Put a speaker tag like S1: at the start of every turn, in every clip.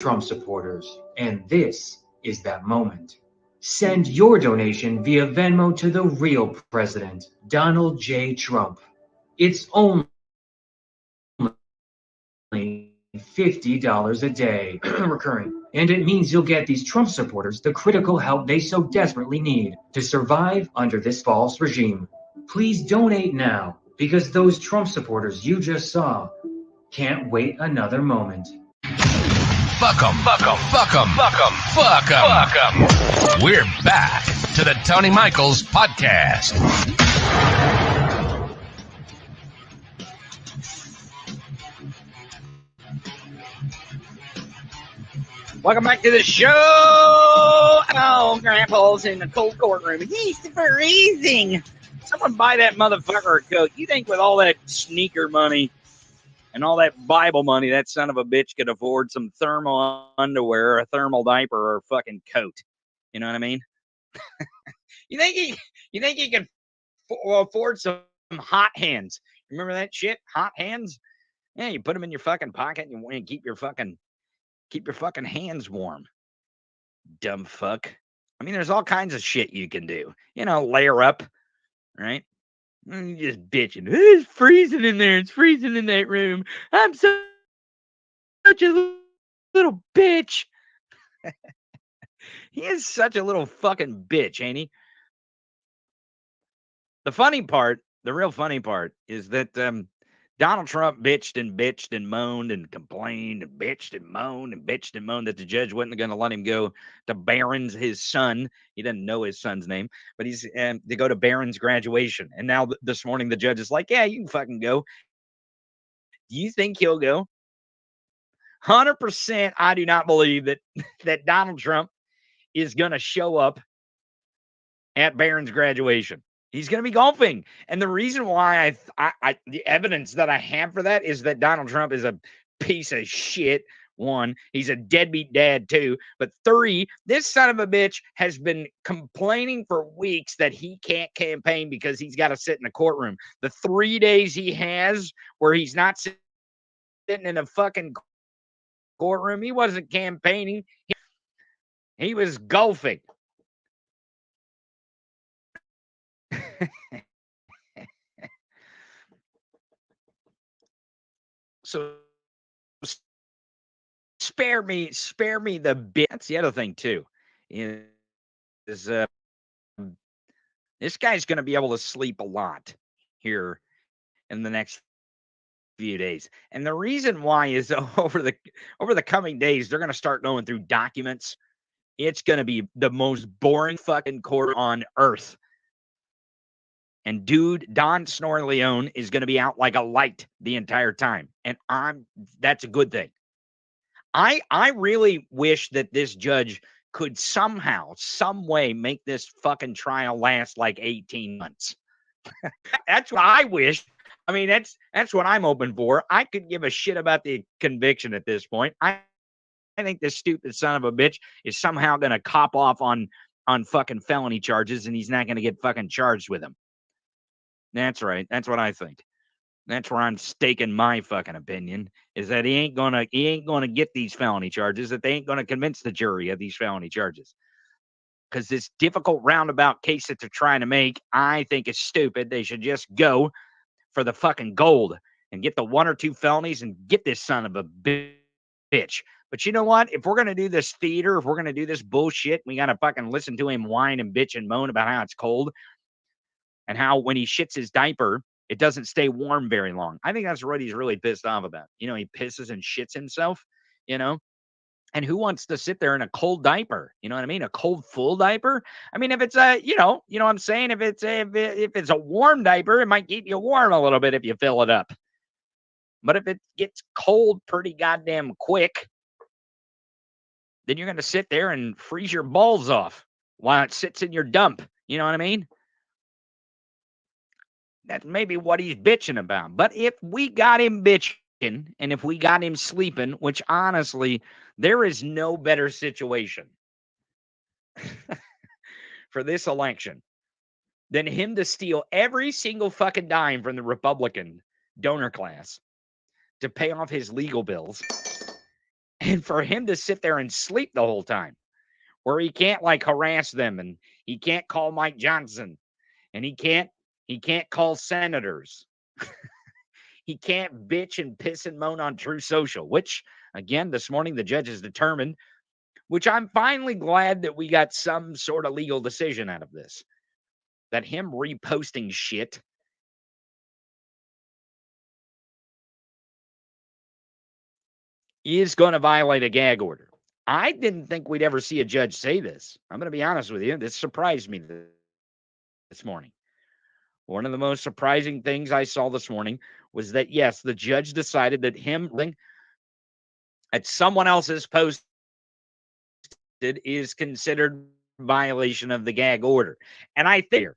S1: Trump supporters, and this is that moment. Send your donation via Venmo to the real president, Donald J. Trump. It's only $50 a day recurring, and it means you'll get these Trump supporters the critical help they so desperately need to survive under this false regime. Please donate now, because those Trump supporters you just saw can't wait another moment.
S2: Fuck 'em, fuck 'em, fuck 'em, fuck 'em, fuck 'em, fuck 'em. We're back to the Tony Micheals Podcast.
S3: Welcome back to the show. Oh, Grandpa's in the cold courtroom. He's freezing. Someone buy that motherfucker a coat. You think with all that sneaker money and all that Bible money, that son of a bitch could afford some thermal underwear, a thermal diaper, or a fucking coat? You know what I mean? You think he can afford some hot hands? Remember that shit? Hot hands? Yeah, you put them in your fucking pocket and you keep your fucking hands warm. Dumb fuck. I mean, there's all kinds of shit you can do. You know, layer up, right? You just bitching. It's freezing in there. It's freezing in that room. I'm such a little bitch. He is such a little fucking bitch, ain't he? The funny part, the real funny part, is that Donald Trump bitched and moaned and complained and bitched and moaned that the judge wasn't going to let him go to Barron's, his son. He doesn't know his son's name, but he's to go to Barron's graduation. And now this morning, the judge is like, yeah, you can fucking go. Do you think he'll go? 100%, I do not believe that Donald Trump is going to show up at Barron's graduation. He's going to be golfing. And the reason why the evidence that I have for that is that Donald Trump is a piece of shit. One, he's a deadbeat dad. Two, but three, this son of a bitch has been complaining for weeks that he can't campaign because he's got to sit in the courtroom. The 3 days he has where he's not sitting in a fucking courtroom, he wasn't campaigning. He was golfing. So spare me the bit. That's the other thing too. Is this guy's going to be able to sleep a lot here in the next few days. And the reason why is over the coming days, they're going to start going through documents. It's going to be the most boring fucking court on earth. And dude, Don Snorleone is going to be out like a light the entire time. And that's a good thing. I really wish that this judge could somehow, some way make this fucking trial last like 18 months. That's what I wish. I mean, that's what I'm open for. I could give a shit about the conviction at this point. I think this stupid son of a bitch is somehow going to cop off on fucking felony charges, and he's not going to get fucking charged with them. That's right. That's what I think. That's where I'm staking my fucking opinion, is that he ain't gonna get these felony charges, that they ain't gonna convince the jury of these felony charges. Because this difficult roundabout case that they're trying to make, I think is stupid. They should just go for the fucking gold and get the 1 or 2 felonies and get this son of a bitch. But you know what? If we're going to do this theater, if we're going to do this bullshit, we got to fucking listen to him whine and bitch and moan about how it's cold and how when he shits his diaper, it doesn't stay warm very long. I think that's what he's really pissed off about. You know, he pisses and shits himself, you know? And who wants to sit there in a cold diaper? You know what I mean? A cold full diaper? I mean, if it's a, you know what I'm saying? If it's a warm diaper, it might keep you warm a little bit if you fill it up. But if it gets cold pretty goddamn quick, then you're going to sit there and freeze your balls off while it sits in your dump. You know what I mean? That's maybe what he's bitching about. But if we got him bitching and if we got him sleeping, which honestly, there is no better situation for this election than him to steal every single fucking dime from the Republican donor class to pay off his legal bills And for him to sit there and sleep the whole time, where he can't like harass them, and he can't call Mike Johnson, and he can't call senators. He can't bitch and piss and moan on True Social, which again this morning the judge has determined, which I'm finally glad that we got some sort of legal decision out of this. That him reposting shit is going to violate a gag order. I didn't think we'd ever see a judge say this. I'm going to be honest with you. This surprised me this morning. One of the most surprising things I saw this morning was that, yes, the judge decided that him at someone else's post is considered violation of the gag order. And I think,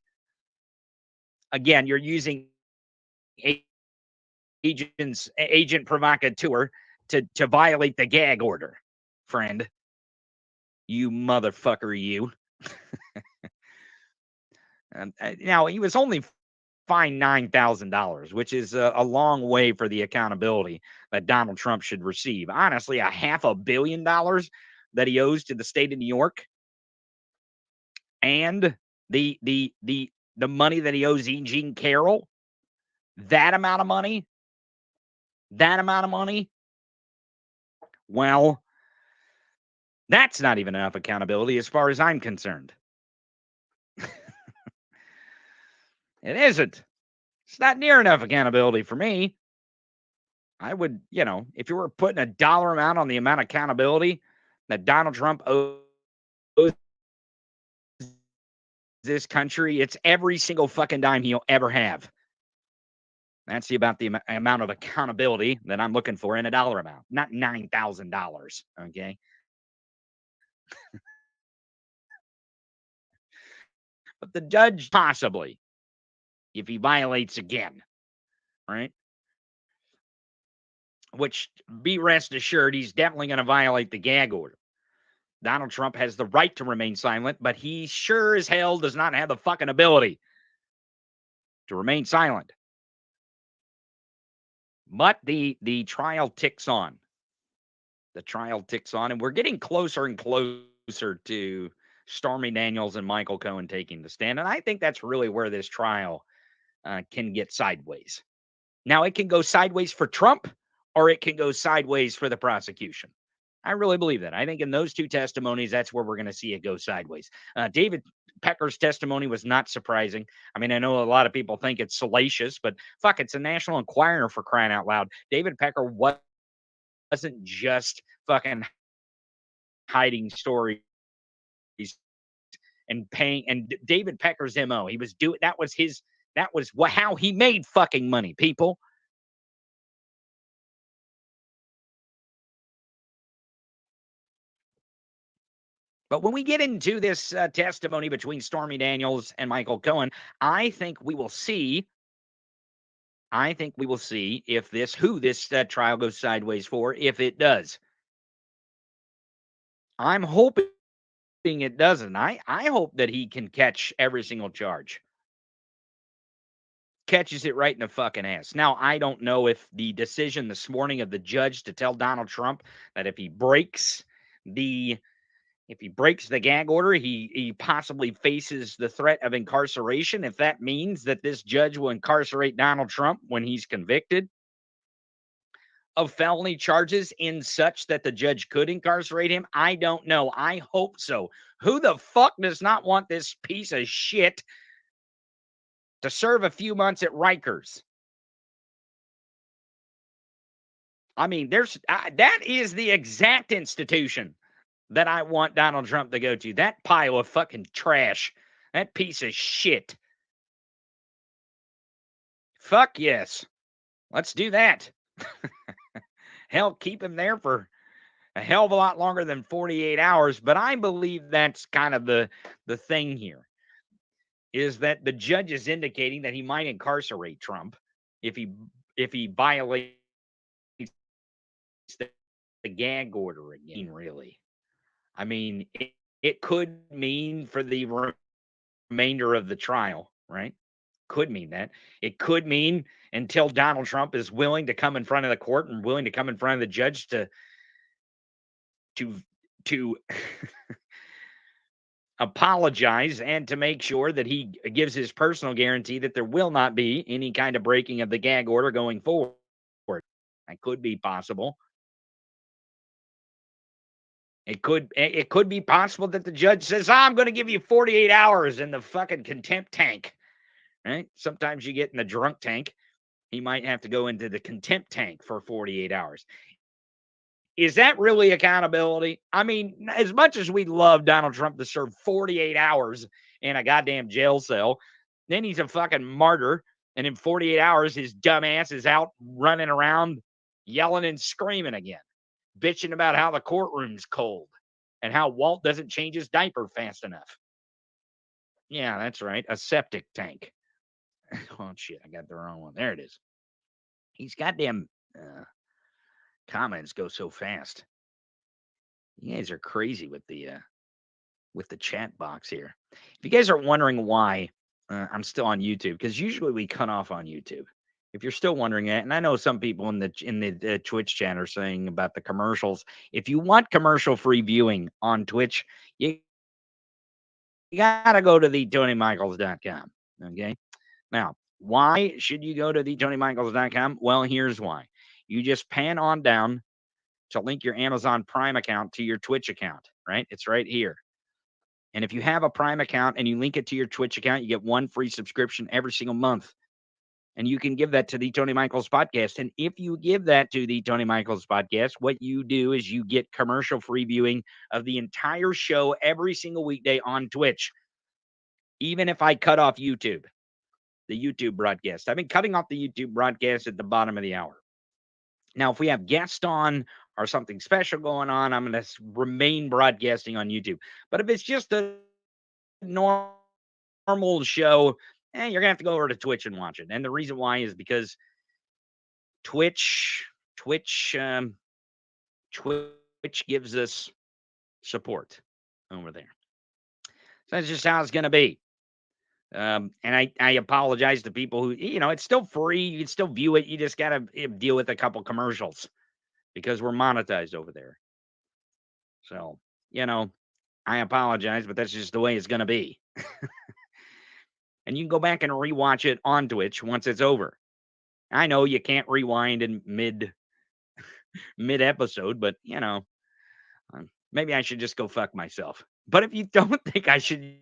S3: again, you're using agent provocateur to violate the gag order, friend. You motherfucker, you. Now, he was only fined $9,000, which is a long way for the accountability that Donald Trump should receive. Honestly, $500 million that he owes to the state of New York, and the money that he owes E. Jean Carroll, that amount of money, well, that's not even enough accountability as far as I'm concerned. It isn't. It's not near enough accountability for me. I would, if you were putting a dollar amount on the amount of accountability that Donald Trump owes this country, it's every single fucking dime he'll ever have. That's about the amount of accountability that I'm looking for in a dollar amount, not $9,000. Okay. But the judge possibly, if he violates again, right? Which, be rest assured, he's definitely going to violate the gag order. Donald Trump has the right to remain silent, but he sure as hell does not have the fucking ability to remain silent. But the trial ticks on. The trial ticks on, and we're getting closer and closer to Stormy Daniels and Michael Cohen taking the stand. And I think that's really where this trial can get sideways. Now, it can go sideways for Trump, or it can go sideways for the prosecution. I really believe that. I think in those two testimonies, that's where we're going to see it go sideways. David Pecker's testimony was not surprising. I mean, I know a lot of people think it's salacious, but fuck, it's a National Enquirer, for crying out loud. David Pecker wasn't just fucking hiding stories and paying. And David Pecker's MO, he was doing, that was how he made fucking money, people. But when we get into this testimony between Stormy Daniels and Michael Cohen, I think we will see if this trial goes sideways for, if it does. I'm hoping it doesn't. I hope that he can catch every single charge. Catches it right in the fucking ass. Now, I don't know if the decision this morning of the judge to tell Donald Trump that if he breaks the gag order, he possibly faces the threat of incarceration. If that means that this judge will incarcerate Donald Trump when he's convicted of felony charges in such that the judge could incarcerate him, I don't know. I hope so. Who the fuck does not want this piece of shit to serve a few months at Rikers? I mean, that is the exact institution that I want Donald Trump to go to. That pile of fucking trash. That piece of shit. Fuck yes. Let's do that. Hell, keep him there for a hell of a lot longer than 48 hours. But I believe that's kind of the thing here, is that the judge is indicating that he might incarcerate Trump if he violates the gag order again, really. I mean, it could mean for the remainder of the trial, right? Could mean that. It could mean until Donald Trump is willing to come in front of the court and willing to come in front of the judge to to apologize and to make sure that he gives his personal guarantee that there will not be any kind of breaking of the gag order going forward. That could be possible. It could be possible that the judge says, I'm going to give you 48 hours in the fucking contempt tank. Right? Sometimes you get in the drunk tank. He might have to go into the contempt tank for 48 hours. Is that really accountability? I mean, as much as we love Donald Trump to serve 48 hours in a goddamn jail cell, then he's a fucking martyr. And in 48 hours, his dumb ass is out running around yelling and screaming again, bitching about how the courtroom's cold and how Walt doesn't change his diaper fast enough. Yeah, that's right. A septic tank. Oh, shit. I got the wrong one. There it is. These goddamn comments go so fast. You guys are crazy with the chat box here. If you guys are wondering why I'm still on YouTube, because usually we cut off on YouTube. If you're still wondering that, and I know some people in the Twitch chat are saying about the commercials. If you want commercial-free viewing on Twitch, you gotta go to theTonyMicheals.com. Okay. Now, why should you go to theTonyMicheals.com? Well, here's why. You just pan on down to link your Amazon Prime account to your Twitch account, right? It's right here. And if you have a Prime account and you link it to your Twitch account, you get one free subscription every single month. And you can give that to the Tony Micheals Podcast. And if you give that to the Tony Micheals Podcast, what you do is you get commercial-free viewing of the entire show every single weekday on Twitch. Even if I cut off YouTube, the YouTube broadcast. I've been cutting off the YouTube broadcast at the bottom of the hour. Now, if we have guests on or something special going on, I'm going to remain broadcasting on YouTube. But if it's just a normal show, you're going to have to go over to Twitch and watch it. And the reason why is because Twitch gives us support over there. So that's just how it's going to be. And I apologize to people who, it's still free. You can still view it. You just got to deal with a couple commercials because we're monetized over there. So, I apologize, but that's just the way it's going to be. And you can go back and rewatch it on Twitch once it's over. I know you can't rewind in mid episode, but maybe I should just go fuck myself. But if you don't think I should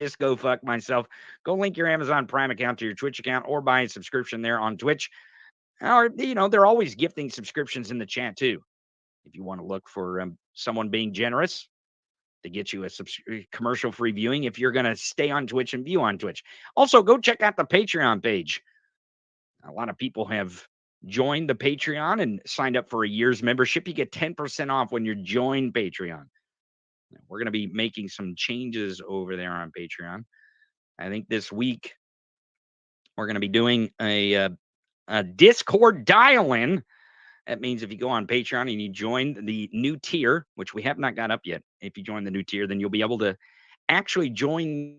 S3: just go fuck myself, go link your Amazon Prime account to your Twitch account or buy a subscription there on Twitch. Or, they're always gifting subscriptions in the chat too. If you want to look for someone being generous to get you a commercial-free viewing if you're going to stay on Twitch and view on Twitch. Also, go check out the Patreon page. A lot of people have joined the Patreon and signed up for a year's membership. You get 10% off when you join Patreon. We're going to be making some changes over there on Patreon. I think this week we're going to be doing a Discord dial-in. That means if you go on Patreon and you join the new tier, which we have not got up yet, if you join the new tier, then you'll be able to actually join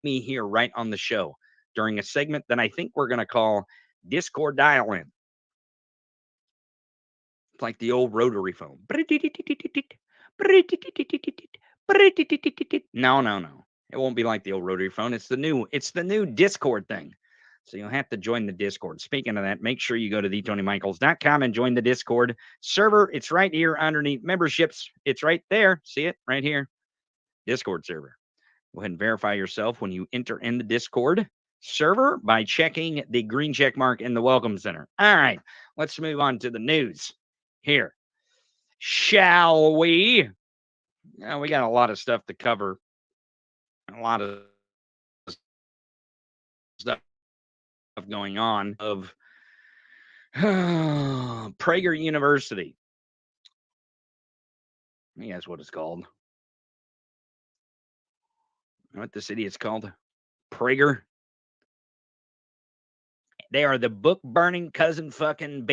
S3: me here right on the show during a segment that I think we're going to call Discord Dial-In. It's like the old rotary phone. No. It won't be like the old rotary phone. It's the new Discord thing. So you'll have to join the Discord. Speaking of that, make sure you go to theTonyMicheals.com and join the Discord server. It's right here underneath memberships. It's right there. See it right here. Discord server. Go ahead and verify yourself when you enter in the Discord server by checking the green check mark in the Welcome Center. All right, let's move on to the news here. Shall we? We got a lot of stuff to cover. A lot of stuff going on of Prager University. Let me guess what it's called. You know what the city is called? Prager. They are the book burning, cousin fucking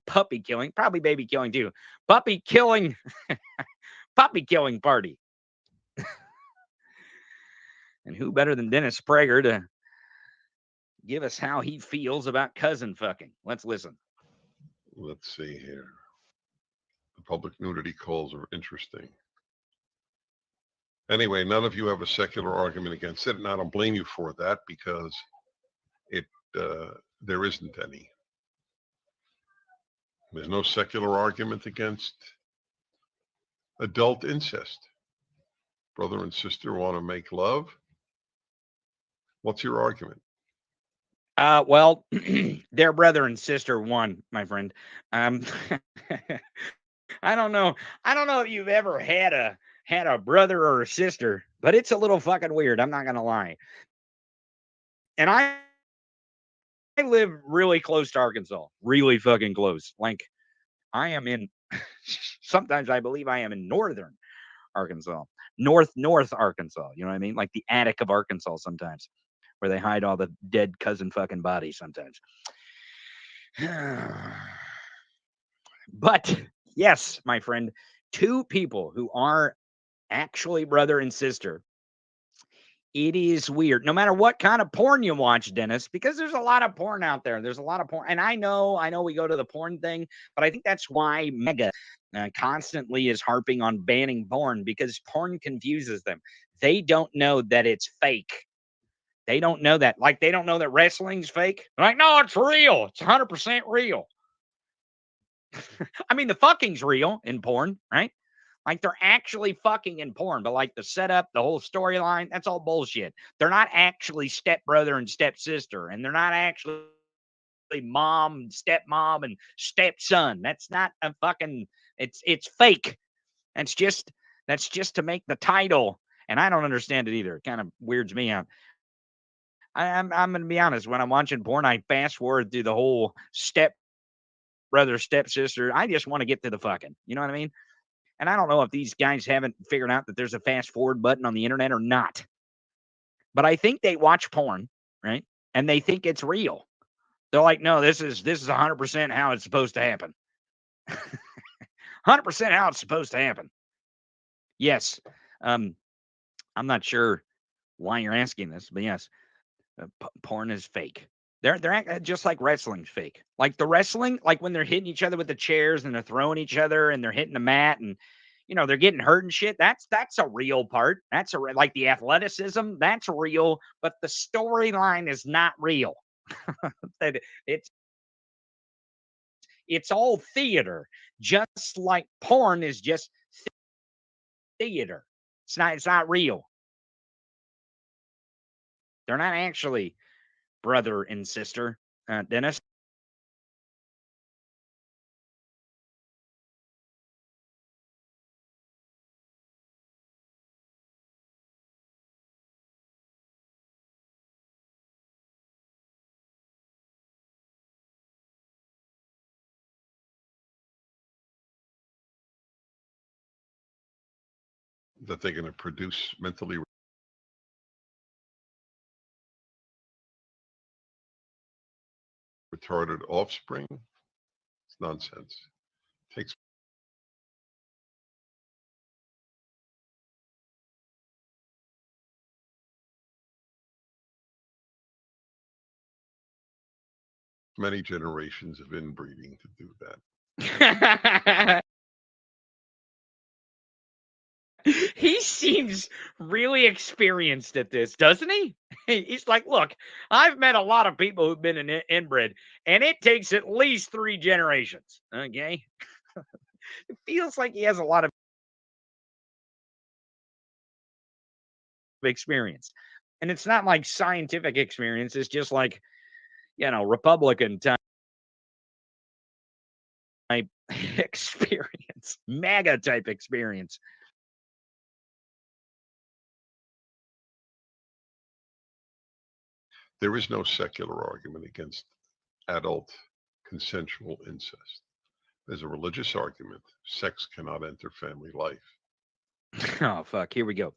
S3: puppy killing, probably baby killing too. Puppy killing party. And who better than Dennis Prager to give us how he feels about cousin fucking? Let's listen.
S4: Let's see here. public nudity calls are interesting. Anyway, none of you have a secular argument against it, and I don't blame you for that because there isn't any. There's no secular argument against adult incest. Brother and sister want to make love. What's your argument?
S3: Well, their brother and sister won, my friend. I don't know. I don't know if you've ever had a brother or a sister, but it's a little fucking weird. I'm not gonna lie. And I live really close to Arkansas, really fucking close. Like I am in. Sometimes I believe I am in northern Arkansas, north Arkansas. You know what I mean? Like the attic of Arkansas sometimes, where they hide all the dead cousin fucking bodies sometimes. But yes, my friend, two people who are actually brother and sister. It is weird. No matter what kind of porn you watch, Dennis, because there's a lot of porn out there. There's a lot of porn. And I know we go to the porn thing, but I think that's why Mega constantly is harping on banning porn, because porn confuses them. They don't know that it's fake. They don't know that. Like, they don't know that wrestling's fake. They're like, no, it's real. It's 100% real. I mean, the fucking's real in porn, right? Like, they're actually fucking in porn, but like the setup, the whole storyline, that's all bullshit. They're not actually stepbrother and stepsister, and they're not actually mom, stepmom, and stepson. That's not a fucking, it's fake. That's just to make the title, and I don't understand it either. It kind of weirds me out. I'm going to be honest. When I'm watching porn, I fast forward through the whole stepbrother, stepsister. I just want to get to the fucking, you know what I mean? And I don't know if these guys haven't figured out that there's a fast forward button on the internet or not. But I think they watch porn, right? And they think it's real. They're like, no, this is 100% how it's supposed to happen. 100% how it's supposed to happen. Yes. I'm not sure why you're asking this, but yes, porn is fake. They're just like wrestling's fake. Like the wrestling, like when they're hitting each other with the chairs and they're throwing each other and they're hitting the mat and, you know, they're getting hurt and shit. That's a real part. That's like the athleticism. That's real, but the storyline is not real. It's all theater, just like porn is just theater. It's not real. They're not actually brother and sister, Dennis.
S4: That they're going to produce mentally retarded offspring? It's nonsense. It takes many generations of inbreeding to do that.
S3: He seems really experienced at this, doesn't he? He's like, look, I've met a lot of people who've been inbred, and it takes at least 3 generations. Okay. It feels like he has a lot of experience. And it's not like scientific experience. It's just like, you know, Republican type experience, MAGA type experience.
S4: There is no secular argument against adult consensual incest. There's a religious argument. Sex cannot enter family life.
S3: Oh, fuck. Here we go.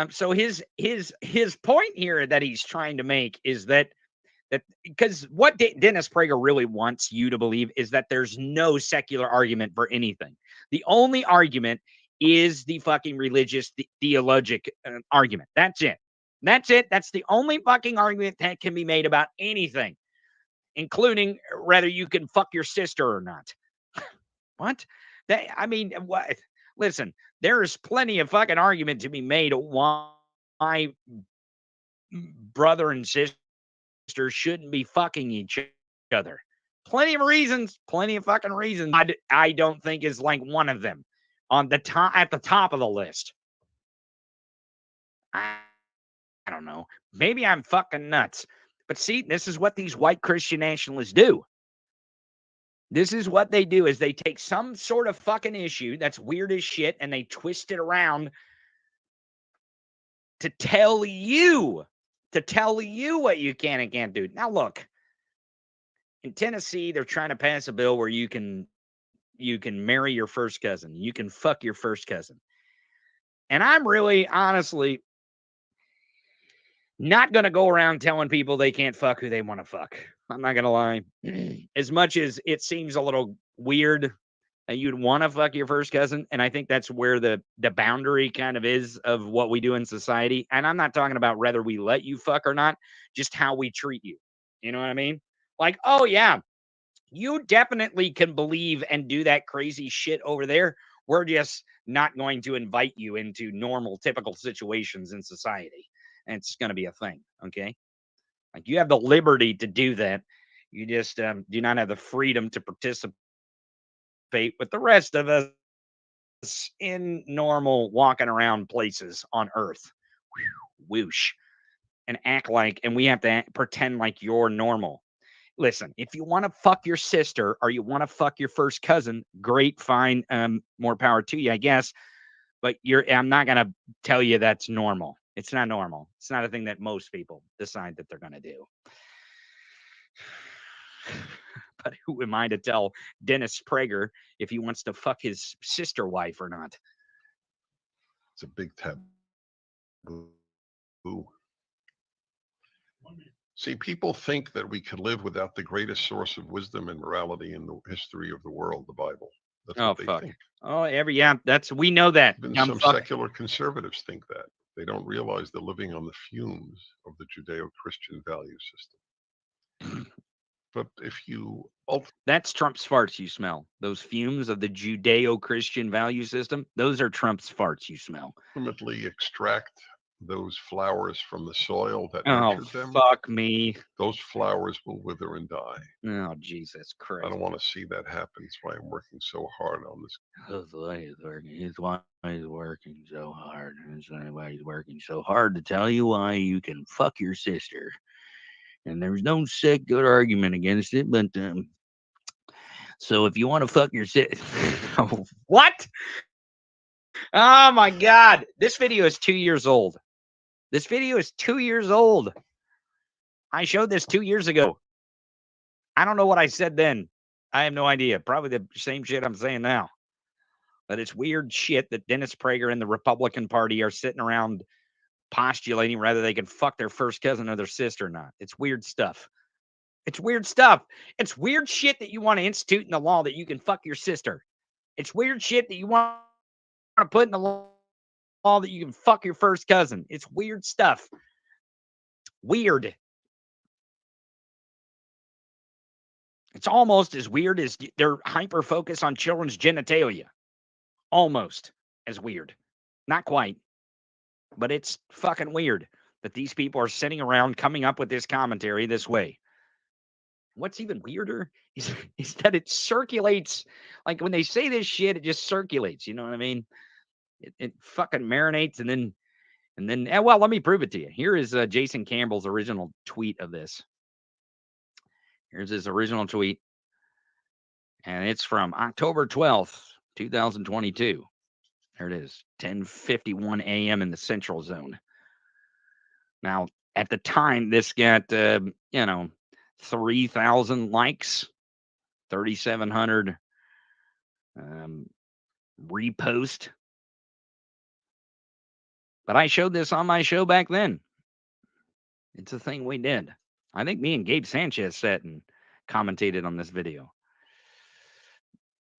S3: So his point here that he's trying to make is that because what Dennis Prager really wants you to believe is that there's no secular argument for anything. The only argument is the fucking religious theologic argument. That's it. That's the only fucking argument that can be made about anything, including whether you can fuck your sister or not. What? I mean, what? Listen, there is plenty of fucking argument to be made why brother and sister shouldn't be fucking each other. Plenty of reasons, plenty of fucking reasons. I don't think is like one of them on the top at the top of the list. I don't know. Maybe I'm fucking nuts. But see, this is what these white Christian nationalists do. This is what they do is they take some sort of fucking issue that's weird as shit and they twist it around to tell you what you can and can't do. Now look, in Tennessee, they're trying to pass a bill where you can marry your first cousin. You can fuck your first cousin. And I'm really, honestly, not going to go around telling people they can't fuck who they want to fuck. I'm not going to lie. As much as it seems a little weird that you'd want to fuck your first cousin, and I think that's where the boundary kind of is of what we do in society. And I'm not talking about whether we let you fuck or not, just how we treat you. You know what I mean? Like, oh, yeah, you definitely can believe and do that crazy shit over there. We're just not going to invite you into normal, typical situations in society. And it's going to be a thing, okay? Like, you have the liberty to do that. You just do not have the freedom to participate with the rest of us in normal walking around places on Earth. Whoosh. And act like, and we have to pretend like you're normal. Listen, if you want to fuck your sister or you want to fuck your first cousin, great, fine, more power to you, I guess. But I'm not going to tell you that's normal. It's not normal. It's not a thing that most people decide that they're going to do. But who am I to tell Dennis Prager if he wants to fuck his sister wife or not?
S4: It's a big taboo. See, people think that we could live without the greatest source of wisdom and morality in the history of the world, the Bible. That's what they think.
S3: Oh, we know that.
S4: Even some secular conservatives think that. They don't realize they're living on the fumes of the Judeo-Christian value system. But if you...
S3: That's Trump's farts you smell. Those fumes of the Judeo-Christian value system, those are Trump's farts you smell.
S4: Ultimately extract those flowers from the soil that
S3: nurtured them. Oh, fuck me.
S4: Those flowers will wither and die.
S3: Oh, Jesus Christ.
S4: I don't want to see that happen. That's why I'm working so hard on this.
S3: That's why he's working. It's why he's working so hard. It's why he's working so hard to tell you why you can fuck your sister. And there's no sick good argument against it, but so if you want to fuck your sister... What? Oh, my God. This video is 2 years old. This video is 2 years old. I showed this 2 years ago. I don't know what I said then. I have no idea. Probably the same shit I'm saying now. But it's weird shit that Dennis Prager and the Republican Party are sitting around postulating whether they can fuck their first cousin or their sister or not. It's weird stuff. It's weird stuff. It's weird shit that you want to institute in the law that you can fuck your sister. It's weird shit that you want to put in the law that you can fuck your first cousin. It's weird stuff. Weird. It's almost as weird as their hyper focus on children's genitalia. Almost as weird. Not quite. But it's fucking weird that these people are sitting around coming up with this commentary this way. What's even weirder is that it circulates. Like when they say this shit, it just circulates. You know what I mean? It fucking marinates and then, well, let me prove it to you. Here is Jason Campbell's original tweet of this. Here's his original tweet. And it's from October 12th, 2022. There it is, 10:51 a.m. in the Central Zone. Now, at the time, this got, 3,000 likes, 3,700 repost. But I showed this on my show back then. It's a thing we did. I think me and Gabe Sanchez sat and commentated on this video.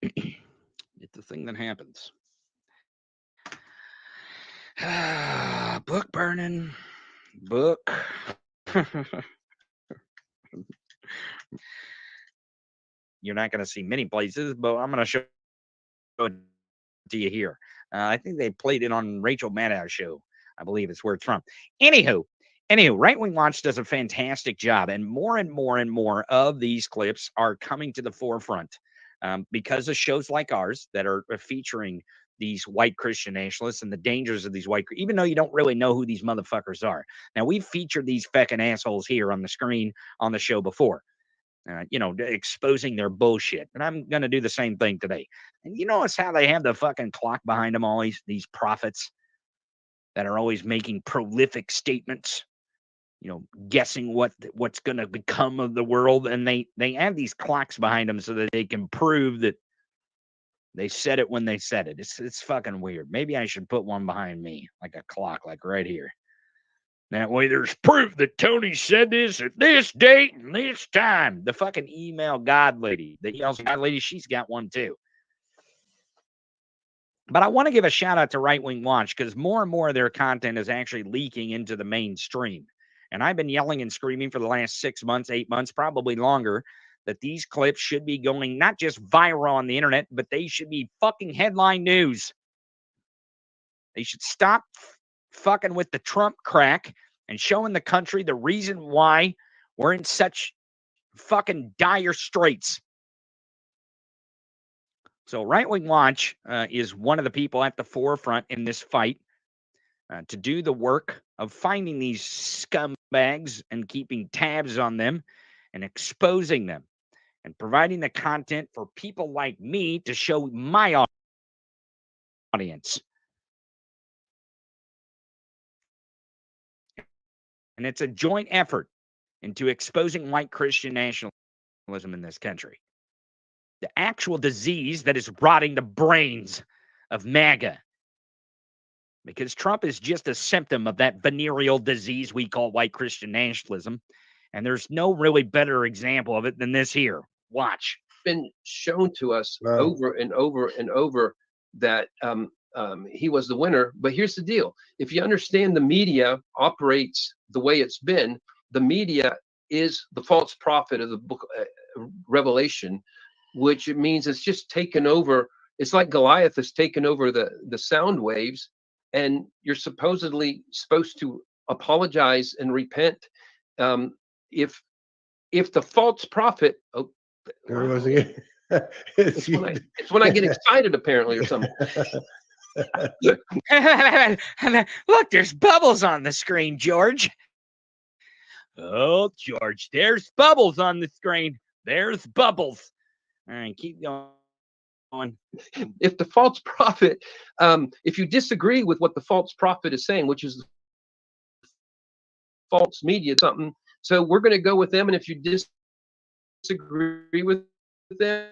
S3: It's a thing that happens. Book burning. Book. You're not going to see many places, but I'm going to show it to you here. I think they played it on Rachel Maddow's show. I believe it's where it's from. Anywho, Right Wing Watch does a fantastic job, and more of these clips are coming to the forefront because of shows like ours that are featuring these white Christian nationalists and the dangers of these even though you don't really know who these motherfuckers are. Now, we've featured these feckin' assholes here on the screen on the show before, exposing their bullshit. And I'm going to do the same thing today. And you notice how they have the fucking clock behind them, all these prophets that are always making prolific statements, guessing what's going to become of the world. And they have these clocks behind them so that they can prove that they said it when they said it. It's fucking weird. Maybe I should put one behind me, like a clock, like right here. That way there's proof that Tony said this at this date and this time. The fucking email God lady, she's got one too. But I want to give a shout out to Right Wing Watch because more and more of their content is actually leaking into the mainstream. And I've been yelling and screaming for the last 6 months, 8 months, probably longer, that these clips should be going not just viral on the internet, but they should be fucking headline news. They should stop fucking with the Trump crack and showing the country the reason why we're in such fucking dire straits. So Right Wing Watch is one of the people at the forefront in this fight to do the work of finding these scumbags and keeping tabs on them and exposing them and providing the content for people like me to show my audience. And it's a joint effort into exposing white Christian nationalism in this country. The actual disease that is rotting the brains of MAGA. Because Trump is just a symptom of that venereal disease we call white Christian nationalism. And there's no really better example of it than this here. Watch.
S5: Been shown to us over and over and over that he was the winner. But here's the deal. If you understand the media operates the way it's been, the media is the false prophet of the book Revelation, which it means it's just taken over. It's like Goliath has taken over the sound waves, and you're supposedly supposed to apologize and repent. If the false prophet, it's when I get excited apparently or something.
S3: Look, there's bubbles on the screen, George. Oh, George, there's bubbles on the screen. There's bubbles. All right, keep going.
S5: If the false prophet, if you disagree with what the false prophet is saying, which is false media, something, so we're going to go with them. And if you disagree with them,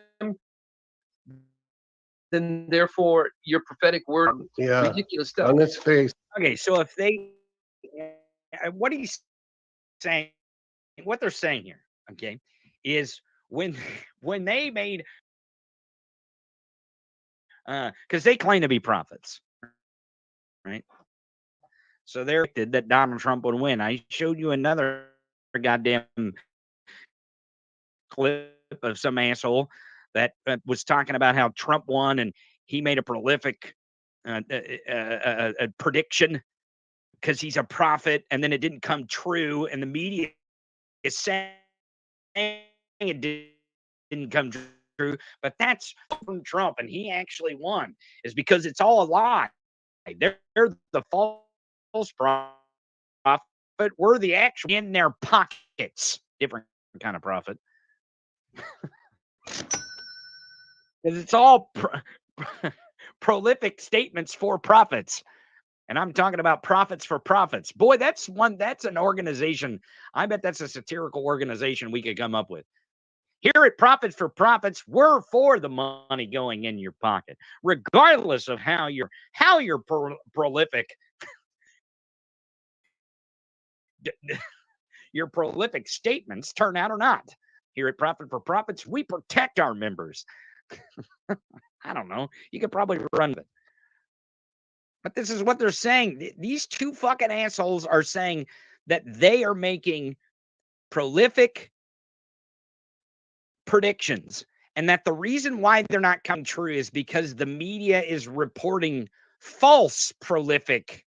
S5: then therefore your prophetic word, ridiculous stuff
S6: on its face.
S3: Okay, so if they, what he's saying, what they're saying here, okay, is when they made, because they claim to be prophets, right? So they're predicted that Donald Trump would win. I showed you another goddamn clip of some asshole that was talking about how Trump won and he made a prolific prediction because he's a prophet, and then it didn't come true, and the media is saying it didn't come true, but that's from Trump, and he actually won, is because it's all a lie. They're the false prophet. We're the actual in their pockets. Different kind of prophet. Because it's all prolific statements for prophets. And I'm talking about prophets for profits. Boy, that's an organization. I bet that's a satirical organization we could come up with. Here at Prophets for Profits, we're for the money going in your pocket, regardless of how you're prolific. Your prolific statements turn out or not. Here at Profit for Profits, we protect our members. I don't know. You could probably run it. But this is what they're saying. These two fucking assholes are saying that they are making prolific predictions And that the reason why they're not coming true is because the media is reporting false prolific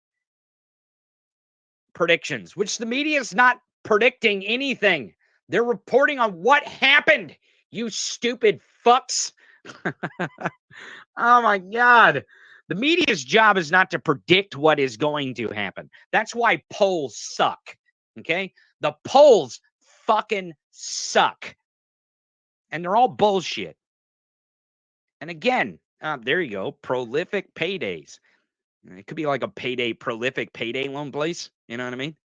S3: predictions, which the media is not predicting anything. They're reporting on what happened, you stupid fucks. Oh my God. The media's job is not to predict what is going to happen. That's why polls suck. Okay? The polls fucking suck. And they're all bullshit. And again, there you go. Prolific paydays. It could be like a prolific payday loan place. You know what I mean?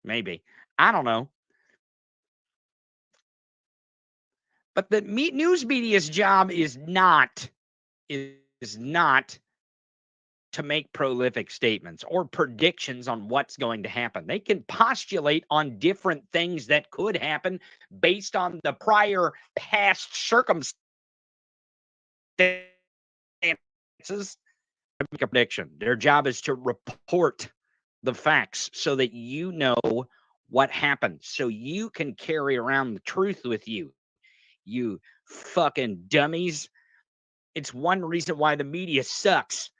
S3: Maybe. I don't know. But the news media's job is not to make prolific statements or predictions on what's going to happen. They can postulate on different things that could happen based on the prior past circumstances. Make a prediction. Their job is to report the facts so that you know what happened, so you can carry around the truth with you. You fucking dummies. It's one reason why the media sucks,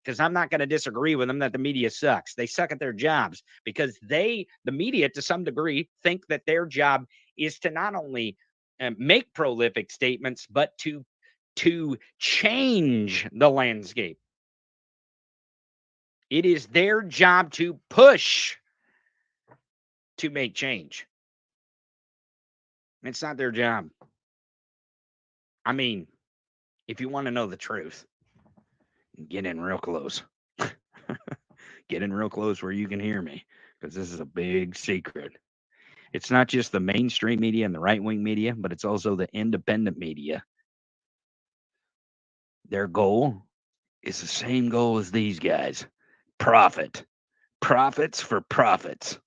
S3: because I'm not going to disagree with them that the media sucks. They suck at their jobs because the media, to some degree, think that their job is to not only make prolific statements, but to change the landscape. It is their job to push to make change. It's not their job. I mean, if you want to know the truth, get in real close. Get in real close where you can hear me, because this is a big secret. It's not just the mainstream media and the right-wing media, but it's also the independent media. Their goal is the same goal as these guys. Profit. Profits for profits.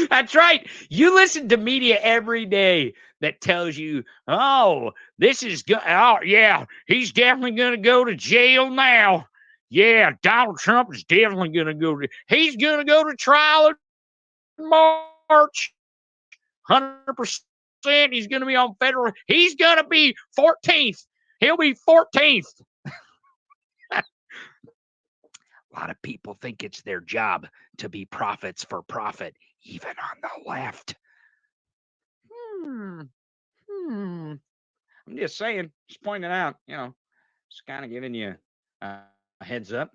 S3: That's right. You listen to media every day that tells you, oh, this is good. Oh, yeah, he's definitely going to go to jail now. Yeah, Donald Trump is definitely going to he's going to go to trial in March. 100%. He's going to be on federal. He's going to be 14th. He'll be 14th. A lot of people think it's their job to be profits for profit, even on the left. I'm just saying, just pointing out, just kind of giving you a heads up.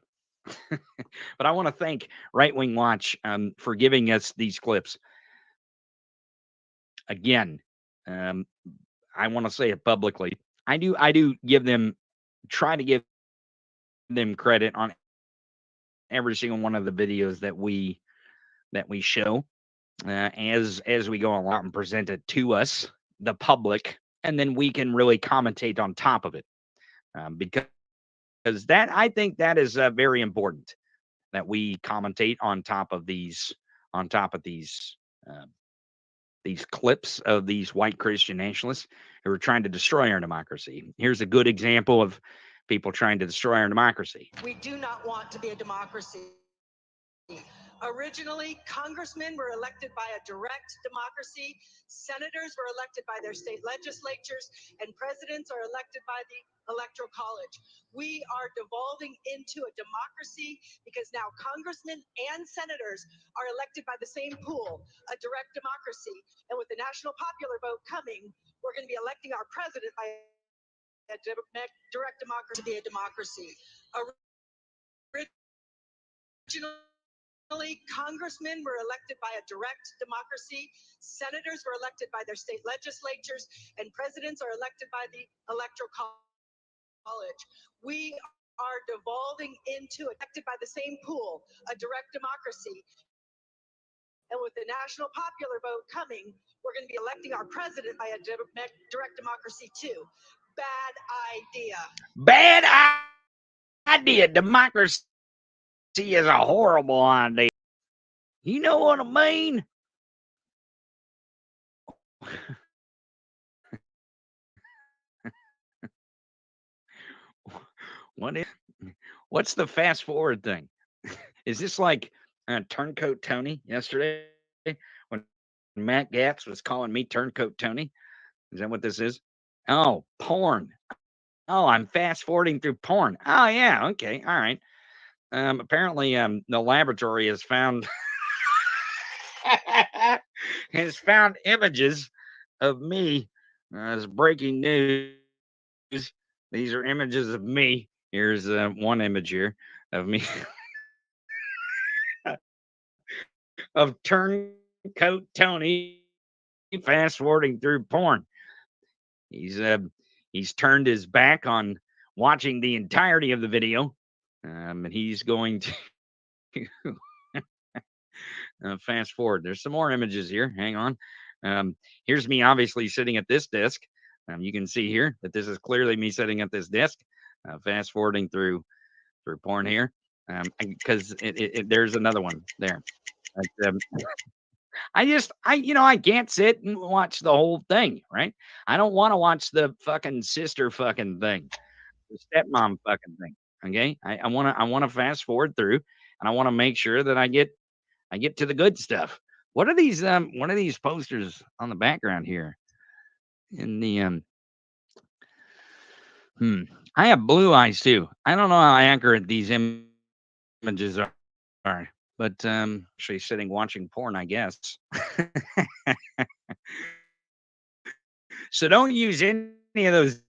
S3: But I want to thank Right Wing Watch for giving us these clips. Again, I want to say it publicly. I do try to give them credit on every single one of the videos that we show as we go along and present it to us, the public, and then we can really commentate on top of it, because that, I think that is very important, that we commentate on top of these clips of these white Christian nationalists who are trying to destroy our democracy. Here's a good example of people trying to destroy our democracy.
S6: We do not want to be a democracy. Originally, congressmen were elected by a direct democracy, senators were elected by their state legislatures, and presidents are elected by the Electoral College. We are devolving into a democracy because now congressmen and senators are elected by the same pool, a direct democracy. And with the national popular vote coming, we're going to be electing our president by a direct democracy, be a democracy. Originally, congressmen were elected by a direct democracy, senators were elected by their state legislatures, and presidents are elected by the Electoral College. We are devolving into elected by the same pool, a direct democracy. And with the national popular vote coming, we're going to be electing our president by a direct democracy too. Bad idea.
S3: Bad idea. Democracy is a horrible idea. You know what I mean? What's the fast forward thing? Is this like Turncoat Tony yesterday when Matt Gatz was calling me Turncoat Tony. Is that what this is? Oh, porn. Oh, I'm fast forwarding through porn. Oh, yeah. Okay. All right. Apparently, the laboratory has found images of me as breaking news. These are images of me. Here's one image here of me of Turncoat Tony fast forwarding through porn. He's turned his back on watching the entirety of the video, and he's going to fast forward. There's some more images here. Hang on. Here's me obviously sitting at this desk. You can see here that this is clearly me sitting at this desk, fast forwarding through porn here, because there's another one there. But, I can't sit and watch the whole thing, right? I don't want to watch the fucking sister fucking thing, the stepmom fucking thing. Okay, I want to fast forward through, and I want to make sure that I get to the good stuff. What are these posters on the background here? In the I have blue eyes too. I don't know how accurate these images are, but actually sitting watching porn, I guess. So don't use any of those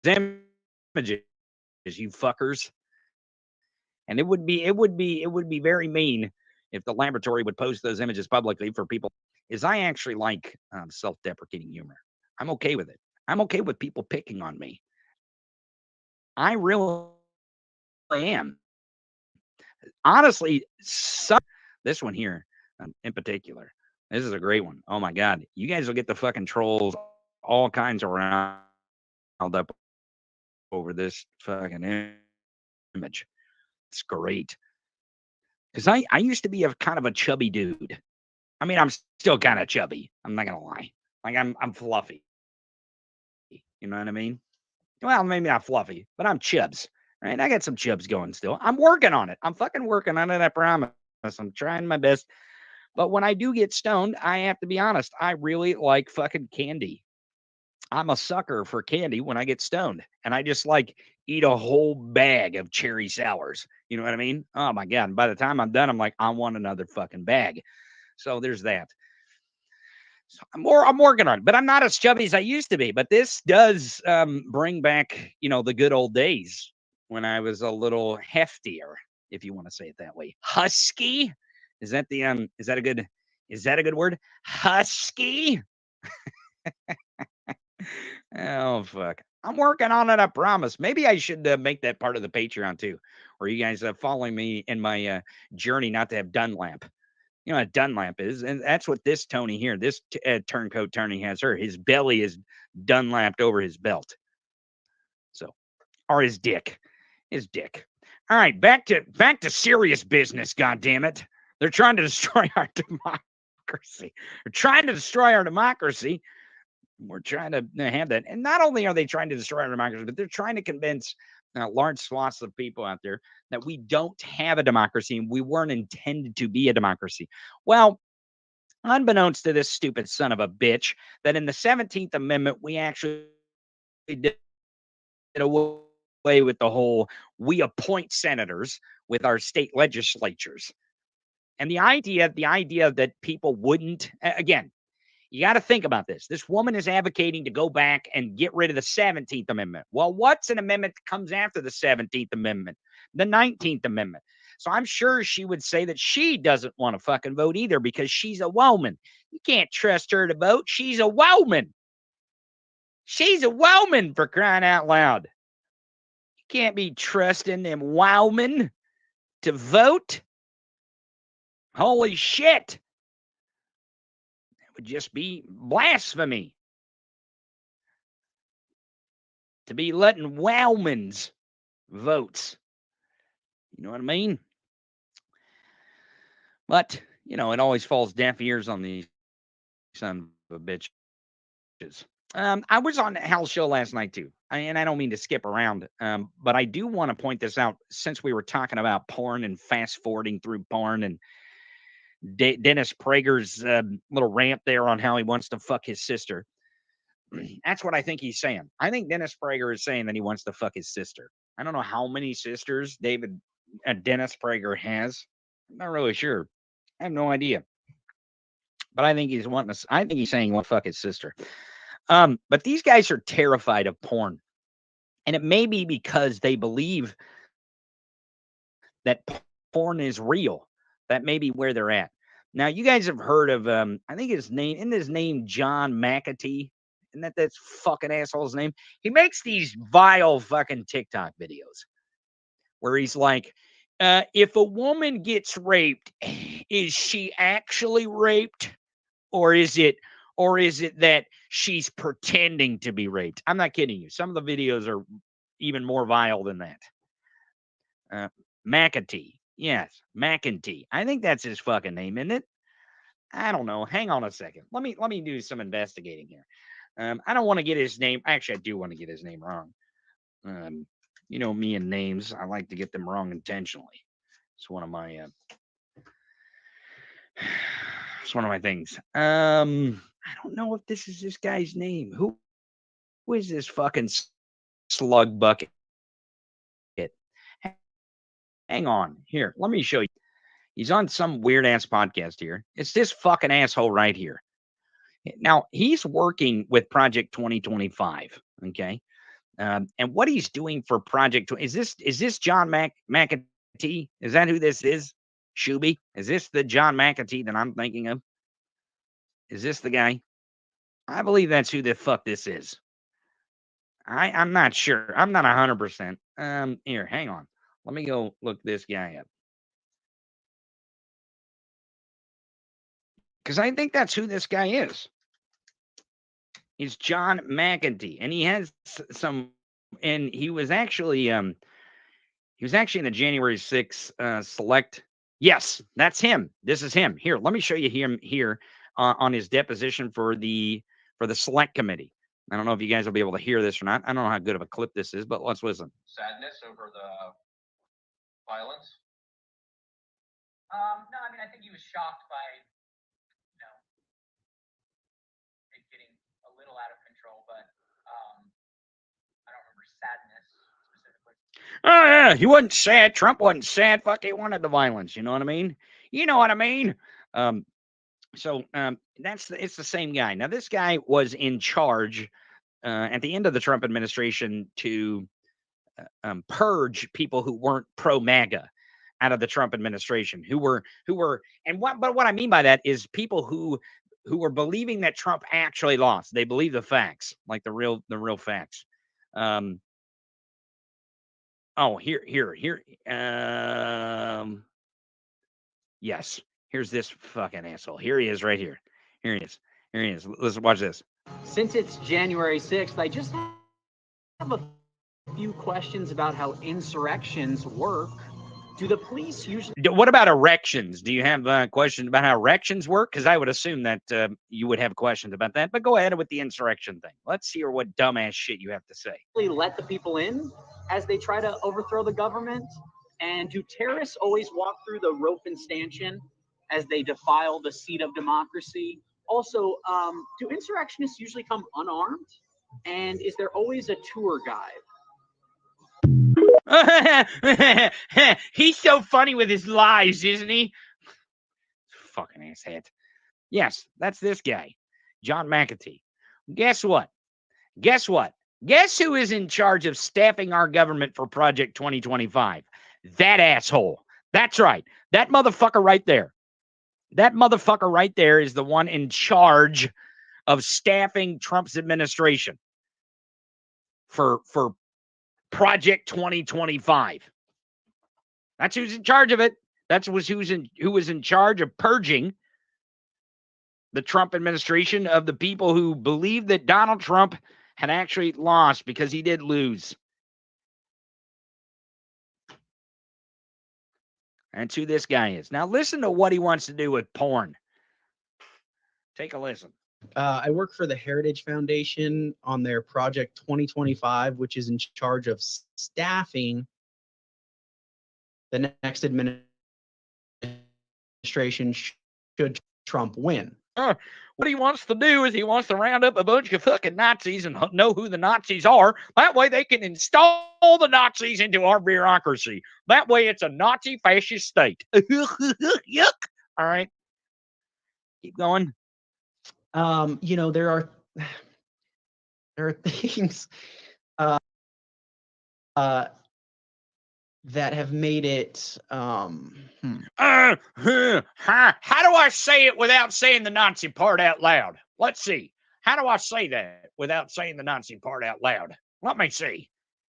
S3: images, you fuckers. And it would be very mean if the laboratory would post those images publicly for people. I actually like self-deprecating humor. I'm okay with it. I'm okay with people picking on me. I really am. Honestly, this one here in particular, this is a great one. Oh my God. You guys will get the fucking trolls all kinds around up over this fucking image. It's great. Because I used to be a kind of a chubby dude. I mean, I'm still kind of chubby. I'm not gonna lie. Like I'm fluffy. You know what I mean? Well, maybe not fluffy, but I'm chubs. Right? I got some chubs going still. I'm working on it. I'm fucking working on it. I promise. I'm trying my best. But when I do get stoned, I have to be honest. I really like fucking candy. I'm a sucker for candy when I get stoned, and I just like eat a whole bag of cherry sours. You know what I mean? Oh my God. And by the time I'm done, I'm like, I want another fucking bag. So there's that. So I'm working on it, but I'm not as chubby as I used to be. But this does bring back, the good old days when I was a little heftier, if you want to say it that way. Husky? Is that a good word? Husky? Oh, fuck. I'm working on it, I promise. Maybe I should make that part of the Patreon too, where you guys following me in my journey not to have Dunlap. You know what Dunlap is, and that's what this Tony here, this turncoat Tony has her. His belly is Dunlapped over his belt. So, or his dick. All right, back to serious business, goddammit. They're trying to destroy our democracy. We're trying to have that. And not only are they trying to destroy our democracy, but they're trying to convince large swaths of people out there that we don't have a democracy and we weren't intended to be a democracy. Well, unbeknownst to this stupid son of a bitch, that in the 17th Amendment, we actually did away with the whole we appoint senators with our state legislatures. And the idea that people wouldn't, again, you got to think about this. This woman is advocating to go back and get rid of the 17th Amendment. Well, what's an amendment that comes after the 17th Amendment? The 19th Amendment. So I'm sure she would say that she doesn't want to fucking vote either because she's a woman. You can't trust her to vote. She's a woman. She's a woman, for crying out loud. You can't be trusting them women to vote. Holy shit. Would just be blasphemy to be letting wowmans votes. You know what I mean? But, it always falls deaf ears on these son of a bitches. I was on Hal's show last night too, and I don't mean to skip around, but I do want to point this out since we were talking about porn and fast forwarding through porn and Dennis Prager's little rant there on how he wants to fuck his sister. That's what I think he's saying. I think Dennis Prager is saying that he wants to fuck his sister. I don't know how many sisters Dennis Prager has. I'm not really sure. I have no idea. But I think he's saying he wants to fuck his sister. But these guys are terrified of porn. And it may be because they believe that porn is real. That may be where they're at. Now, you guys have heard of, I think his name John McAtee? Isn't that fucking asshole's name? He makes these vile fucking TikTok videos where he's like, if a woman gets raped, is she actually raped? Or is it that she's pretending to be raped? I'm not kidding you. Some of the videos are even more vile than that. McAtee. Yes, McEntee. I think that's his fucking name, isn't it? I don't know. Hang on a second. Let me do some investigating here. I don't want to get his name. Actually, I do want to get his name wrong. You know me and names. I like to get them wrong intentionally. It's one of my things. I don't know if this is this guy's name. Who is this fucking slug bucket? Hang on. Here, let me show you. He's on some weird ass podcast here. It's this fucking asshole right here. Now, he's working with Project 2025, okay? And what he's doing for Project, is this John McAtee? Is that who this is? Shuby? Is this the John McAtee that I'm thinking of? Is this the guy? I believe that's who the fuck this is. I'm not sure. I'm not 100%. Here, hang on. Let me go look this guy up. Because I think that's who this guy is. He's John McEntee, and he has and he was actually in the January 6th select. Yes, that's him. This is him. Here, let me show you him here on his deposition for the select committee. I don't know if you guys will be able to hear this or not. I don't know how good of a clip this is, but let's listen.
S7: Sadness over the violence? No, I mean, I think he was shocked by, it getting a little out of control, but I don't remember sadness specifically.
S3: Oh, yeah, he wasn't sad. Trump wasn't sad. Fuck, he wanted the violence. You know what I mean? You know what I mean? It's the same guy. Now, this guy was in charge at the end of the Trump administration to purge people who weren't pro-MAGA out of the Trump administration, who were, but what I mean by that is people who were believing that Trump actually lost. They believe the facts, like the real facts. Yes, here's this fucking asshole. Here he is right here. Here he is. Let's watch this.
S8: Since it's January 6th, I just have a few questions about how insurrections work. Do the police usually...
S3: What about erections? Do you have questions about how erections work? Because I would assume that you would have questions about that. But go ahead with the insurrection thing. Let's hear what dumbass shit you have to say.
S8: Let the people in as they try to overthrow the government? And do terrorists always walk through the rope and stanchion as they defile the seat of democracy? Also, do insurrectionists usually come unarmed? And is there always a tour guide?
S3: He's so funny with his lies, isn't he? Fucking asshat. Yes, that's this guy, John McAtee. Guess what? Guess who is in charge of staffing our government for Project 2025? That asshole. That's right. That motherfucker right there. That motherfucker right there is the one in charge of staffing Trump's administration for Project 2025. That's who's in charge of it. Who was in charge of purging the Trump administration of the people who believed that Donald Trump had actually lost, because he did lose. That's who this guy is. Now listen to what he wants to do with porn. Take a listen.
S9: I work for the Heritage Foundation on their Project 2025, which is in charge of staffing the next administration should Trump win.
S3: What he wants to do is he wants to round up a bunch of fucking Nazis and know who the Nazis are. That way they can install the Nazis into our bureaucracy. That way it's a Nazi fascist state. Yuck. All right. Keep going.
S9: You know, there are things that have made it
S3: how do I say it without saying the Nazi part out loud? Let's see. How do I say that without saying the Nazi part out loud? Let me see.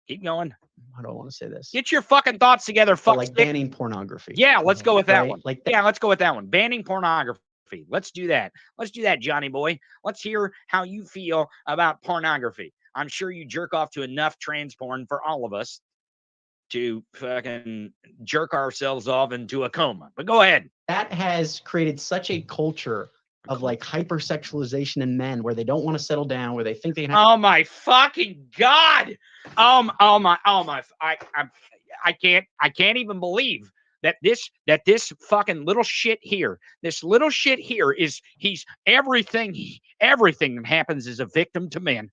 S3: Keep going.
S9: I don't want to say this.
S3: Get your fucking thoughts together. Fuck,
S9: like banning pornography.
S3: Yeah, let's go with that
S9: right?
S3: one.
S9: Like
S3: yeah, let's go with that one. Banning pornography. Let's do that. Let's do that, Johnny boy. Let's hear how you feel about pornography. I'm sure you jerk off to enough trans porn for all of us to fucking jerk ourselves off into a coma. But go ahead.
S9: That has created such a culture of like hypersexualization in men where they don't want to settle down, where they think they can have
S3: Oh my fucking God. I can't even believe that this fucking little shit here, is everything that happens is a victim to men.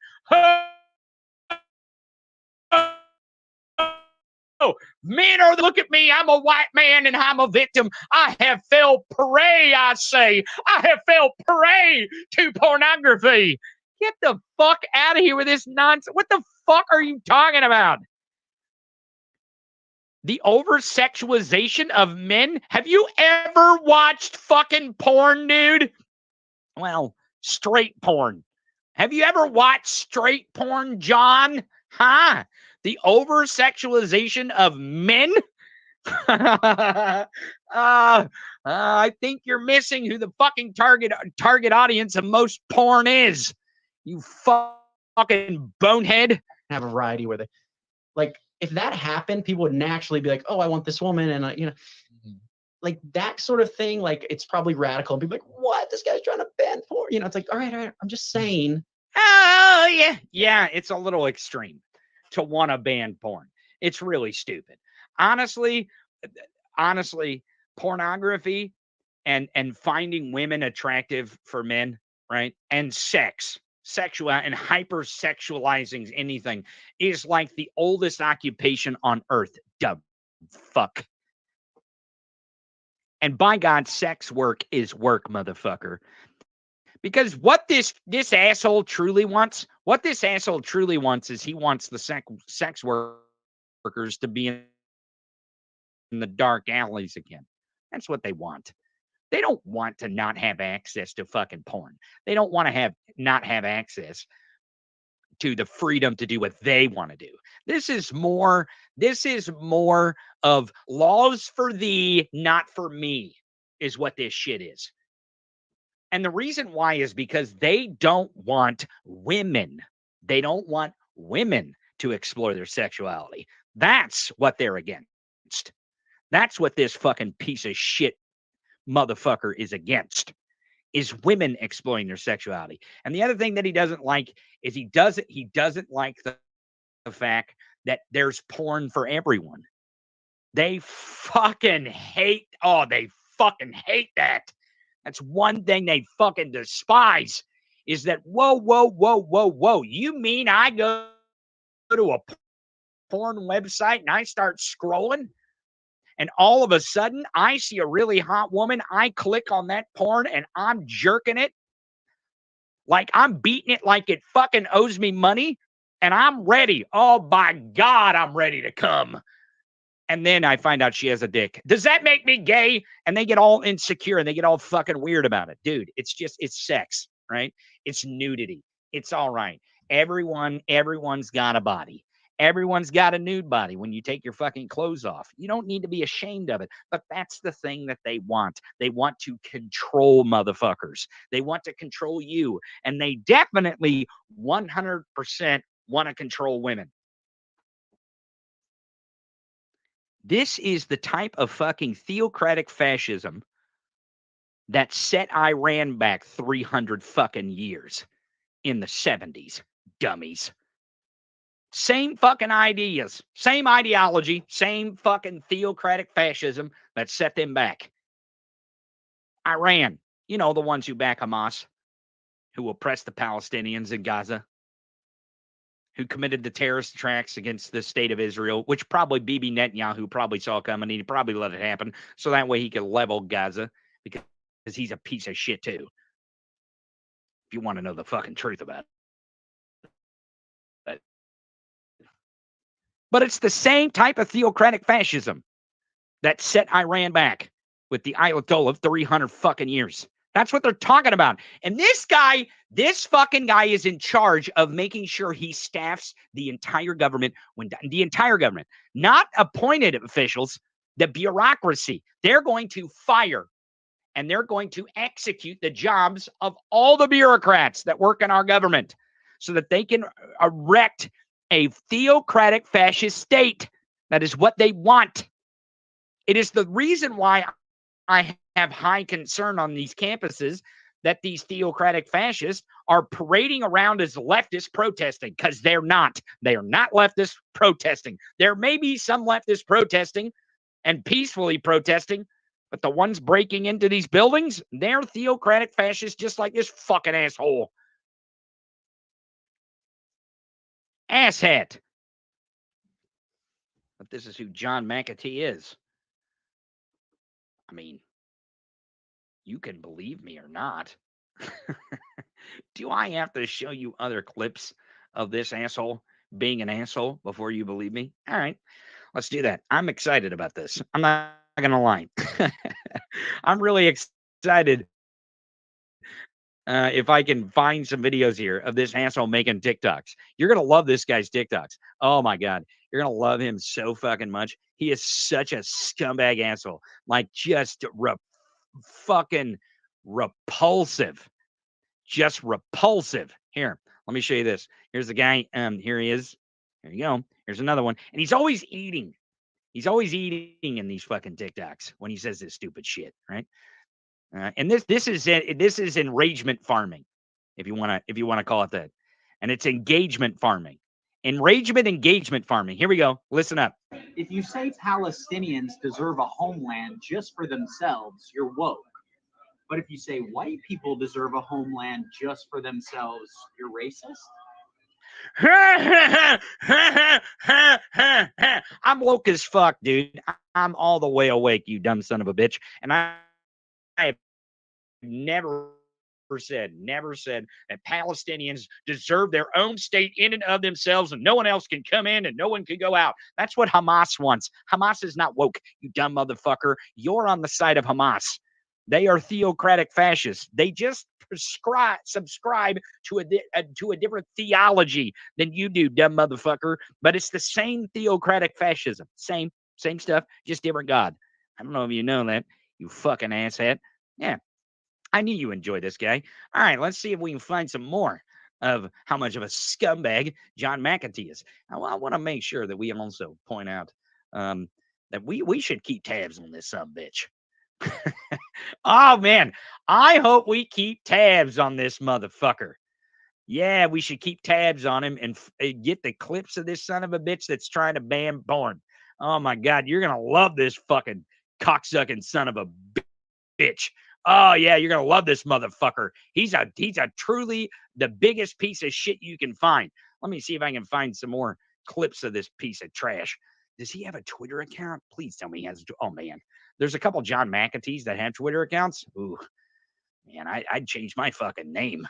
S3: Men are, look at me, I'm a white man and I'm a victim. I have fell prey, I say. I have fell prey to pornography. Get the fuck out of here with this nonsense. What the fuck are you talking about? The over-sexualization of men? Have you ever watched fucking porn, dude? Well, straight porn. Have you ever watched straight porn, John? Huh? The over-sexualization of men? I think you're missing who the fucking target audience of most porn is. You fucking bonehead.
S9: have a variety where they, like, if that happened, people would naturally be like, oh, I want this woman. And, you know, like that sort of thing, like it's probably radical. And people like, what? This guy's trying to ban porn. You know, it's like, all right. I'm just saying.
S3: Oh, yeah. Yeah, it's a little extreme to want to ban porn. It's really stupid. Honestly, pornography and finding women attractive for men, right? And sexual and hypersexualizing anything is like the oldest occupation on earth. Dumb fuck. And by God, sex work is work, motherfucker. Because what this asshole truly wants, is he wants the sex workers to be in the dark alleys again. That's what they want. They don't want to not have access to fucking porn. They don't want to not have access to the freedom to do what they want to do. This is more of laws for thee, not for me, is what this shit is. And the reason why is because they don't want women. They don't want women to explore their sexuality. That's what they're against. That's what this fucking piece of shit motherfucker is against, is women exploring their sexuality. And the other thing that he doesn't like is he doesn't like the fact that there's porn for everyone. They fucking hate that. That's one thing they fucking despise, is that, whoa. You mean I go to a porn website and I start scrolling and all of a sudden I see a really hot woman, I click on that porn and I'm jerking it like I'm beating it like it fucking owes me money, and I'm ready. Oh, by God, I'm ready to come. And then I find out she has a dick. Does that make me gay? And they get all insecure and they get all fucking weird about it. Dude, it's sex, right? It's nudity. It's all right. Everyone's got a body. Everyone's got a nude body when you take your fucking clothes off. You don't need to be ashamed of it. But that's the thing that they want. They want to control motherfuckers. They want to control you. And they definitely 100% want to control women. This is the type of fucking theocratic fascism that set Iran back 300 fucking years in the 70s, dummies. Same fucking ideas, same ideology, same fucking theocratic fascism that set them back. Iran, you know, the ones who back Hamas, who oppress the Palestinians in Gaza, who committed the terrorist attacks against the state of Israel, which probably Bibi Netanyahu probably saw coming. He probably let it happen so that way he could level Gaza because he's a piece of shit too. If you want to know the fucking truth about it. But it's the same type of theocratic fascism that set Iran back with the Ayatollah of 300 fucking years. That's what they're talking about. And this fucking guy is in charge of making sure he staffs the entire government, not appointed officials, the bureaucracy. They're going to fire and they're going to execute the jobs of all the bureaucrats that work in our government so that they can erect a theocratic fascist state. That is what they want. It is the reason why I have high concern on these campuses that these theocratic fascists are parading around as leftists protesting, because they're not. They are not leftists protesting. There may be some leftists protesting and peacefully protesting, but the ones breaking into these buildings, they're theocratic fascists just like this fucking asshole. Asshat. But this is who John McAtee is. I mean, you can believe me or not. Do I have to show you other clips of this asshole being an asshole before you believe me? All right, let's do that. I'm excited about this. I'm not going to lie. I'm really excited if I can find some videos here of this asshole making TikToks. You're going to love this guy's TikToks. Oh, my God. You're going to love him so fucking much. He is such a scumbag asshole. Like, just fucking repulsive. Just repulsive. Here, let me show you this. Here's the guy. Here he is. There you go. Here's another one. And he's always eating. He's always eating in these fucking TikToks when he says this stupid shit, right? And this is enragement farming, if you want to call it that. And it's engagement farming. Engagement farming. Here we go. Listen up.
S8: If you say Palestinians deserve a homeland just for themselves, you're woke. But if you say white people deserve a homeland just for themselves, you're racist?
S3: I'm woke as fuck, dude. I'm all the way awake, you dumb son of a bitch. And I have never said that Palestinians deserve their own state in and of themselves and no one else can come in and no one can go out. That's what Hamas wants. Hamas is not woke, you dumb motherfucker. You're on the side of Hamas. They are theocratic fascists. They just subscribe to a different theology than you do, dumb motherfucker. But it's the same theocratic fascism. Same stuff, just different God. I don't know if you know that, you fucking asshat. Yeah, I knew you enjoyed this guy. All right, let's see if we can find some more of how much of a scumbag John McAtee is. Now, I want to make sure that we also point out that we should keep tabs on this subbitch. Oh, man, I hope we keep tabs on this motherfucker. Yeah, we should keep tabs on him and get the clips of this son of a bitch that's trying to ban porn. Oh, my God, you're going to love this fucking cocksucking son of a bitch. Oh, yeah, you're going to love this motherfucker. He's a truly the biggest piece of shit you can find. Let me see if I can find some more clips of this piece of trash. Does he have a Twitter account? Please tell me he has. Oh, man. There's a couple John McAtees that have Twitter accounts. Ooh, man, I'd change my fucking name.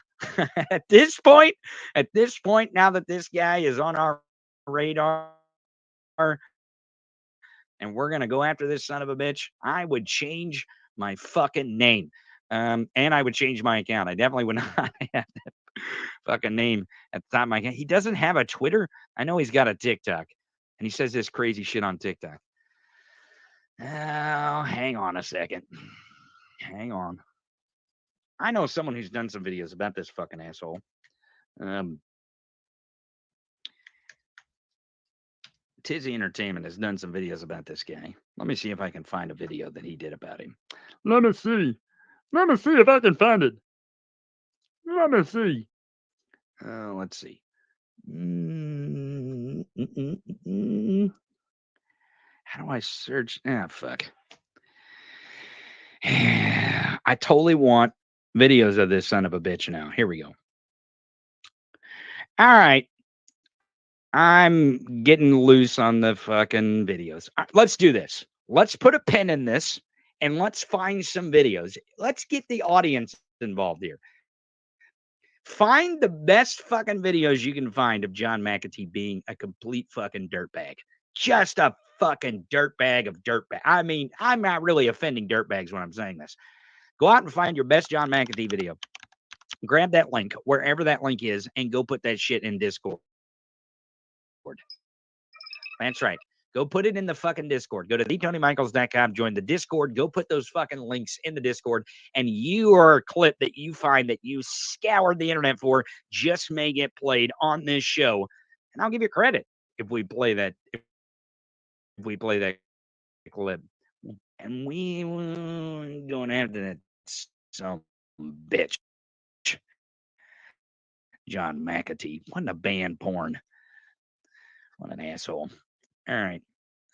S3: At this point, now that this guy is on our radar and we're going to go after this son of a bitch, I would change my fucking name. And I would change my account. I definitely would not have that fucking name at the top of my account. He doesn't have a Twitter. I know he's got a TikTok. And he says this crazy shit on TikTok. Oh, hang on a second. Hang on. I know someone who's done some videos about this fucking asshole. Tizzy Entertainment has done some videos about this guy. Let me see if I can find a video that he did about him. Let me see. Let me see if I can find it. Let me see. Let's see. How do I search? Ah, fuck. I totally want videos of this son of a bitch now. Here we go. All right. I'm getting loose on the fucking videos. All right, let's do this. Let's put a pin in this and let's find some videos. Let's get the audience involved here. Find the best fucking videos you can find of John McAtee being a complete fucking dirtbag. Just a fucking dirtbag of dirtbag. I mean, I'm not really offending dirtbags when I'm saying this. Go out and find your best John McAtee video. Grab that link, wherever that link is, and go put that shit in Discord. That's right. Go put it in the fucking Discord. Go to theTonyMicheals.com, join the Discord, go put those fucking links in the Discord, and your clip that you find that you scoured the internet for just may get played on this show. And I'll give you credit if we play that clip. And we going after that some bitch. John McAtee. What a band porn. What an asshole. All right.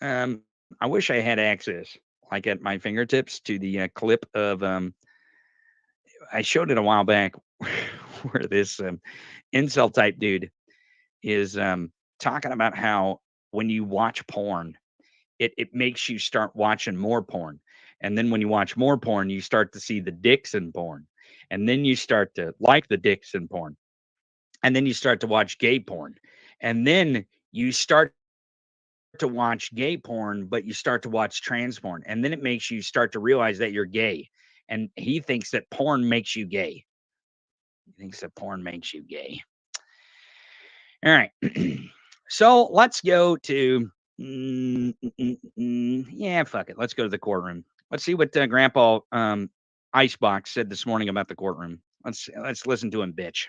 S3: I wish I had access, like at my fingertips, to the clip of I showed it a while back where this incel type dude is talking about how when you watch porn, it makes you start watching more porn. And then when you watch more porn, you start to see the dicks in porn. And then you start to like the dicks in porn. And then you start to watch gay porn. And then you start to watch gay porn, but you start to watch trans porn. And then it makes you start to realize that you're gay. And he thinks that porn makes you gay. He thinks that porn makes you gay. All right. So let's go to, yeah, fuck it. Let's go to the courtroom. Let's see what Grandpa Icebox said this morning about the courtroom. Let's listen to him, bitch.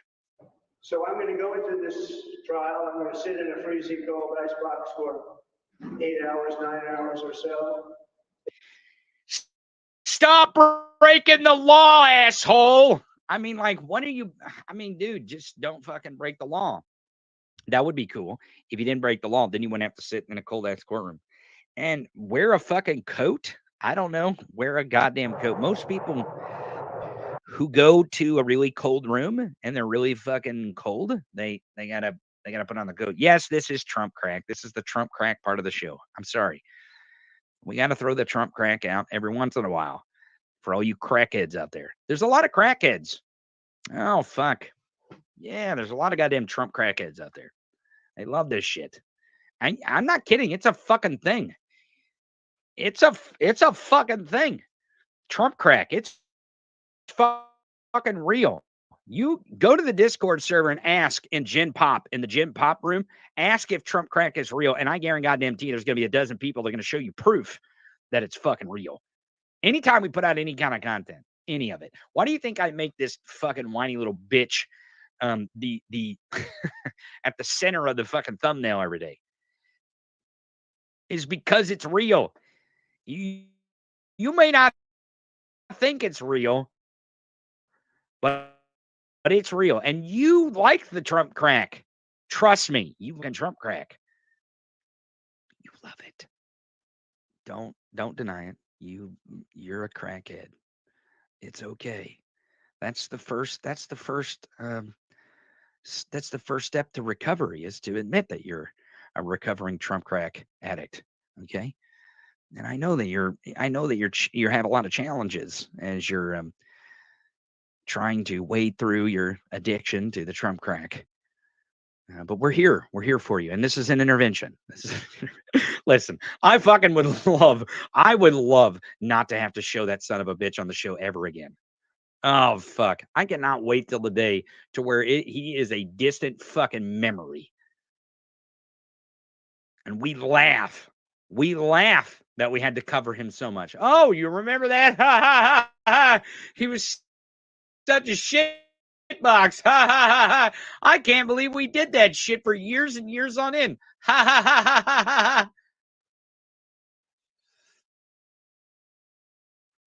S10: So I'm going to go into this trial. I'm going to sit in a freezing cold icebox for 8 hours, 9 hours or so.
S3: Stop breaking the law, asshole. I mean, like, what are you? I mean, dude, just don't fucking break the law. That would be cool. If you didn't break the law, then you wouldn't have to sit in a cold ass courtroom. And wear a fucking coat. I don't know. Wear a goddamn coat. Most people who go to a really cold room and they're really fucking cold, they gotta put on the coat. Yes, this is Trump crack. This is the Trump crack part of the show. I'm sorry. We got to throw the Trump crack out every once in a while for all you crackheads out there. There's a lot of crackheads. Oh, fuck. Yeah, there's a lot of goddamn Trump crackheads out there. They love this shit. I'm not kidding. It's a fucking thing. It's a fucking thing. Trump crack. It's fucking real. You go to the Discord server and ask in the Gen Pop room, ask if Trump crack is real. And I guarantee there's going to be a dozen people that are going to show you proof that it's fucking real. Anytime we put out any kind of content, any of it. Why do you think I make this fucking whiny little bitch the at the center of the fucking thumbnail every day? Is because it's real. You may not think it's real, but it's real. And you like the Trump crack. Trust me, you can Trump crack. You love it. Don't deny it. You're a crackhead. It's okay. That's the first step to recovery, is to admit that you're a recovering Trump crack addict. Okay. And I know that you have a lot of challenges as you're trying to wade through your addiction to the Trump crack. But we're here for you. And this is an intervention. Listen, I would love not to have to show that son of a bitch on the show ever again. Oh, fuck. I cannot wait till the day to where he is a distant fucking memory. And we laugh that we had to cover him so much. Oh, you remember that? Ha, ha, ha, ha. He was such a shit box. Ha, ha, ha, ha. I can't believe we did that shit for years and years on end. Ha, ha, ha, ha, ha,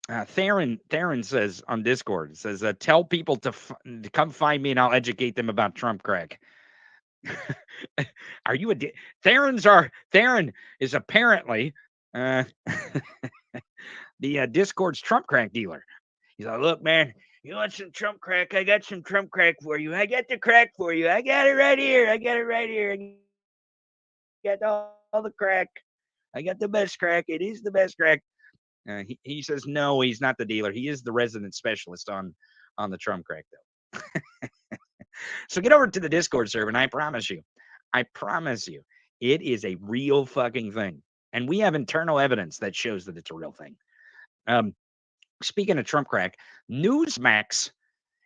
S3: ha. Theron says on Discord, says, tell people to come find me and I'll educate them about Trump crack. Are you Theron is apparently the the Discord's Trump crack dealer. He's like, look, man, you want some Trump crack? I got some Trump crack for you. I got the crack for you. I got it right here. I got it right here. I got all the crack. I got the best crack. It is the best crack. He says, no, he's not the dealer. He is the resident specialist on the Trump crack, though. So get over to the Discord server, and I promise you, it is a real fucking thing. And we have internal evidence that shows that it's a real thing. Speaking of Trump crack, Newsmax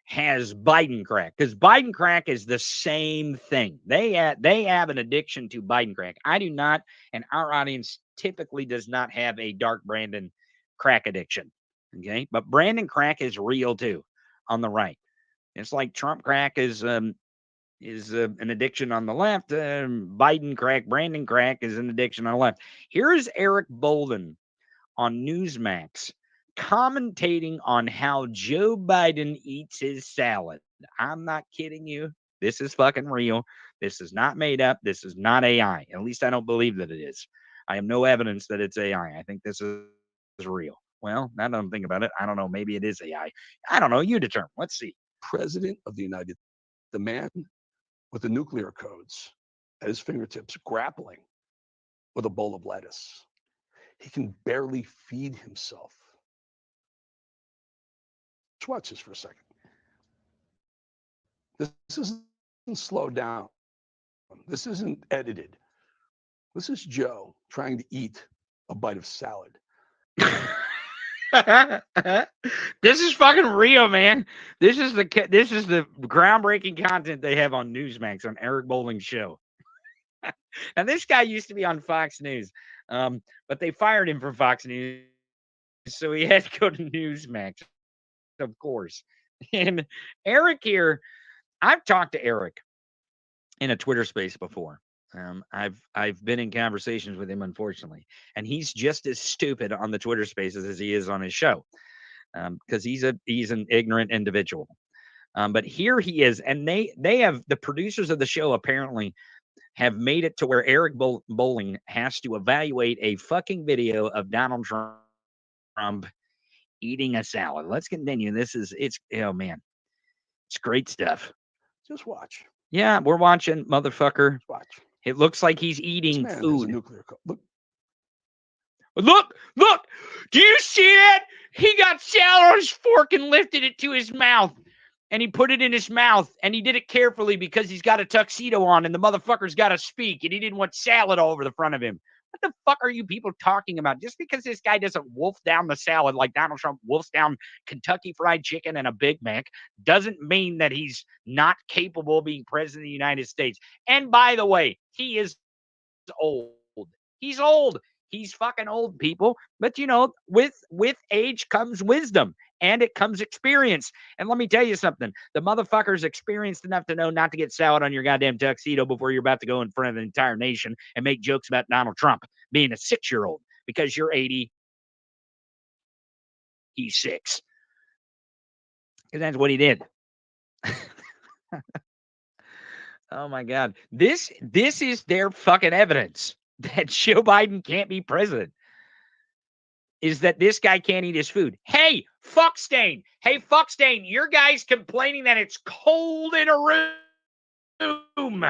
S3: has Biden crack, because Biden crack is the same thing. They have an addiction to Biden crack. I do not, and our audience typically does not have a dark Brandon crack addiction. Okay, but Brandon crack is real too on the right. It's like Trump crack is an addiction on the left. Biden crack, Brandon crack is an addiction on the left. Here is Eric Bolden on Newsmax commentating on how Joe Biden eats his salad. I'm not kidding you. This is fucking real. This is not made up. This is not AI. At least I don't believe that it is. I have no evidence that it's AI. I think this is real. Well, now that I'm thinking about it, I don't know. Maybe it is AI. I don't know. You determine. Let's see.
S11: President of the United States, the man with the nuclear codes at his fingertips, grappling with a bowl of lettuce. He can barely feed himself. Let's watch this for a second. This isn't slowed down. This isn't edited. This is Joe trying to eat a bite of salad.
S3: This is fucking real, man. This is the groundbreaking content they have on Newsmax on Eric Bolden's show. Now, this guy used to be on Fox News, but they fired him from Fox News, so he had to go to Newsmax, of course. And Eric here, I've talked to Eric in a Twitter space before. I've been in conversations with him, unfortunately, and he's just as stupid on the Twitter spaces as he is on his show, because he's an ignorant individual. But here he is, and they have, the producers of the show apparently have made it to where Eric Bolling has to evaluate a fucking video of Donald Trump eating a salad. Let's continue. Oh man, it's great stuff.
S11: Just watch.
S3: Yeah, we're watching, motherfucker.
S11: Just watch.
S3: It looks like he's eating food.
S11: Nuclear code.
S3: Look. Do you see that? He got salad on his fork and lifted it to his mouth. And he put it in his mouth. And he did it carefully because he's got a tuxedo on and the motherfucker's got to speak. And he didn't want salad all over the front of him. What the fuck are you people talking about? Just because this guy doesn't wolf down the salad like Donald Trump wolfs down Kentucky Fried Chicken and a Big Mac doesn't mean that he's not capable of being president of the United States. And by the way, he is old. He's old. He's fucking old, people. But, with age comes wisdom. And it comes experience. And let me tell you something. The motherfucker's experienced enough to know not to get salad on your goddamn tuxedo before you're about to go in front of the entire nation and make jokes about Donald Trump being a 6-year-old because you're 80. He's 6. Because that's what he did. Oh, my God. This is their fucking evidence that Joe Biden can't be president. Is that this guy can't eat his food. Hey, Fuckstain, your guy's complaining that it's cold in a room.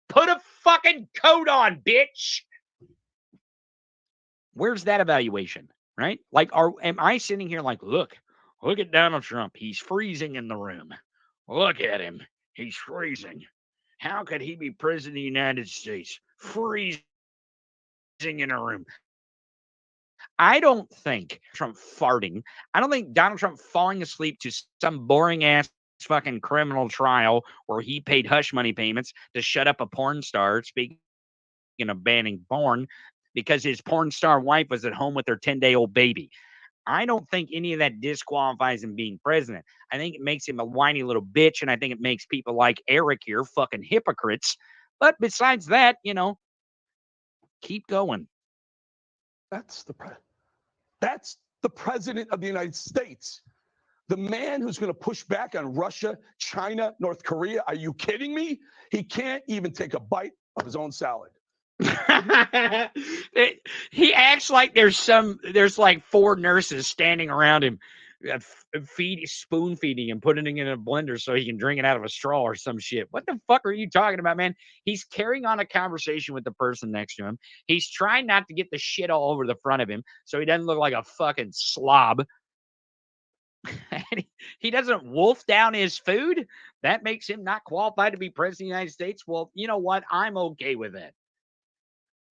S3: Put a fucking coat on, bitch. Where's that evaluation, right? Like, am I sitting here like, look at Donald Trump. He's freezing in the room. Look at him. He's freezing. How could he be president of the United States? Freezing in a room. I don't think Trump farting. I don't think Donald Trump falling asleep to some boring ass fucking criminal trial where he paid hush money payments to shut up a porn star, speaking of banning porn, because his porn star wife was at home with her 10-day-old baby. I don't think any of that disqualifies him being president. I think it makes him a whiny little bitch, and I think it makes people like Eric here fucking hypocrites. But besides that, keep going.
S11: That's the president of the United States. The man who's going to push back on Russia, China, North Korea. Are you kidding me? He can't even take a bite of his own salad.
S3: He acts like there's like 4 nurses standing around him, spoon feeding him, putting it in a blender so he can drink it out of a straw or some shit. What the fuck are you talking about, man? He's carrying on a conversation with the person next to him. He's trying not to get the shit all over the front of him so he doesn't look like a fucking slob. He doesn't wolf down his food. That makes him not qualified to be president of the United States. Well, you know what? I'm okay with it.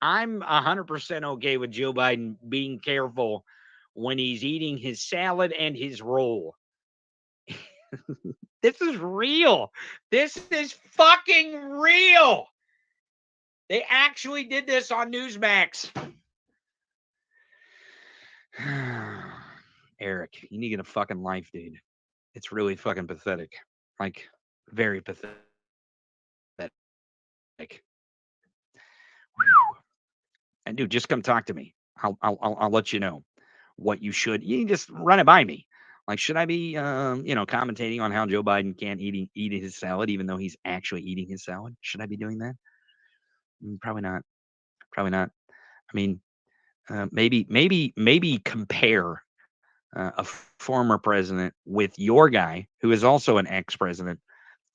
S3: I'm 100% okay with Joe Biden being careful when he's eating his salad and his roll. This is real. This is fucking real. They actually did this on Newsmax. Eric, you need to get a fucking life, dude. It's really fucking pathetic. Like, very pathetic. And dude, just come talk to me. I'll let you know what you should. You can just run it by me. Like, should I be, commentating on how Joe Biden can't eat his salad, even though he's actually eating his salad? Should I be doing that? Probably not. Probably not. I mean, maybe compare a former president with your guy, who is also an ex-president,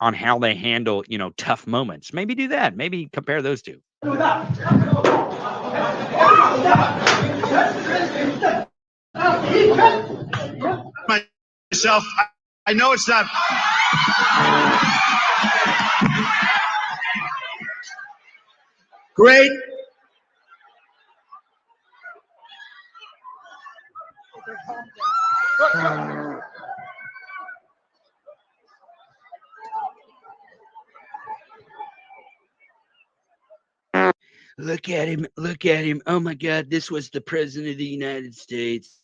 S3: on how they handle, tough moments. Maybe do that. Maybe compare those two.
S12: Myself, I know it's not. Great.
S3: Look at him. Look at him. Oh, my God. This was the president of the United States.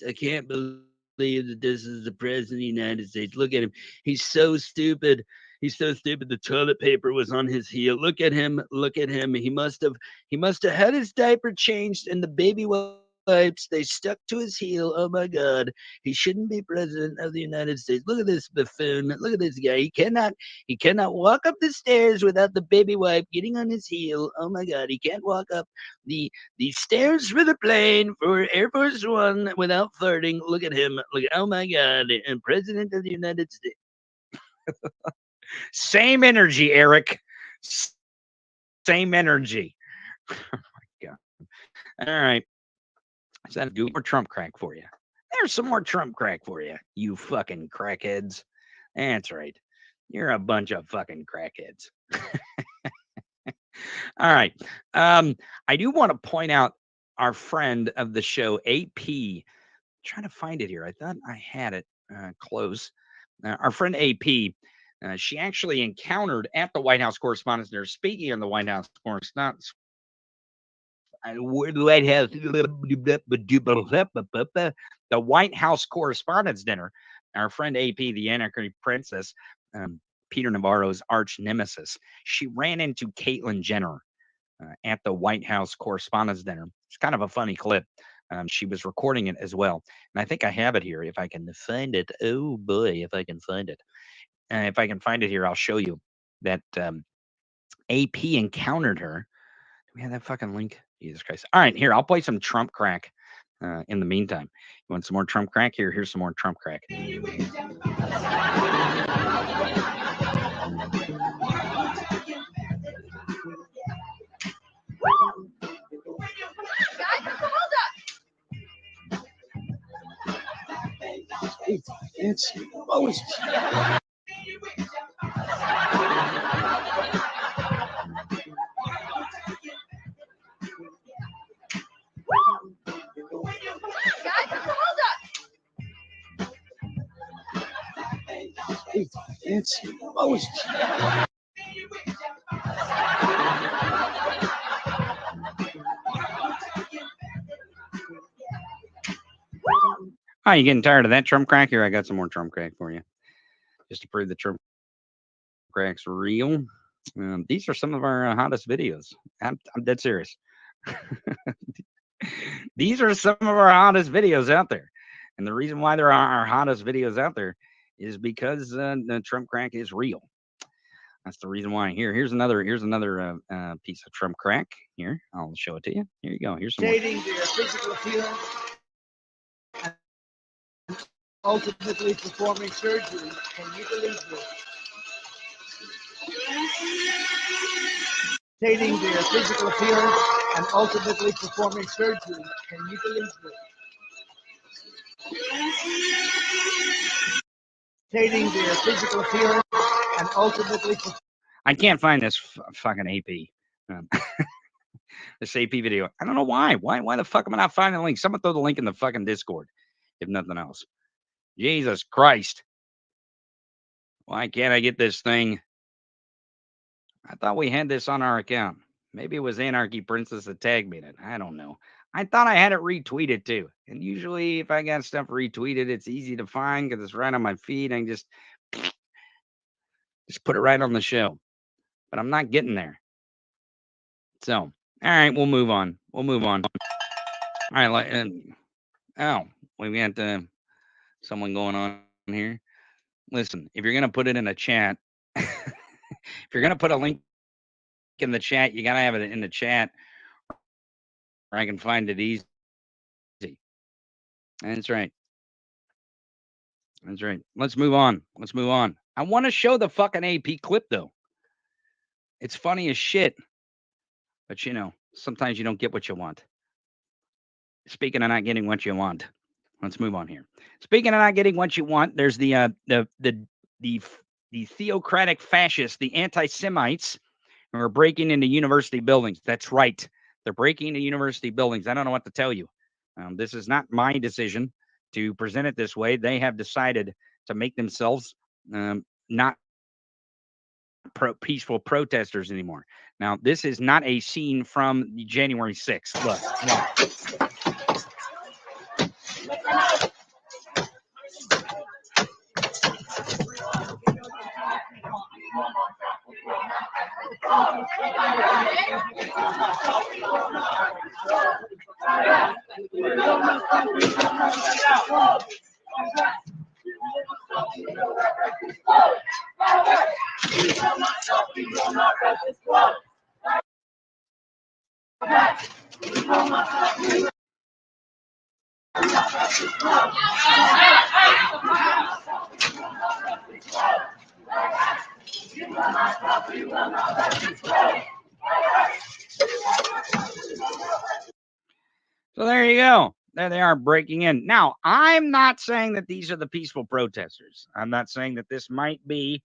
S3: I can't believe that this is the president of the United States. Look at him. He's so stupid. He's so stupid. The toilet paper was on his heel. Look at him. Look at him. He must have had his diaper changed, and the baby wipes, they stuck to his heel. Oh, my God. He shouldn't be president of the United States. Look at this buffoon. Look at this guy. He cannot walk up the stairs without the baby wipe getting on his heel. Oh, my God. He can't walk up the stairs for the plane for Air Force One without farting. Look at him. Look at, oh, my God. And president of the United States. Same energy, Eric. Same energy. Oh, my God. All right. Is that a good more Trump crack for you? There's some more Trump crack for you, you fucking crackheads. That's right. You're a bunch of fucking crackheads. All right. I do want to point out our friend of the show, AP. I'm trying to find it here. I thought I had it close. Our friend AP, she actually encountered at the White House Correspondents' Dinner. Speaking of the White House Correspondents' the White House Correspondents' Dinner. Our friend AP, the Anarchy Princess, Peter Navarro's arch nemesis, she ran into Caitlyn Jenner at the White House Correspondents' Dinner. It's kind of a funny clip. She was recording it as well. And I think I have it here if I can find it. Oh, boy, if I can find it. If I can find it here, I'll show you that AP encountered her. Do we have that fucking link? Jesus Christ. All right, here, I'll play some Trump crack in the meantime. You want some more Trump crack? Here's some more Trump crack.
S11: It's always. It's always.
S3: Oh, you getting tired of that Trump crack? Here, I got some more Trump crack for you. Just to prove the Trump crack's real. These are some of our hottest videos. I'm dead serious. These are some of our hottest videos out there. And the reason why there are our hottest videos out there is because the Trump crack is real. That's the reason why. Here's another piece of Trump crack. Here, I'll show it to you. Here you go. Here's some more.
S10: Stating their physical appearance and ultimately performing surgery. Can you believe this? Stating their physical appearance and ultimately performing surgery. Can you believe this? Stating their physical appearance and ultimately.
S3: I can't find this fucking AP. This AP video. I don't know why. Why the fuck am I not finding the link? Someone throw the link in the fucking Discord, if nothing else. Jesus Christ. Why can't I get this thing? I thought we had this on our account. Maybe it was Anarchy Princess that tagged me in it. I don't know. I thought I had it retweeted too. And usually if I got stuff retweeted, it's easy to find because it's right on my feed. I can just put it right on the show. But I'm not getting there. So, all right, we'll move on. All right, we got someone going on here. Listen, if you're going to put it in a chat, if you're going to put a link in the chat, you got to have it in the chat or I can find it easy. That's right. Let's move on. I want to show the fucking AP clip, though. It's funny as shit. But, sometimes you don't get what you want. Speaking of not getting what you want, let's move on here. Speaking of not getting what you want, there's the theocratic fascists, the anti-Semites, who are breaking into university buildings. That's right. They're breaking into university buildings. I don't know what to tell you. This is not my decision to present it this way. They have decided to make themselves not peaceful protesters anymore. Now, this is not a scene from January 6th. Look. So there you go. There they are breaking in. Now, I'm not saying that these are the peaceful protesters. I'm not saying that this may be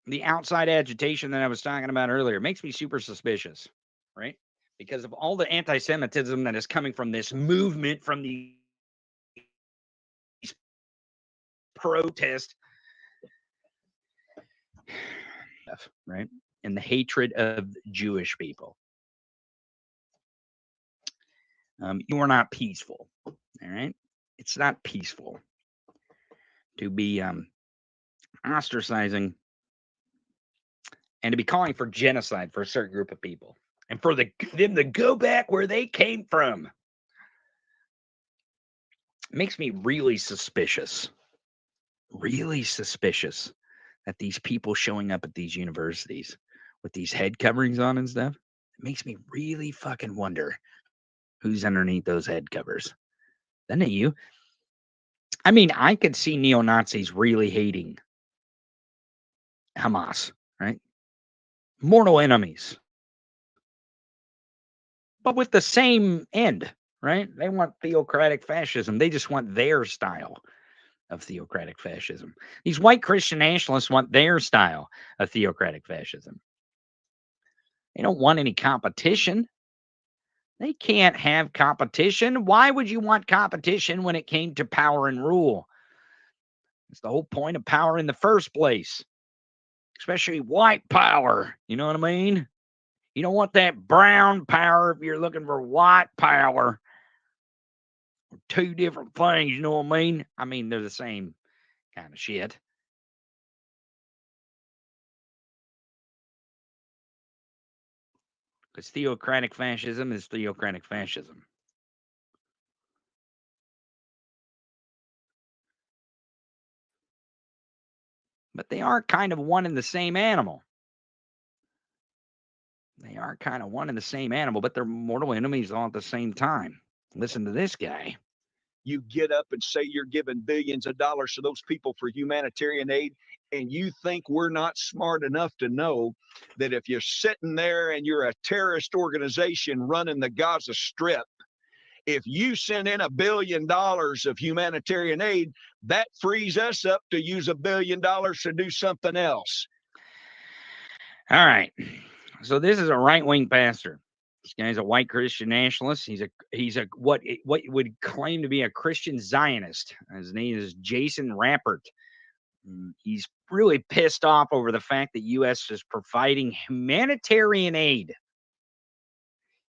S3: the outside agitation that I was talking about earlier. It makes me super suspicious, right? Because of all the anti-Semitism that is coming from this movement, from the protest, right? And the hatred of Jewish people. You are not peaceful, all right? It's not peaceful to be ostracizing and to be calling for genocide for a certain group of people and for them to go back where they came from. It makes me really suspicious that these people showing up at these universities with these head coverings on and stuff, it makes me really fucking wonder who's underneath those head covers. Isn't it you? I mean, I could see neo-Nazis really hating Hamas, right? Mortal enemies. But with the same end, right? They want theocratic fascism. They just want their style of theocratic fascism. These white Christian nationalists want their style of theocratic fascism. They don't want any competition. They can't have competition. Why would you want competition when it came to power and rule? It's the whole point of power in the first place, especially white power. You know what I mean? You don't want that brown power if you're looking for white power. Two different things, you know what I mean? I mean, they're the same kind of shit. Because theocratic fascism is theocratic fascism. But they are kind of one and the same animal. They are kind of one and the same animal, but they're mortal enemies all at the same time. Listen to this guy.
S13: You get up and say you're giving billions of dollars to those people for humanitarian aid, and you think we're not smart enough to know that if you're sitting there and you're a terrorist organization running the Gaza Strip, if you send in $1 billion of humanitarian aid, that frees us up to use $1 billion to do something else.
S3: All right. So this is a right-wing pastor. This guy's a white Christian nationalist. He's a what would claim to be a Christian Zionist. His name is Jason Rappert. He's really pissed off over the fact that U.S. is providing humanitarian aid.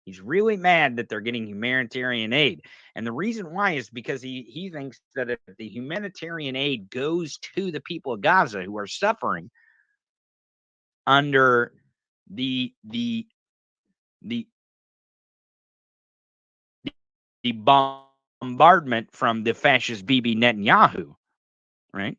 S3: He's really mad that they're getting humanitarian aid. And the reason why is because he thinks that if the humanitarian aid goes to the people of Gaza who are suffering under the bombardment from the fascist Bibi Netanyahu, right?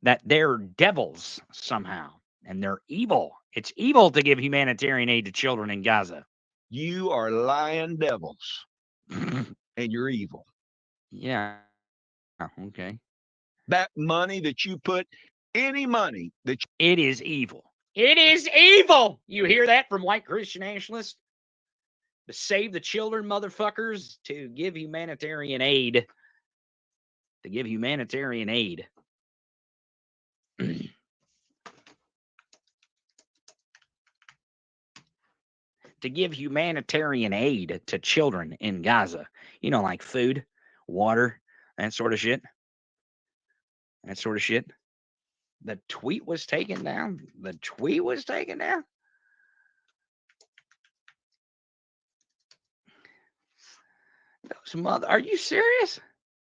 S3: That they're devils somehow, and they're evil. It's evil to give humanitarian aid to children in Gaza.
S13: You are lying devils, and you're evil.
S3: Yeah. Okay.
S13: That money that you put, any money that
S3: it is evil. It is evil. You hear that from white Christian nationalists? To save the children, motherfuckers, to give humanitarian aid. To give humanitarian aid. To give humanitarian aid to children in Gaza. You know, like food, water, that sort of shit. That sort of shit. The tweet was taken down. The tweet was taken down. Are you serious?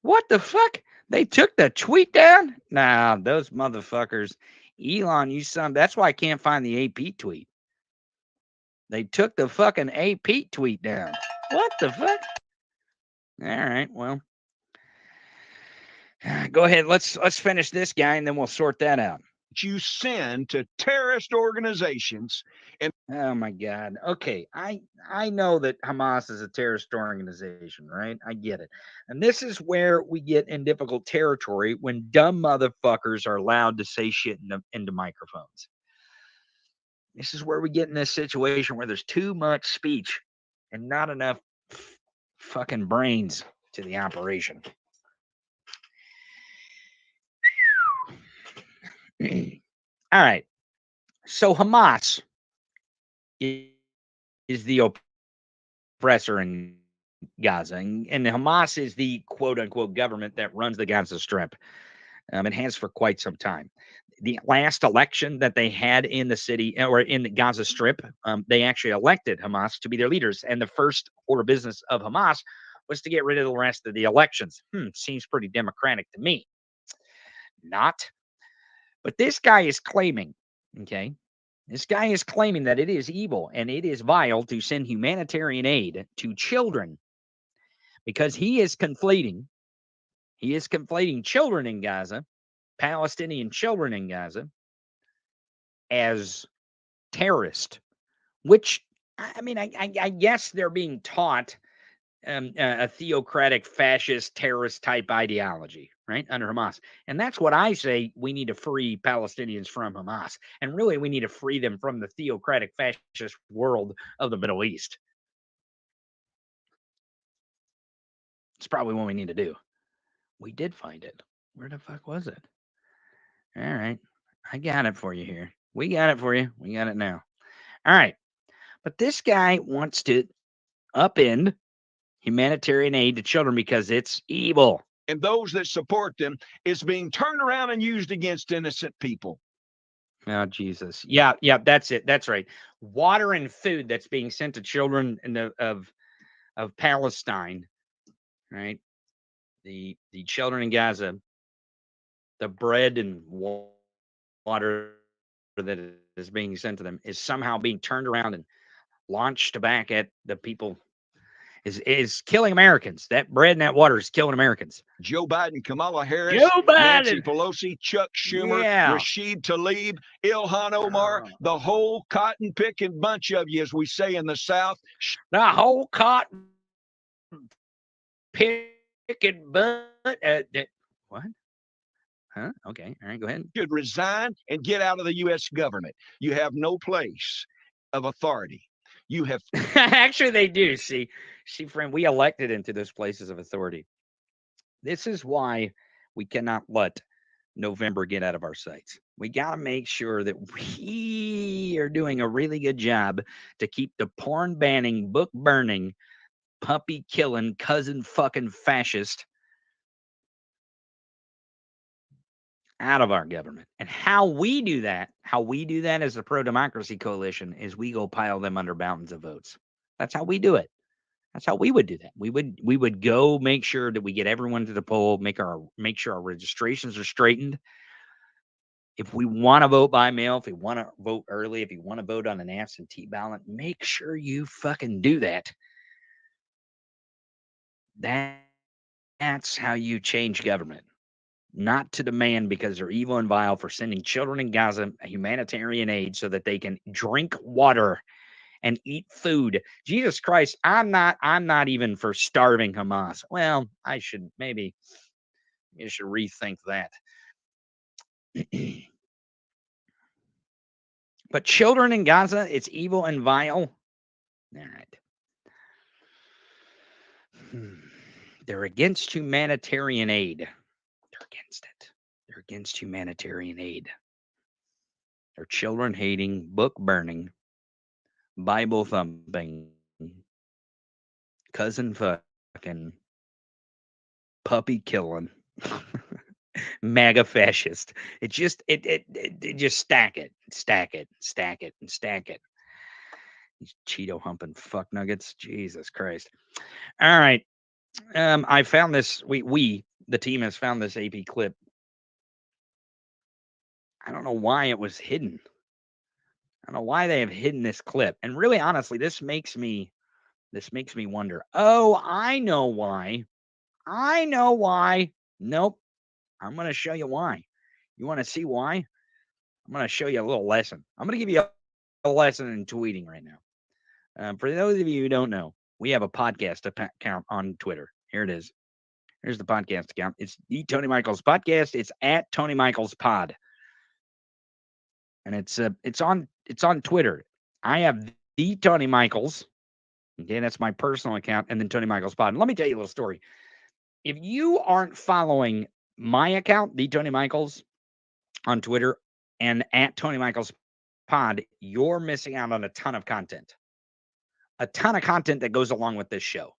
S3: What the fuck? They took the tweet down? Nah, those motherfuckers. Elon, you son. That's why I can't find the AP tweet. They took the fucking AP tweet down. What the fuck? All right, well. Go ahead. Let's finish this guy and then we'll sort that out.
S13: You send to terrorist organizations. And
S3: oh my God. Okay. I know that Hamas is a terrorist organization, right? I get it. And this is where we get in difficult territory when dumb motherfuckers are allowed to say shit into microphones. This is where we get in this situation where there's too much speech and not enough fucking brains to the operation. All right. So Hamas is the oppressor in Gaza, and Hamas is the quote-unquote government that runs the Gaza Strip. It has for quite some time. The last election that they had in the city or in the Gaza Strip, they actually elected Hamas to be their leaders, and the first order of business of Hamas was to get rid of the rest of the elections. Seems pretty democratic to me. Not. But this guy is claiming, okay, this guy is claiming that it is evil and it is vile to send humanitarian aid to children because he is conflating children in Gaza, Palestinian children in Gaza, as terrorist, which, I mean, I guess they're being taught a theocratic, fascist, terrorist type ideology, right, under Hamas. And that's what I say we need to free Palestinians from Hamas. And really, we need to free them from the theocratic, fascist world of the Middle East. It's probably what we need to do. We did find it. Where the fuck was it? All right. I got it for you here. We got it for you. We got it now. All right. But this guy wants to upend humanitarian aid to children because it's evil.
S13: And those that support them is being turned around and used against innocent people.
S3: Oh, Jesus. Yeah, that's it. That's right. Water and food that's being sent to children of Palestine, right? The children in Gaza, the bread and water that is being sent to them is somehow being turned around and launched back at the people. is killing Americans. That bread and that water is killing Americans.
S13: Joe Biden, Kamala Harris,
S3: Joe
S13: Nancy
S3: Biden.
S13: Pelosi, Chuck Schumer,
S3: Yeah.
S13: Rashid Tlaib, Ilhan Omar, the whole cotton picking bunch of you, as we say in the South.
S3: The whole cotton picking butt. What? Huh? Okay. All right. Go ahead.
S13: Should resign and get out of the U.S. government. You have no place of authority. You have
S3: actually they do. See, friend, we elected into those places of authority. This is why we cannot let November get out of our sights. We got to make sure that we are doing a really good job to keep the porn banning, book burning, puppy killing, cousin fucking fascist out of our government. And how we do that as the pro-democracy coalition is we go pile them under mountains of votes. That's how we do it. That's how we would do that. We would go make sure that we get everyone to the poll, make sure our registrations are straightened. If we want to vote by mail, if we want to vote early, if you want to vote on an absentee ballot, make sure you fucking do that. That's how you change government. Not to demand because they're evil and vile for sending children in Gaza humanitarian aid so that they can drink water and eat food. Jesus Christ, I'm not even for starving Hamas. Well, you should rethink that. But children in Gaza, it's evil and vile. All right. They're against humanitarian aid. They're against it. They're against humanitarian aid. They're children hating, book burning, Bible thumping, cousin fucking, puppy killing, MAGA fascist. It just stack it. These Cheeto humping fuck nuggets. Jesus Christ. All right. I found this. The team has found this AP clip. I don't know why it was hidden. I don't know why they have hidden this clip. And really, honestly, this makes me wonder. Oh, I know why. Nope. I'm going to show you why. You want to see why? I'm going to show you a little lesson. I'm going to give you a lesson in tweeting right now. For those of you who don't know, we have a podcast account on Twitter. Here it is. Here's the podcast account. It's the Tony Micheals Podcast. It's at Tony Micheals Pod. And it's on Twitter. I have the Tony Micheals. Okay, that's my personal account, and then Tony Micheals Pod. And let me tell you a little story. If you aren't following my account, the Tony Micheals, on Twitter and at Tony Micheals Pod, you're missing out on a ton of content. A ton of content that goes along with this show.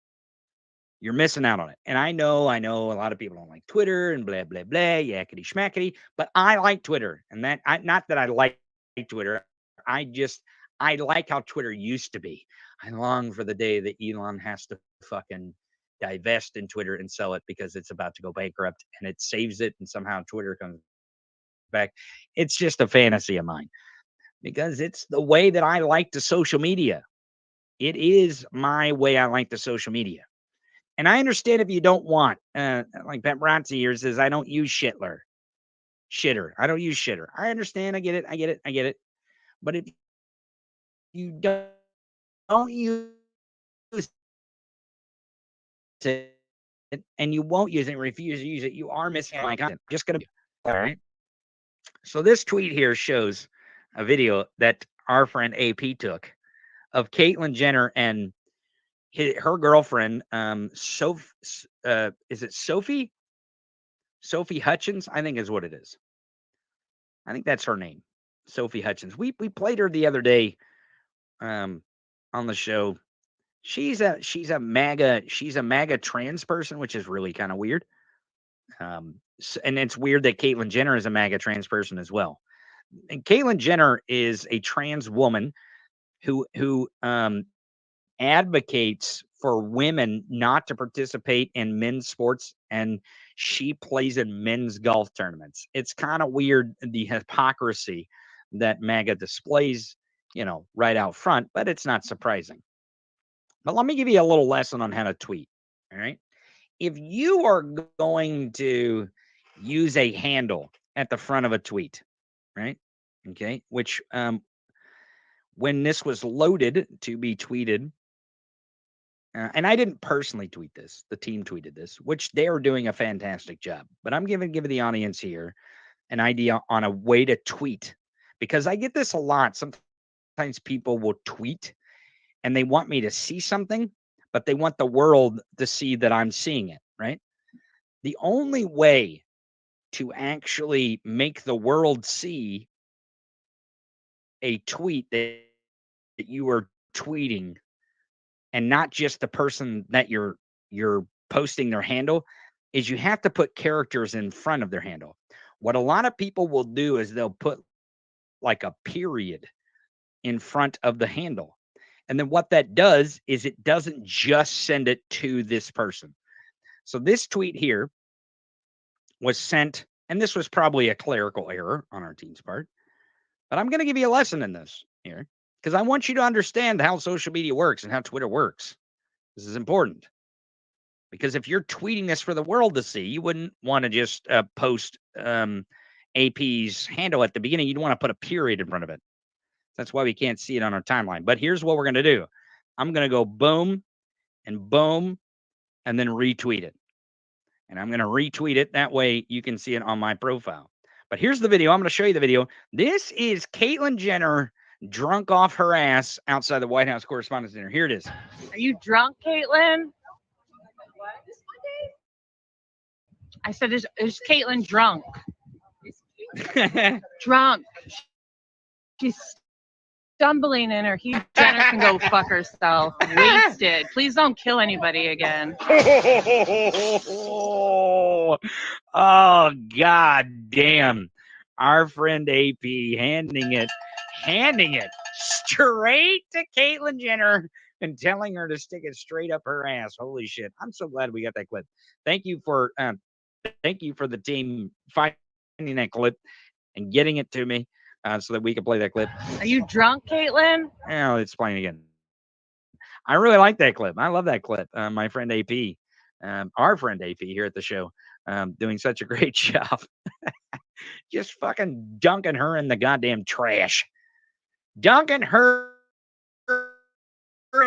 S3: You're missing out on it. And I know a lot of people don't like Twitter and blah, blah, blah, yakety schmackety, but I like Twitter. And not that I like Twitter. I like how Twitter used to be. I long for the day that Elon has to fucking divest in Twitter and sell it because it's about to go bankrupt, and it saves it and somehow Twitter comes back. It's just a fantasy of mine because it's the way that I like the social media. It is my way I like the social media. And I understand if you don't want, like Pat Bronte here says, I don't use shitter. I don't use shitter. I understand. I get it. But if you don't use it and you won't use it, refuse to use it, you are missing my content. Just going to be. All right. So this tweet here shows a video that our friend AP took of Caitlyn Jenner and her girlfriend, is it Sophie? Sophie Hutchins, I think is what it is. I think that's her name, Sophie Hutchins. We played her the other day on the show. She's a MAGA trans person, which is really kind of weird. And it's weird that Caitlyn Jenner is a MAGA trans person as well. And Caitlyn Jenner is a trans woman who advocates for women not to participate in men's sports, and she plays in men's golf tournaments. It's kind of weird, the hypocrisy that MAGA displays, right out front, but it's not surprising. But let me give you a little lesson on how to tweet. All right. If you are going to use a handle at the front of a tweet, right? Okay. Which, when this was loaded to be tweeted, and I didn't personally tweet this, the team tweeted this, which they are doing a fantastic job. But I'm giving the audience here an idea on a way to tweet, because I get this a lot. Sometimes people will tweet and they want me to see something, but they want the world to see that I'm seeing it, right? The only way to actually make the world see a tweet that you are tweeting, and not just the person that you're posting their handle, is you have to put characters in front of their handle. What a lot of people will do is they'll put like a period in front of the handle. And then what that does is it doesn't just send it to this person. So this tweet here was sent, and this was probably a clerical error on our team's part, but I'm going to give you a lesson in this here, because I want you to understand how social media works and how Twitter works. This is important, because if you're tweeting this for the world to see, you wouldn't want to just post AP's handle at the beginning. You'd want to put a period in front of it. That's why we can't see it on our timeline. But here's what we're going to do. I'm going to go boom and boom and then retweet it. And I'm going to retweet it. That way you can see it on my profile. But here's the video. I'm going to show you the video. This is Caitlyn Jenner drunk off her ass outside the White House Correspondents' Dinner. Here it is.
S14: Are you drunk, Caitlyn? I said, is Caitlyn drunk? Drunk. She's stumbling in her huge. Jenner can go fuck herself. Wasted. Please don't kill anybody again.
S3: Oh, God damn. Our friend AP handing it straight to Caitlyn Jenner and telling her to stick it straight up her ass. Holy shit. I'm so glad we got that clip. Thank you for the team finding that clip and getting it to me so that we can play that clip.
S14: Are you drunk, Caitlyn?
S3: Oh, it's playing again. I really like that clip. I love that clip. My friend AP, our friend AP here at the show, doing such a great job. Just fucking dunking her in the goddamn trash. Dunking her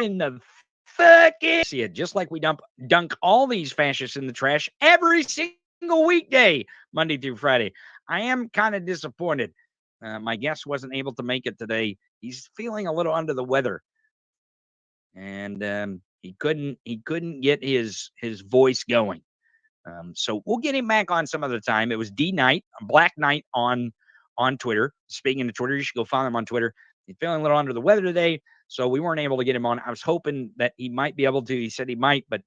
S3: in the fucking... See it, just like we dunk all these fascists in the trash every single weekday, Monday through Friday. I am kind of disappointed. My guest wasn't able to make it today. He's feeling a little under the weather, and he couldn't get his voice going. So we'll get him back on some other time. It was Black Knight on Twitter. Speaking of Twitter, you should go follow him on Twitter. He's feeling a little under the weather today, so we weren't able to get him on. I was hoping that he might be able to. He said he might, but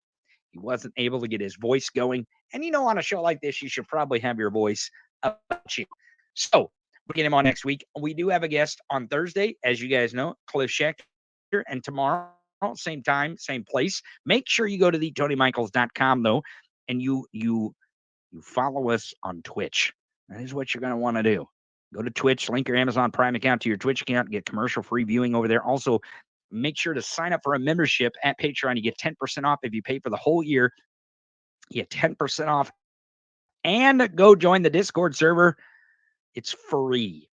S3: he wasn't able to get his voice going. And on a show like this, you should probably have your voice about you. So we'll get him on next week. We do have a guest on Thursday, as you guys know, Cliff Schechter, and tomorrow, same time, same place. Make sure you go to theTonyMicheals.com though, and you follow us on Twitch. That is what you're going to want to do. Go to Twitch, link your Amazon Prime account to your Twitch account, get commercial-free viewing over there. Also, make sure to sign up for a membership at Patreon. You get 10% off if you pay for the whole year. You get 10% off. And go join the Discord server. It's free.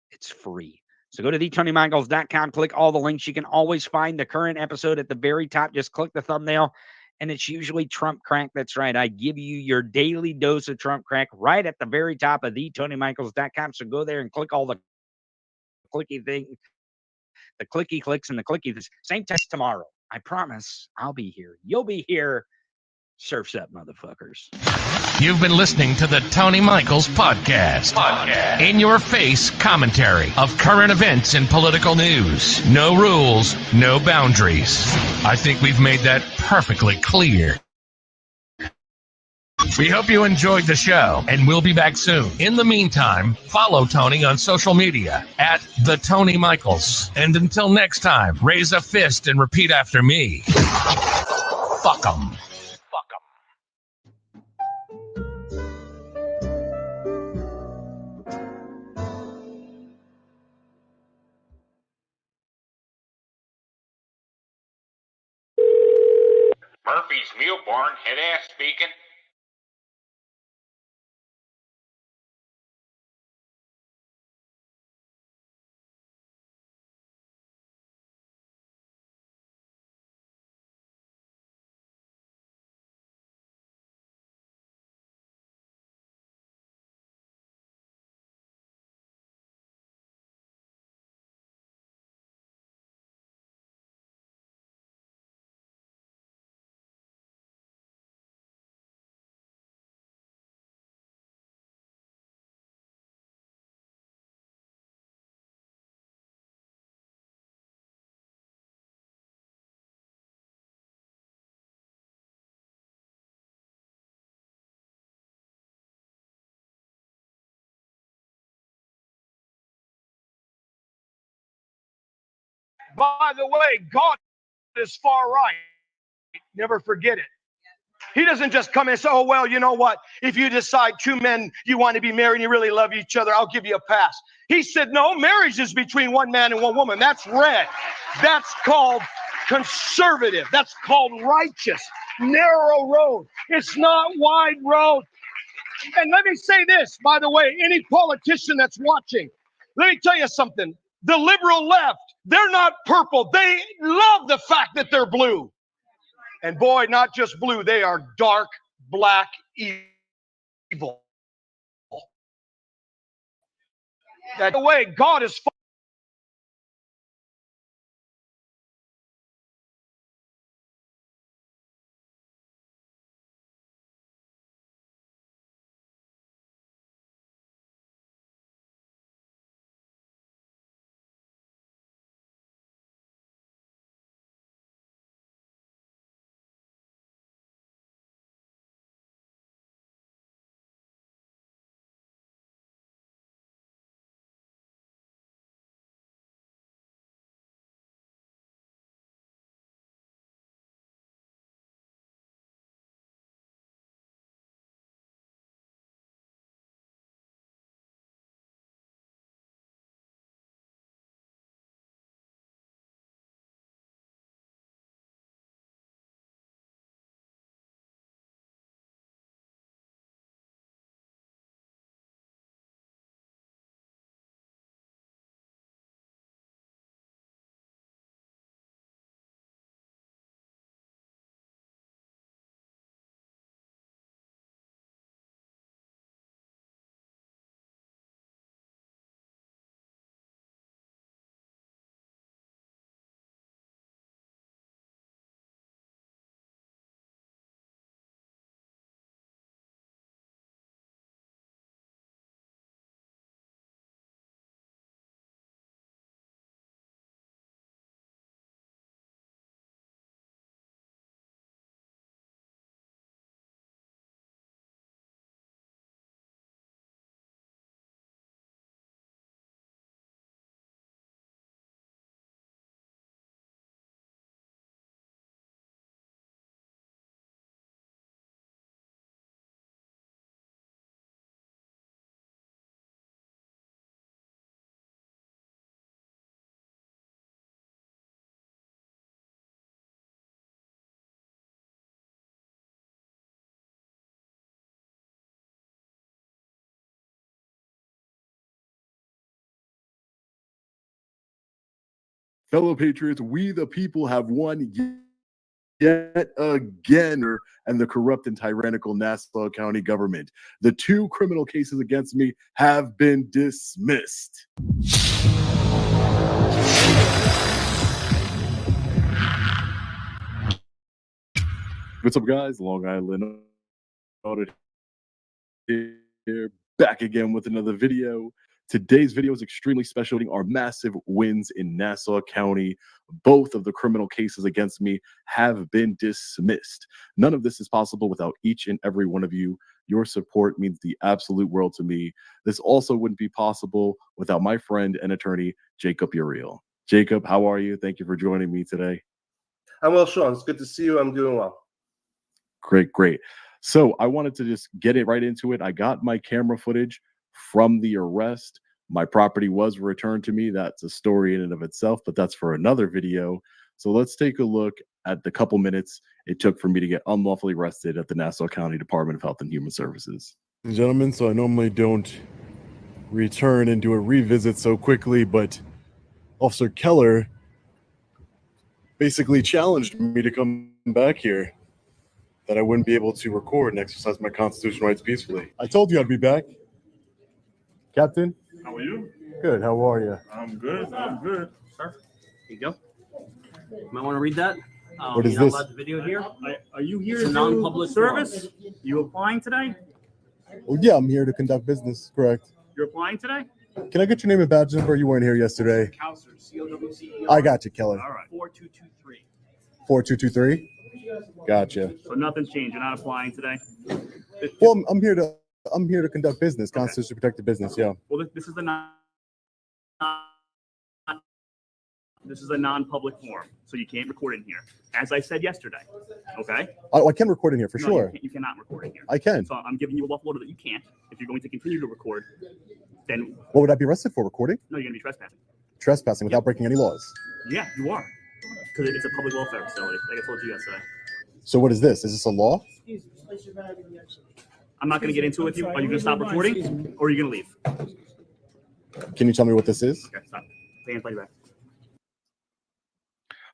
S3: It's free. So go to theTonyMicheals.com, click all the links. You can always find the current episode at the very top. Just click the thumbnail, and it's usually Trump crack. That's right. I give you your daily dose of Trump crack right at the very top of theTonyMicheals.com. So go there and click all the clicky things, the clicky clicks and the clicky things. Same test tomorrow. I promise I'll be here. You'll be here. Surf's up, motherfuckers.
S2: You've been listening to the Tony Micheals Podcast. In your face commentary of current events and political news. No rules, no boundaries. I think we've made that perfectly clear. We hope you enjoyed the show, and we'll be back soon. In the meantime, follow Tony on social media at The Tony Micheals. And until next time, raise a fist and repeat after me. Fuck 'em.
S15: Murphy's Mule Barn, FattAss speaking.
S12: By the way, God is far right. Never forget it. He doesn't just come and say, oh, well, you know what? If you decide two men, you want to be married and you really love each other, I'll give you a pass. He said, no, marriage is between one man and one woman. That's red. That's called conservative. That's called righteous. Narrow road. It's not wide road. And let me say this, by the way, any politician that's watching, let me tell you something. The liberal left, they're not purple. They love the fact that they're blue. And boy, not just blue, they are dark, black, evil. That the way God is.
S16: Fellow patriots, we the people have won yet again, and the corrupt and tyrannical Nassau County government. The 2 criminal cases against me have been dismissed. What's up, guys? Long Island Audit here, back again with another video. Today's video is extremely special. Our massive wins in Nassau County. Both of the criminal cases against me have been dismissed. None of this is possible without each and every one of you. Your support means the absolute world to me. This also wouldn't be possible without my friend and attorney, Jacob Uriel. Jacob, how are you? Thank you for joining me today.
S17: I'm well, Sean. It's good to see you. I'm doing well.
S16: Great, great. So I wanted to just get it right into it. I got my camera footage from the arrest. My property was returned to me. That's a story in and of itself, but that's for another video. So let's take a look at the couple minutes it took for me to get unlawfully arrested at the Nassau County Department of Health and Human Services.
S18: Gentlemen, so I normally don't return and do a revisit so quickly, but Officer Keller basically challenged me to come back here, that I wouldn't be able to record and exercise my constitutional rights peacefully. I told you I'd be back. Captain?
S19: How are you?
S18: Good, how are you?
S19: I'm good. I'm good. Sir.
S20: Here you go. You might want to read that.
S18: What is
S20: you're not
S18: this?
S20: allowed the video here.
S19: Are you here
S20: It's a
S19: to
S20: non-public
S19: service?
S20: forum.
S19: You applying today?
S18: Well, yeah, I'm here to conduct business, correct.
S19: You're applying today?
S18: Can I get your name and badge number? You weren't here yesterday.
S20: Counselor, COWCER.
S18: I got you, Keller.
S19: All right.
S20: 4223.
S18: 4223? Gotcha.
S19: So nothing's changed. You're not applying today?
S18: Well, I'm here to conduct business, constitutionally protected business, yeah.
S19: Well, this is the this is a non-public forum, so you can't record in here. As I said yesterday, okay?
S18: Oh, I can record in here for
S19: No,
S18: sure.
S19: You cannot record in here.
S18: I can.
S19: So I'm giving you a lawful order that you can't. If you're going to continue to record, then
S18: What would I be arrested for? Recording?
S19: no, you're going to be trespassing.
S18: Trespassing without breaking any laws.
S19: Yeah, you are. Because it's a public welfare facility, like I told you yesterday.
S18: So what is this? Is this a law?
S19: I'm not going to get into it with you. Are you going to stop recording, or are you going to leave?
S18: Can you tell me what this is?
S19: Okay, stop. Play back.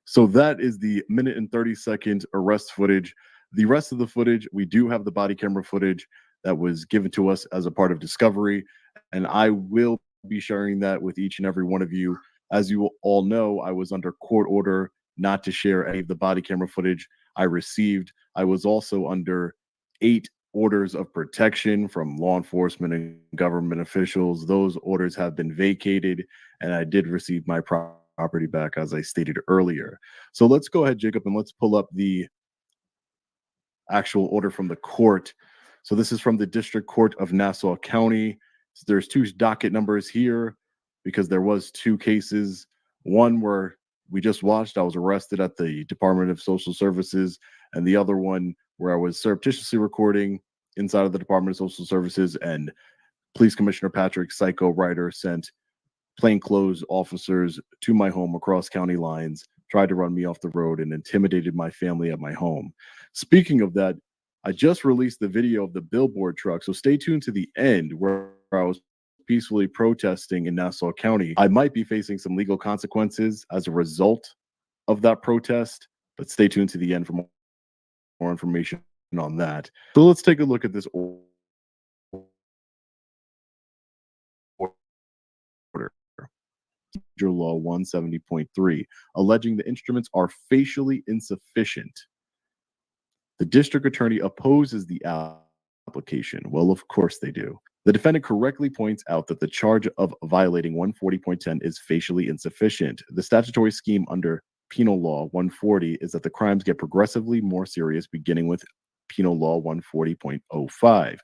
S16: So that is the minute and 30-second arrest footage. The rest of the footage, we do have the body camera footage that was given to us as a part of discovery, and I will be sharing that with each and every one of you. As you all know, I was under court order not to share any of the body camera footage I received. I was also under 8 orders of protection from law enforcement and government officials. Those orders have been vacated, and I did receive my property back, as I stated earlier. So let's go ahead, Jacob, and let's pull up the actual order from the court. So this is from the District Court of Nassau County. So there's 2 docket numbers here because there was 2 cases. One where we just watched, I was arrested at the Department of Social Services, and the other one where I was surreptitiously recording inside of the Department of Social Services, and Police Commissioner Patrick Psycho Ryder sent plainclothes officers to my home across county lines, tried to run me off the road, and intimidated my family at my home. Speaking of that, I just released the video of the billboard truck, so stay tuned to the end where I was peacefully protesting in Nassau County. I might be facing some legal consequences as a result of that protest, but stay tuned to the end for more information on that. So let's take a look at this order. Law 170.3, alleging the instruments are facially insufficient. The district attorney opposes the application. Well, of course they do. The defendant correctly points out that the charge of violating 140.10 is facially insufficient. The statutory scheme under Penal Law 140 is that the crimes get progressively more serious, beginning with Penal Law 140.05,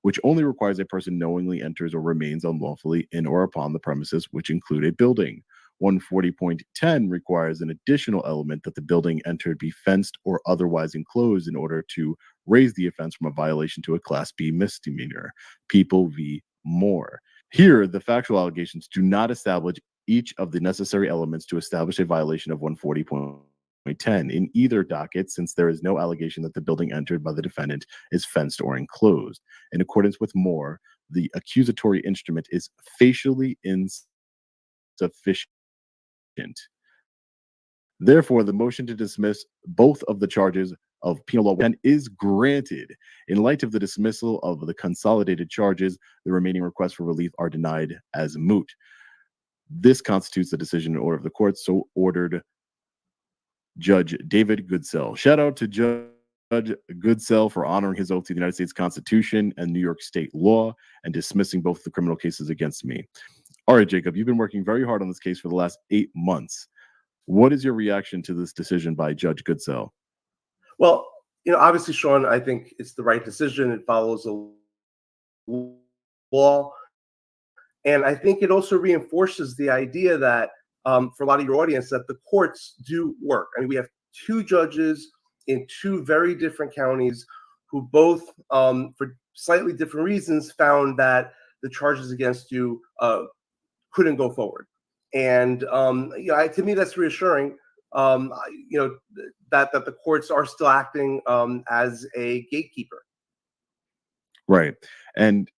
S16: which only requires a person knowingly enters or remains unlawfully in or upon the premises which include a building. 140.10 requires an additional element that the building entered be fenced or otherwise enclosed in order to raise the offense from a violation to a Class B misdemeanor. People v. Moore. Here, the factual allegations do not establish each of the necessary elements to establish a violation of 140.10 in either docket, since there is no allegation that the building entered by the defendant is fenced or enclosed. In accordance with Moore, the accusatory instrument is facially insufficient. Therefore, the motion to dismiss both of the charges of Penal Law 1 is granted. In light of the dismissal of the consolidated charges, the remaining requests for relief are denied as moot. This constitutes the decision in order of the court, so ordered Judge David Goodsell. Shout out to Judge Goodsell for honoring his oath to the United States Constitution and New York State law and dismissing both the criminal cases against me. All right, Jacob, you've been working very hard on this case for the last 8 months. What is your reaction to this decision by Judge Goodsell?
S17: Well, obviously, Sean, I think it's the right decision. It follows the law. And I think it also reinforces the idea that for a lot of your audience, that the courts do work. I mean, we have 2 judges in 2 very different counties who both, for slightly different reasons, found that the charges against you couldn't go forward. And to me, that's reassuring that the courts are still acting as a gatekeeper.
S16: Right. And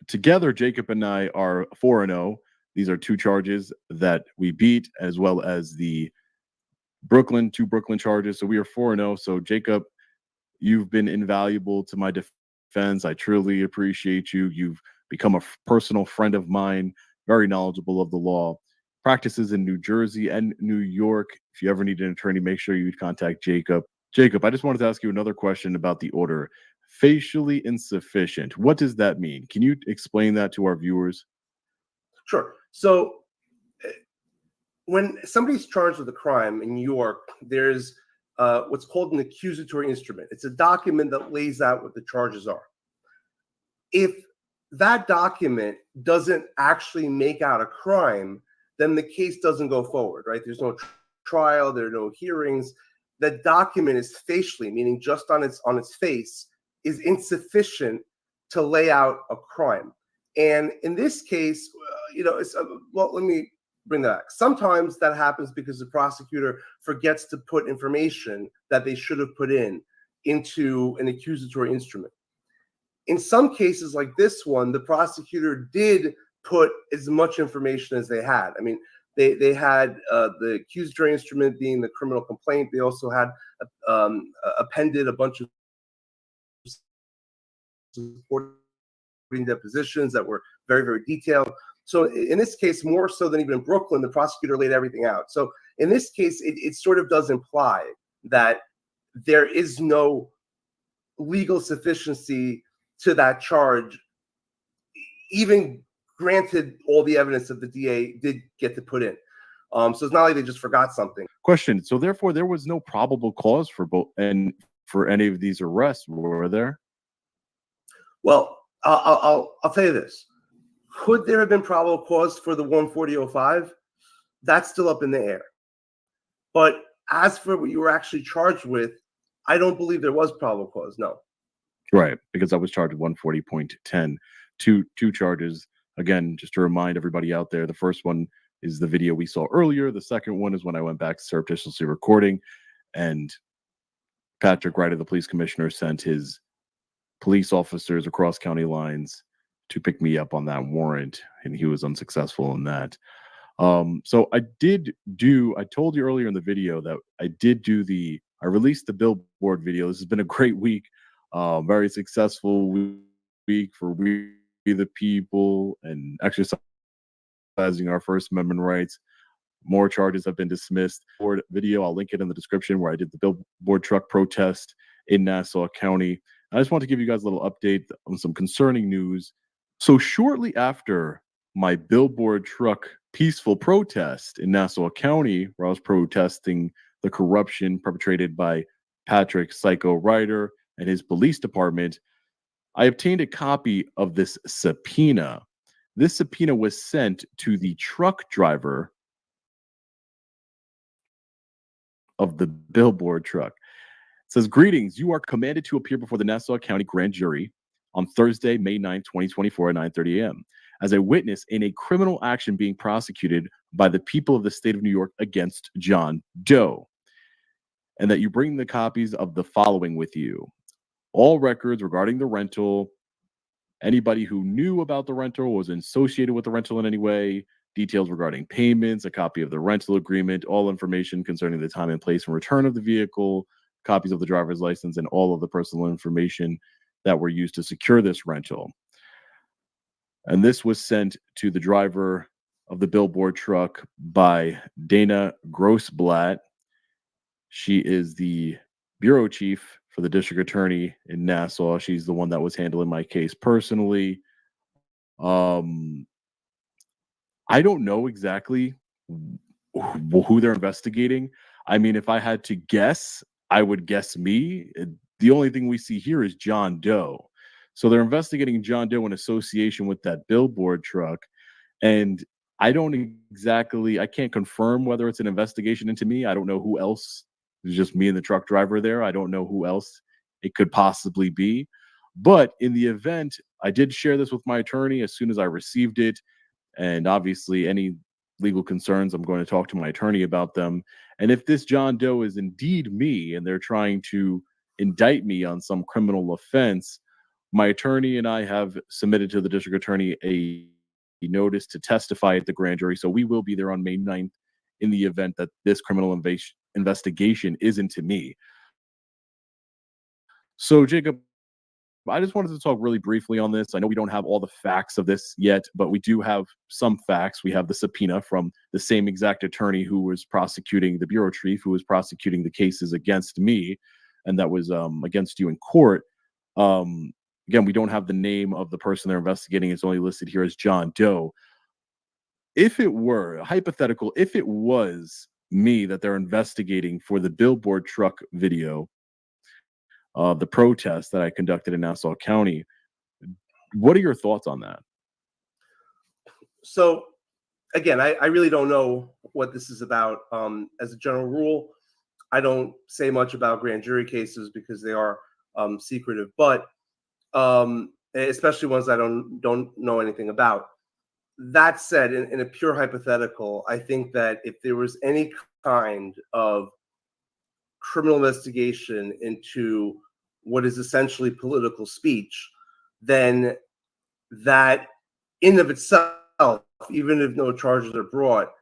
S16: together, Jacob and I are 4-0. These are 2 charges that we beat, as well as the two Brooklyn charges. So we are 4-0. So Jacob, you've been invaluable to my defense. I truly appreciate you. You've become a personal friend of mine, very knowledgeable of the law. Practices in New Jersey and New York. If you ever need an attorney, make sure you contact Jacob. Jacob, I just wanted to ask you another question about the order. Facially insufficient. What does that mean? Can you explain that to our viewers?
S17: Sure. So when somebody's charged with a crime in New York, there's what's called an accusatory instrument. It's a document that lays out what the charges are. If that document doesn't actually make out a crime, then the case doesn't go forward, right? There's no trial, there are no hearings. The document is facially, meaning just on its face, is insufficient to lay out a crime. And in this case, let me bring that back. Sometimes that happens because the prosecutor forgets to put information that they should have put into an accusatory instrument. In some cases like this one, the prosecutor did put as much information as they had. I mean, they had the accusatory instrument being the criminal complaint. They also had appended a bunch of supporting depositions that were very, very detailed. So in this case, more so than even in Brooklyn, the prosecutor laid everything out. So in this case, it sort of does imply that there is no legal sufficiency to that charge, even granted all the evidence that the DA did get to put in. So it's not like they just forgot something.
S16: Question. So therefore, there was no probable cause for any of these arrests, were there?
S17: Well, I'll tell you this. Could there have been probable cause for the 140.05? That's still up in the air. But as for what you were actually charged with, I don't believe there was probable cause, no.
S16: Right, because I was charged with 140.10. Two charges. Again, just to remind everybody out there, the first one is the video we saw earlier. The second one is when I went back to surreptitiously recording, and Patrick Ryder, the police commissioner, sent his police officers across county lines to pick me up on that warrant, and he was unsuccessful in that. So I told you earlier in the video that I released the billboard video. This has been a great week, very successful week for We the People and exercising our First Amendment rights. More charges have been dismissed. Video, I'll link it in the description, where I did the billboard truck protest in Nassau County. I just want to give you guys a little update on some concerning news. So shortly after my billboard truck peaceful protest in Nassau County, where I was protesting the corruption perpetrated by Patrick Psycho Ryder and his police department, I obtained a copy of this subpoena. This subpoena was sent to the truck driver of the billboard truck. It says, "Greetings, you are commanded to appear before the Nassau County Grand Jury on Thursday, May 9, 2024 at 9:30 a.m. as a witness in a criminal action being prosecuted by the people of the state of New York against John Doe, and that you bring the copies of the following with you: all records regarding the rental, anybody who knew about the rental, was associated with the rental in any way, details regarding payments, a copy of the rental agreement, all information concerning the time and place and return of the vehicle, copies of the driver's license, and all of the personal information that were used to secure this rental." And this was sent to the driver of the billboard truck by Dana Grossblatt. She is the bureau chief for the district attorney in Nassau. She's the one that was handling my case personally. I don't know exactly who they're investigating. I mean, if I had to guess, I would guess me. The only thing we see here is John Doe. So they're investigating John Doe in association with that billboard truck. And I can't confirm whether it's an investigation into me. I don't know who else. It's just me and the truck driver there. I don't know who else it could possibly be. But in the event, I did share this with my attorney as soon as I received it. And obviously, any legal concerns. I'm going to talk to my attorney about them. And if this John Doe is indeed me and they're trying to indict me on some criminal offense, my attorney and I have submitted to the district attorney a notice to testify at the grand jury. So we will be there on May 9th in the event that this criminal investigation is into me. So, Jacob, I just wanted to talk really briefly on this. I know we don't have all the facts of this yet, but we do have some facts. We have the subpoena from the same exact attorney who was prosecuting the bureau chief, who was prosecuting the cases against me, and that was against you in court. Again, we don't have the name of the person they're investigating. It's only listed here as John Doe. If it were hypothetical, if it was me that they're investigating for the billboard truck video, the protest that I conducted in Nassau County, what are your thoughts on that?
S17: So, again, I really don't know what this is about. As a general rule, I don't say much about grand jury cases because they are secretive, but especially ones I don't know anything about. That said, in a pure hypothetical, I think that if there was any kind of criminal investigation into what is essentially political speech, then that in of itself, even if no charges are brought,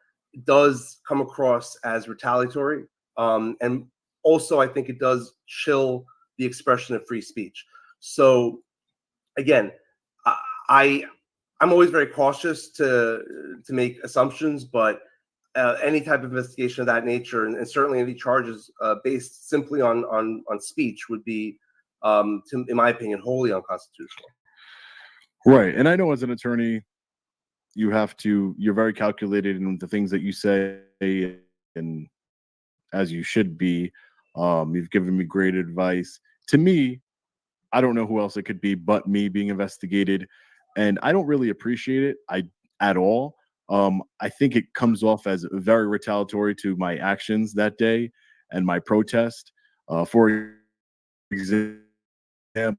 S17: does come across as retaliatory. And also, I think it does chill the expression of free speech. So again, I'm always very cautious to make assumptions, but any type of investigation of that nature, and certainly any charges based simply on speech, would be, in my opinion, wholly unconstitutional.
S16: Right, and I know as an attorney, you're very calculated in the things that you say, and as you should be. You've given me great advice. To me, I don't know who else it could be but me being investigated, and I don't really appreciate it at all. I think it comes off as very retaliatory to my actions that day and my protest. For example,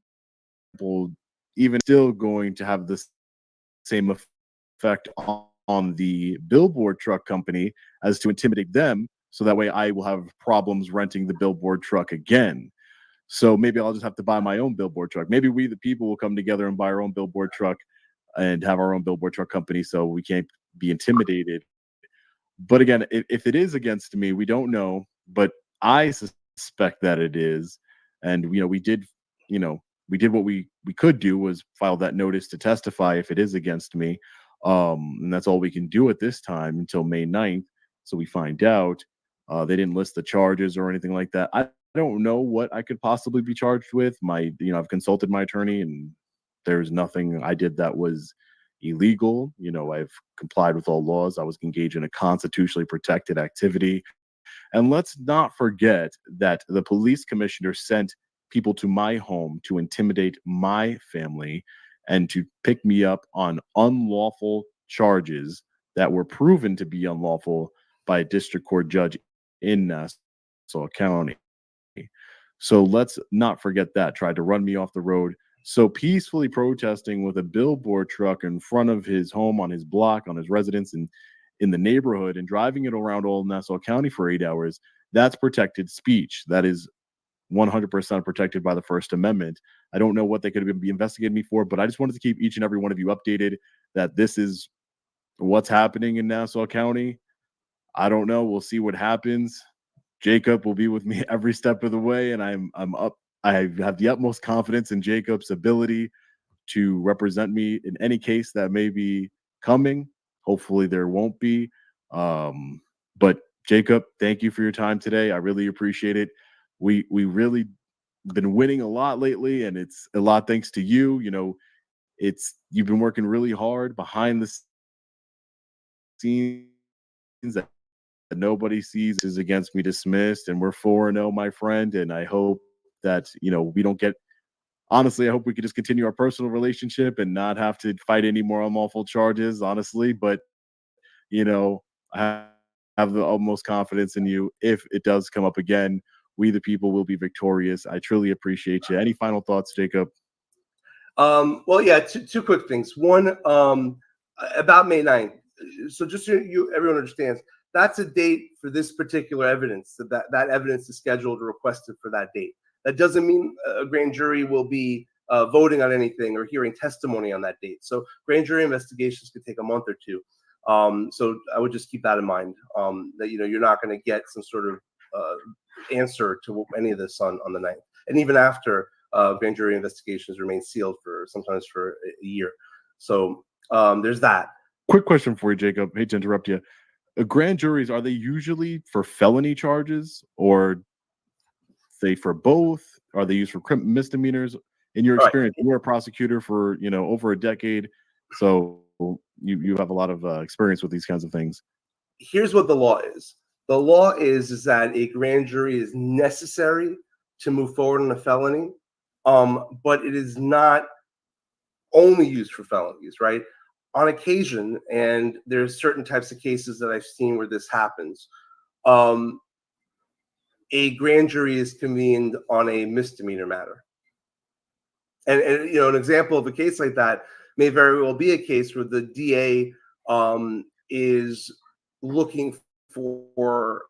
S16: even still going to have the same effect on the billboard truck company as to intimidate them, so that way I will have problems renting the billboard truck again. So maybe I'll just have to buy my own billboard truck. Maybe we, the people, will come together and buy our own billboard truck and have our own billboard truck company, so we can't be intimidated. But again, if it is against me, we don't know, but I suspect that it is. And we did what we could do, was file that notice to testify if it is against me. And that's all we can do at this time until May 9th. So we find out. They didn't list the charges or anything like that. I don't know what I could possibly be charged with. I've consulted my attorney, and there's nothing I did that was illegal. I've complied with all laws. I was engaged in a constitutionally protected activity. And let's not forget that the police commissioner sent people to my home to intimidate my family and to pick me up on unlawful charges that were proven to be unlawful by a district court judge in Nassau County. So let's not forget that. Tried to run me off the road. So peacefully protesting with a billboard truck in front of his home, on his block, on his residence, and in the neighborhood, and driving it around all Nassau County for 8 hours, that's protected speech. That is 100% protected by the First Amendment. I don't know what they could be investigating me for, but I just wanted to keep each and every one of you updated that this is what's happening in Nassau County. I don't know. We'll see what happens. Jacob will be with me every step of the way, and I'm up. I have the utmost confidence in Jacob's ability to represent me in any case that may be coming. Hopefully there won't be. But Jacob, thank you for your time today. I really appreciate it. We really been winning a lot lately, and it's a lot thanks to you. You've been working really hard behind the scenes that nobody sees. Is against me dismissed, and we're 4-0, my friend. And I hope that we don't get. Honestly, I hope we could just continue our personal relationship and not have to fight any more unlawful charges. Honestly, but I have the utmost confidence in you. If it does come up again, we the people will be victorious. I truly appreciate you. Any final thoughts, Jacob?
S17: Well, yeah, two quick things. One, about May 9th. so just so everyone understands, that's a date for this particular evidence. That evidence is scheduled or requested for that date. That doesn't mean a grand jury will be voting on anything or hearing testimony on that date. So grand jury investigations could take a month or two. So I would just keep that in mind, that you're not going to get some sort of answer to any of this on the 9th. And even after, grand jury investigations remain sealed for sometimes for a year. So there's that.
S16: Quick question for you, Jacob. Hate to interrupt you. Grand juries, are they usually for felony charges, or say for both? Are they used for misdemeanors? In your experience, you were a prosecutor for over a decade, so you have a lot of experience with these kinds of things.
S17: Here's what the law is. The law is that a grand jury is necessary to move forward on a felony, but it is not only used for felonies, right? On occasion, and there's certain types of cases that I've seen where this happens, a grand jury is convened on a misdemeanor matter. And an example of a case like that may very well be a case where the DA is looking for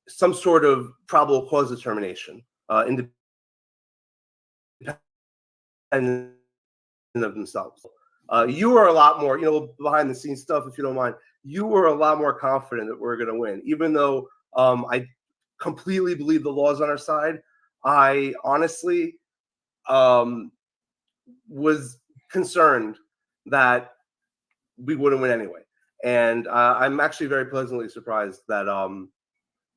S17: some sort of probable cause determination, independent of themselves. You are a lot more, behind the scenes stuff, if you don't mind. You were a lot more confident that we're going to win, even though I completely believe the law is on our side. I honestly was concerned that we wouldn't win anyway, and I'm actually very pleasantly surprised that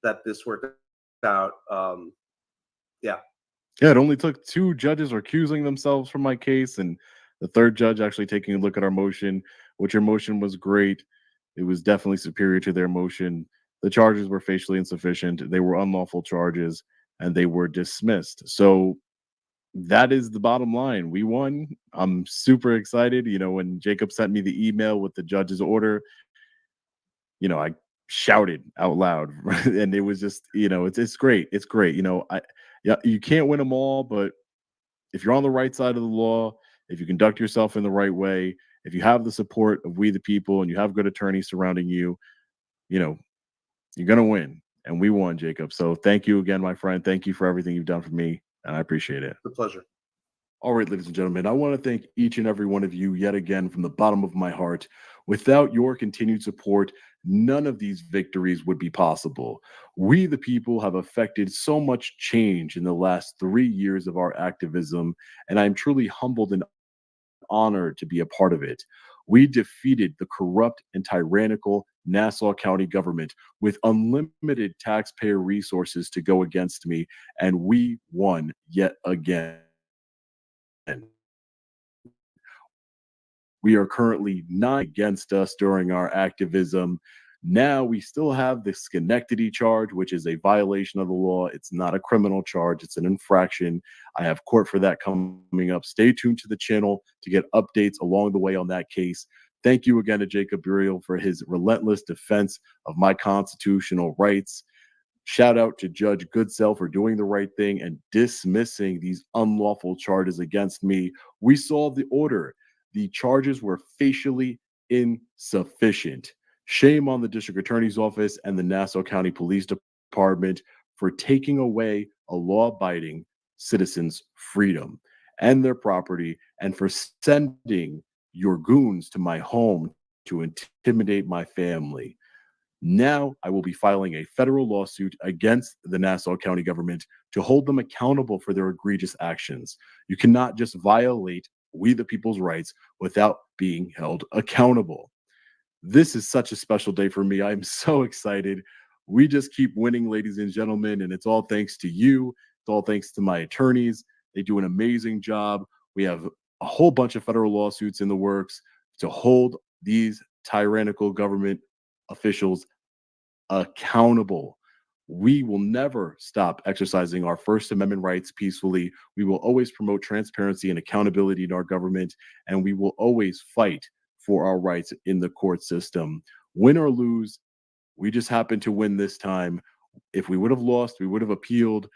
S17: that this worked out. Yeah,
S16: it only took 2 judges recusing themselves from my case, and the 3rd judge actually taking a look at our motion, which your motion was great. It was definitely superior to their motion. The charges were facially insufficient. They were unlawful charges, and they were dismissed. So that is the bottom line. We won. I'm super excited. When Jacob sent me the email with the judge's order, I shouted out loud, and it was just, it's great. It's great. You can't win them all, but if you're on the right side of the law, if you conduct yourself in the right way, if you have the support of we the people, and you have good attorneys surrounding you, you're going to win. And we won, Jacob. So thank you again, my friend. Thank you for everything you've done for me, and I appreciate it.
S17: It's a pleasure.
S16: All right, ladies and gentlemen, I want to thank each and every one of you yet again from the bottom of my heart. Without your continued support, none of these victories would be possible. We, the people, have affected so much change in the last 3 years of our activism, and I'm truly humbled and honored to be a part of it. We defeated the corrupt and tyrannical Nassau County government with unlimited taxpayer resources to go against me, and we won yet again. We are currently not against us during our activism. Now we still have the Schenectady charge, which is a violation of the law. It's not a criminal charge. It's an infraction. I have court for that coming up. Stay tuned to the channel to get updates along the way on that case. Thank you again to Jacob Burial for his relentless defense of my constitutional rights. Shout out to Judge Goodsell for doing the right thing and dismissing these unlawful charges against me. We saw the order. The charges were facially insufficient. Shame on the district attorney's office and the Nassau County Police Department for taking away a law-abiding citizen's freedom and their property, and for sending your goons to my home to intimidate my family. Now I will be filing a federal lawsuit against the Nassau County government to hold them accountable for their egregious actions. You cannot just violate we the people's rights without being held accountable. This is such a special day for me. I'm so excited. We just keep winning, ladies and gentlemen, and it's all thanks to you. It's all thanks to my attorneys. They do an amazing job. We have a whole bunch of federal lawsuits in the works to hold these tyrannical government officials accountable. We will never stop exercising our First Amendment rights peacefully. We will always promote transparency and accountability in our government, and we will always fight for our rights in the court system. Win or lose, we just happened to win this time. If we would have lost, we would have appealed.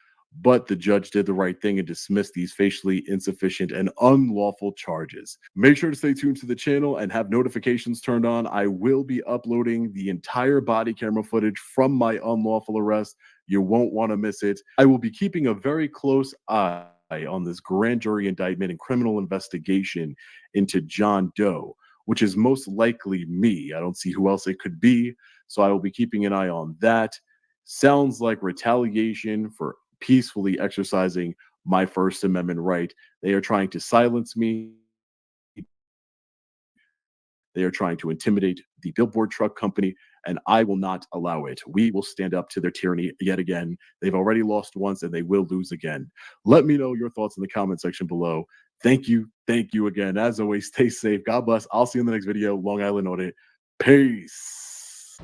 S16: but the judge did the right thing and dismissed these facially insufficient and unlawful charges. Make sure to stay tuned to the channel and have notifications turned on. I will be uploading the entire body camera footage from my unlawful arrest. You won't want to miss it. I will be keeping a very close eye on this grand jury indictment and criminal investigation into John Doe, which is most likely me. I don't see who else it could be, so I will be keeping an eye on that. Sounds like retaliation for peacefully exercising my First Amendment right. They are trying to silence me. They are trying to intimidate the billboard truck company, and I will not allow it. We will stand up to their tyranny yet again. They've already lost once, and they will lose again. Let me know your thoughts in the comment section below. Thank you again. As always, stay safe. God bless. I'll see you in the next video. Long Island Audit. Peace.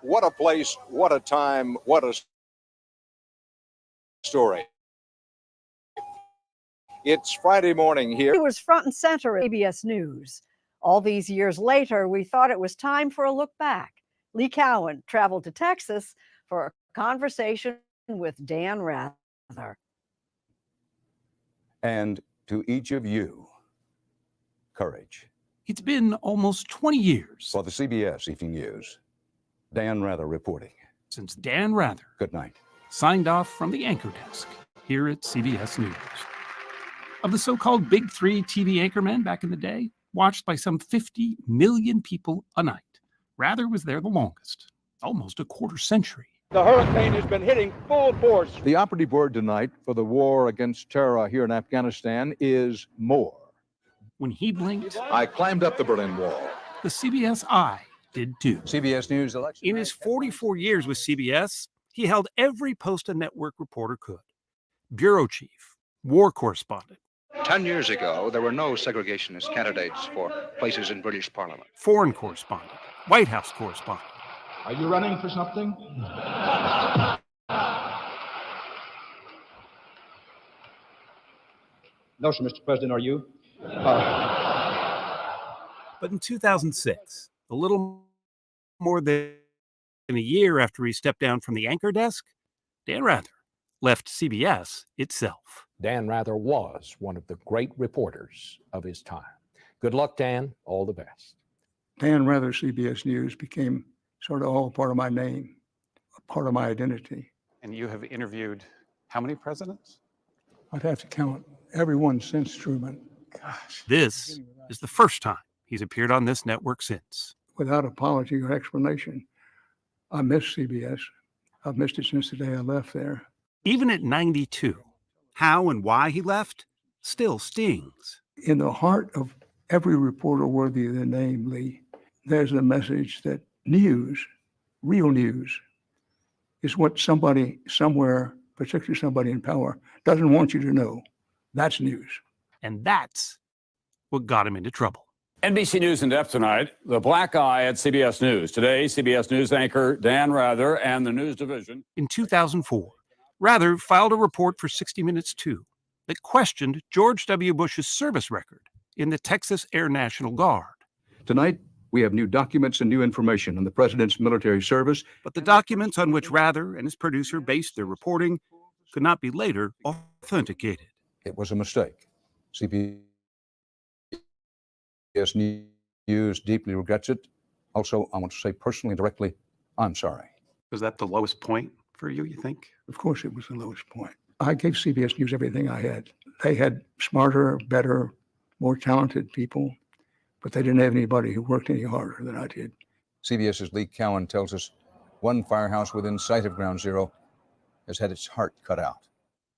S13: What a place, what a time, what a story. It's Friday morning here.
S21: He was front and center at CBS News. All these years later, we thought it was time for a look back. Lee Cowan traveled to Texas for a conversation with Dan Rather.
S22: And to each of you, courage.
S23: It's been almost 20 years.
S22: For the CBS Evening News, Dan Rather reporting.
S23: Since Dan Rather
S22: Good night.
S23: signed off from the anchor desk here at CBS News. Of the so-called Big Three TV anchormen back in the day, watched by some 50 million people a night, Rather was there the longest, almost a quarter century.
S22: The hurricane has been hitting full force. The operative word tonight for the war against terror here in Afghanistan is more.
S23: When he blinked,
S22: I climbed up the Berlin Wall.
S23: the CBS eye did too.
S22: CBS News election.
S23: In his 44 years with CBS, he held every post a network reporter could. bureau chief, war correspondent,
S1: 10 years ago, there were no segregationist candidates for places in British Parliament.
S23: foreign correspondent, White House correspondent.
S22: Are you running for something? No, sir, Mr. President, are you?
S23: But in 2006, a little more than a year after he stepped down from the anchor desk, Dan Rather left CBS itself.
S4: Dan Rather was one of the great reporters of his time. Good luck, Dan. All the best.
S5: Dan Rather, CBS News, became sort of all part of my name, a part of my identity.
S24: And you have interviewed how many presidents?
S5: I'd have to count everyone since Truman. Gosh.
S23: This is the first time he's appeared on this network since.
S5: Without apology or explanation, I miss CBS. I've missed it since the day I left there.
S23: Even at 92, how and why he left still stings.
S5: In the heart of every reporter worthy of the name, Lee, there's a message that news, real news, is what somebody somewhere, particularly somebody in power, doesn't want you to know. That's news.
S23: And that's what got him into trouble.
S25: NBC News in depth tonight. The black eye at CBS News. Today, CBS News anchor Dan Rather and the news division.
S23: In 2004, Rather filed a report for 60 Minutes 2 that questioned George W. Bush's service record in the Texas Air National Guard.
S22: Tonight, we have new documents and new information on the president's military service.
S23: But the documents on which Rather and his producer based their reporting could not be later authenticated.
S22: It was a mistake. CBS News deeply regrets it. Also, I want to say personally, directly, I'm sorry.
S24: Was that the lowest point for you, you think?
S5: Of course, it was the lowest point. I gave CBS News everything I had. They had smarter, better, more talented people, but they didn't have anybody who worked any harder than I did.
S22: CBS's Lee Cowan tells us one firehouse within sight of Ground Zero has had its heart cut out.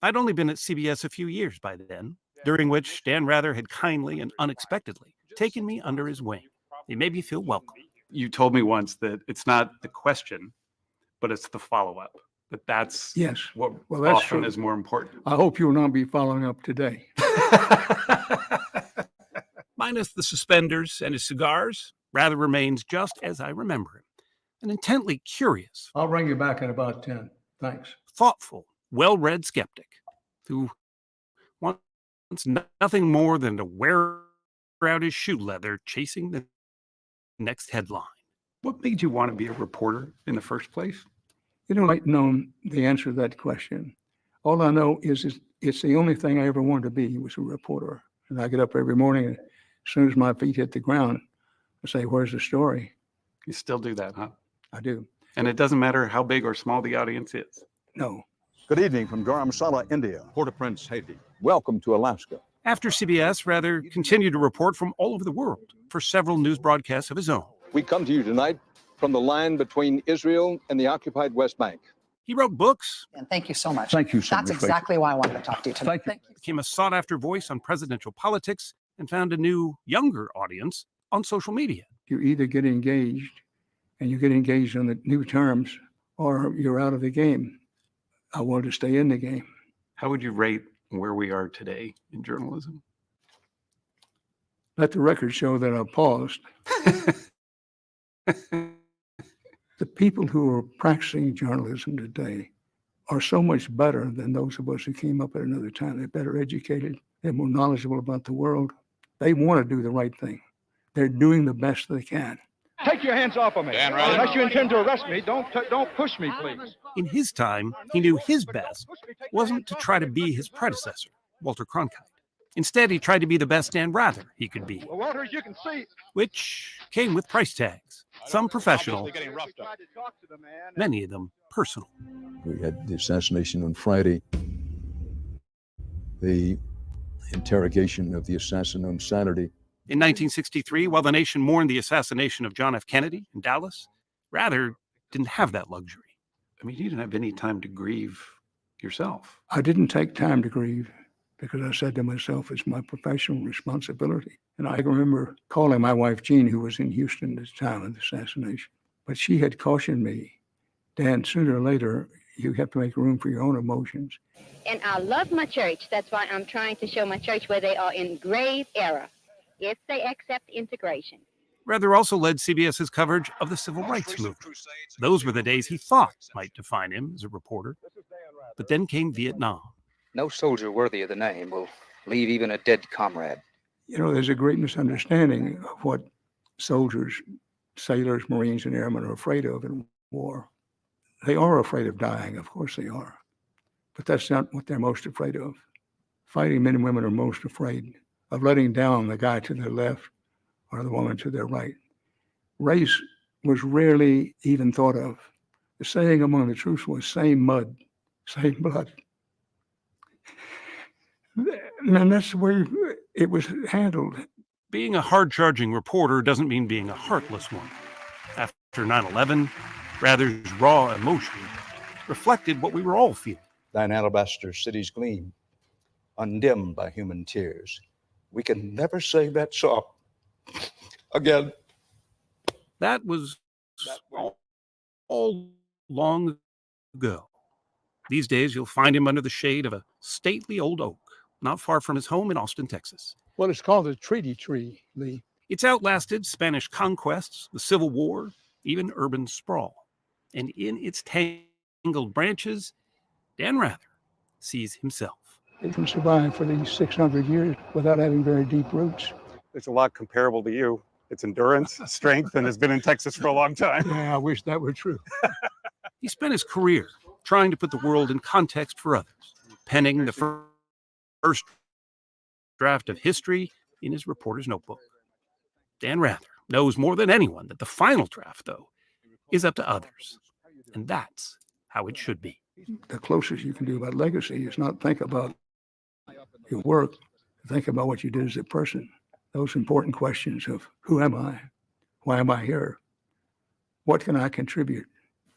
S23: I'd only been at CBS a few years by then, during which Dan Rather had kindly and unexpectedly taken me under his wing. He made me feel welcome.
S24: You told me once that it's not the question, but it's the follow-up. That's
S5: yes.
S24: What
S5: that's
S24: often
S5: true.
S24: Is more important.
S5: I hope you will not be following up today.
S23: Minus the suspenders and his cigars, Rather remains just as I remember him, an intently curious.
S5: I'll ring you back in about 10. Thanks.
S23: Thoughtful, well-read skeptic who wants nothing more than to wear out his shoe leather chasing the next headline.
S24: What made you want to be a reporter in the first place?
S5: You don't like know the answer to that question. All I know is it's the only thing I ever wanted to be was a reporter. And I get up every morning and as soon as my feet hit the ground, I say, where's the story?
S24: You still do that, huh?
S5: I do.
S24: And it doesn't matter how big or small the audience is.
S5: No.
S22: Good evening from Dharamsala, India. Port-au-Prince, Haiti. Welcome to Alaska.
S23: After CBS, Rather continued to report from all over the world for several news broadcasts of his own.
S22: We come to you tonight from the line between Israel and the occupied West Bank.
S23: He wrote books.
S26: And thank you so much.
S22: Thank you so much.
S26: That's exactly why I wanted to talk to you tonight.
S22: Thank you.
S23: Became a sought-after voice on presidential politics and found a new, younger audience on social media.
S5: You either get engaged and you get engaged on the new terms or you're out of the game. I wanted to stay in the game.
S24: How would you rate where we are today in journalism?
S5: Let the record show that I paused. The people who are practicing journalism today are so much better than those of us who came up at another time. They're better educated. They're more knowledgeable about the world. They want to do the right thing. They're doing the best they can.
S22: Take your hands off of me. Unless you intend to arrest me, don't push me, please.
S23: In his time, he knew his best wasn't to try to be his predecessor, Walter Cronkite. Instead, he tried to be the best Dan Rather he could be,
S22: Well, Walter, as you can see,
S23: which came with price tags, some professional, many of them personal.
S22: we had the assassination on Friday, the interrogation of the assassin on Saturday.
S23: In 1963, while the nation mourned the assassination of John F. Kennedy in Dallas, Rather didn't have that luxury.
S24: I mean, you didn't have any time to grieve yourself.
S5: I didn't take time to grieve because I said to myself, it's my professional responsibility. And I can remember calling my wife, Jean, who was in Houston at the time of the assassination. But she had cautioned me, Dan, sooner or later, You have to make room for your own emotions.
S6: And I love my church. That's why I'm trying to show my church where they are in grave error if they accept integration.
S23: Rather also led CBS's coverage of the civil rights movement. Those were the days he thought might define him as a reporter. But then came Vietnam.
S1: No soldier worthy of the name will leave even a dead comrade.
S5: You know, there's a great misunderstanding of what soldiers, sailors, Marines, and airmen are afraid of in war. They are afraid of dying, of course they are. But that's not what they're most afraid of. Fighting men and women are most afraid of letting down the guy to their left or the woman to their right. Race was rarely even thought of. The saying among the troops was same mud, same blood. And that's the way it was handled.
S23: Being a hard-charging reporter doesn't mean being a heartless one. After 9/11, Rather's raw emotion reflected what we were all feeling.
S7: Thine alabaster cities gleam, undimmed by human tears. We can never say that shop again.
S23: That was all long ago. These days, you'll find him under the shade of a stately old oak, not far from his home in Austin, Texas.
S5: Well, it's called a treaty tree, Lee.
S23: It's outlasted Spanish conquests, the Civil War, even urban sprawl. And in its tangled branches, Dan Rather sees himself.
S5: It can survive for these 600 years without having very deep roots.
S24: It's a lot comparable to you. It's endurance, strength, and has been in Texas for a long time.
S5: Yeah, I wish that were true.
S23: He spent his career trying to put the world in context for others, penning the first draft of history in his reporter's notebook. Dan Rather knows more than anyone that the final draft, though, is up to others. And that's how it should be.
S5: The closest you can do about legacy is not think about your work, think about what you did as a person. Those important questions of who am I? Why am I here? What can I contribute?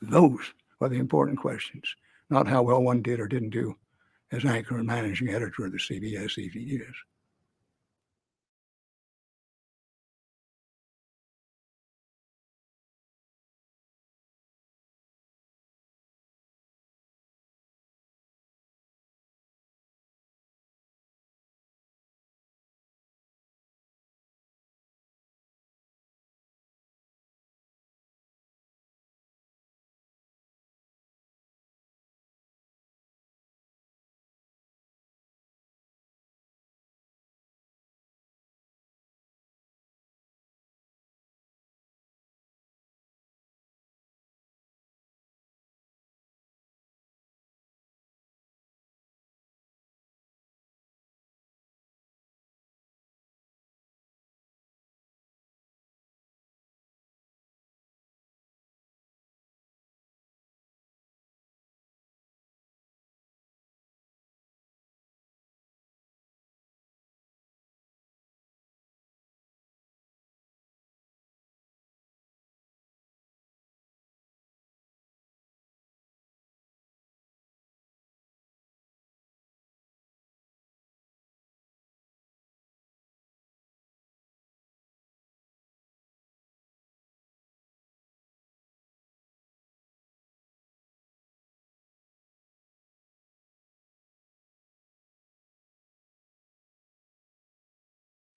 S5: Those are the important questions, not how well one did or didn't do as anchor and managing editor of the CBS Evening News.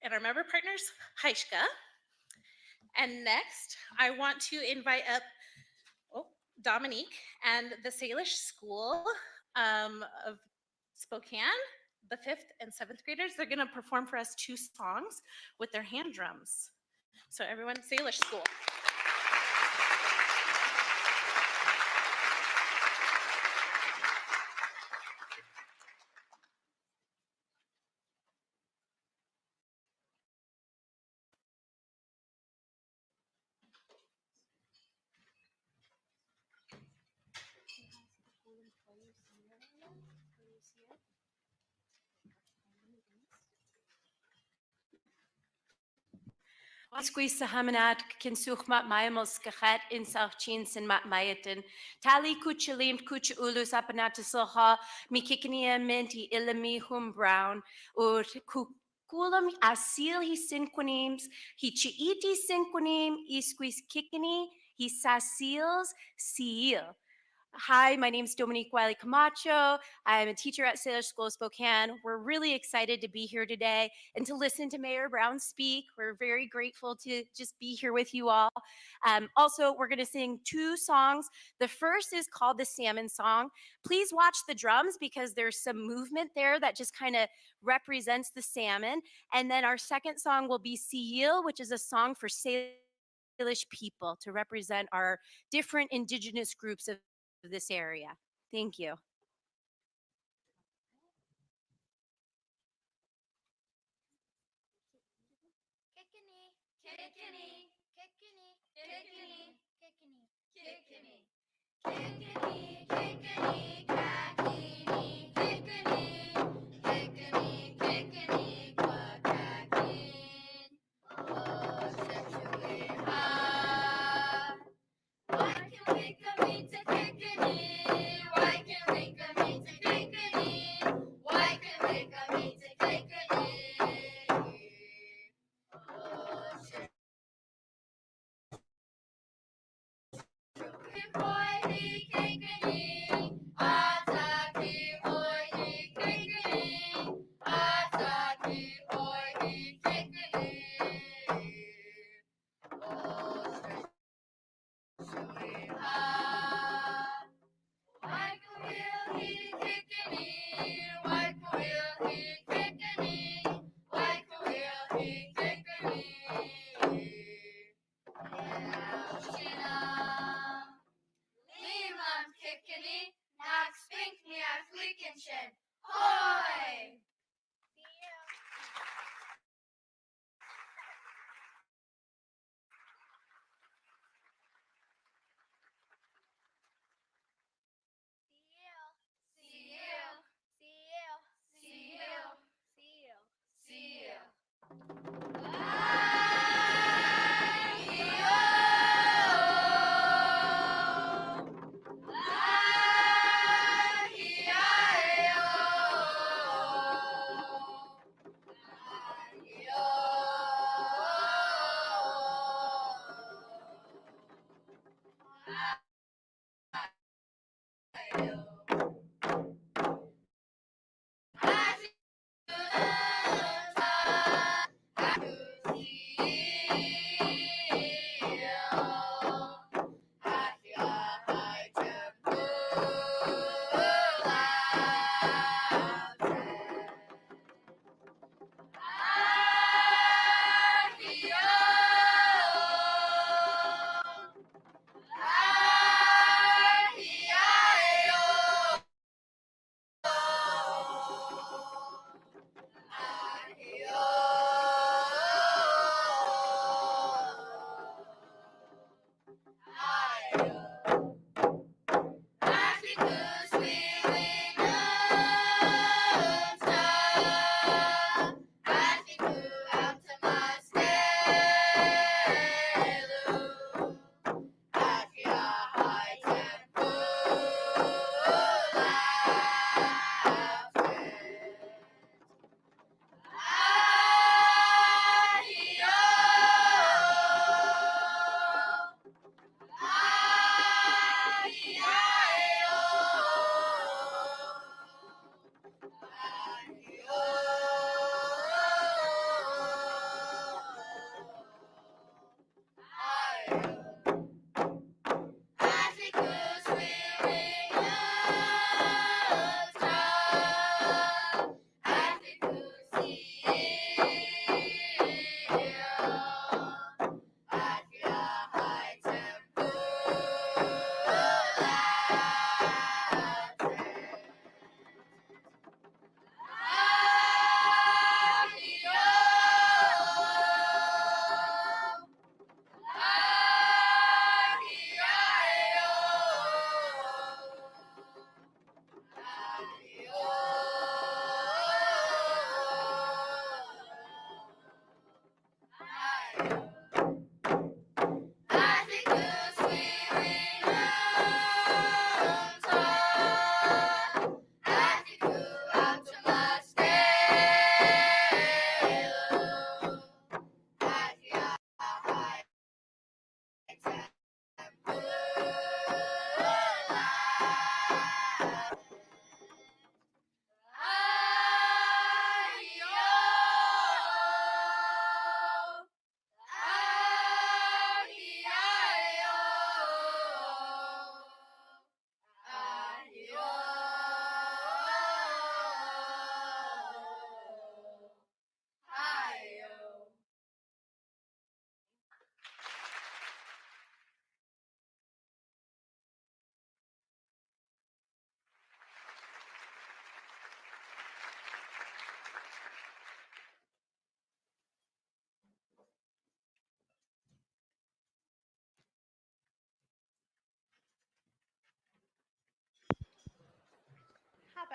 S8: And our member partners, Haishka. And next, I want to invite up Dominique and the Salish School of Spokane, the 5th and 7th graders. They're going to perform for us 2 songs with their hand drums. So everyone, Salish School.
S9: Squeeze the hamanat can such mat maimos gachet in south chins and mat mayatin. Tali kuchalim kuch ulus apanatisloha, mi kiknia minti ilami hum brown, or kulam asil he synquanimes, he chiiti synquanim, he squeeze kikini, he sasils seal. Hi, my name is Dominique Wiley Camacho. I'm a teacher at Salish School of Spokane. We're really excited to be here today and to listen to Mayor Brown speak. We're very grateful to just be here with you all. Also, we're going to sing 2 songs. The first is called the Salmon Song. Please watch the drums because there's some movement there that just kind of represents the salmon. And then our second song will be Siyil, which is a song for Salish people to represent our different indigenous groups of this area. Thank you.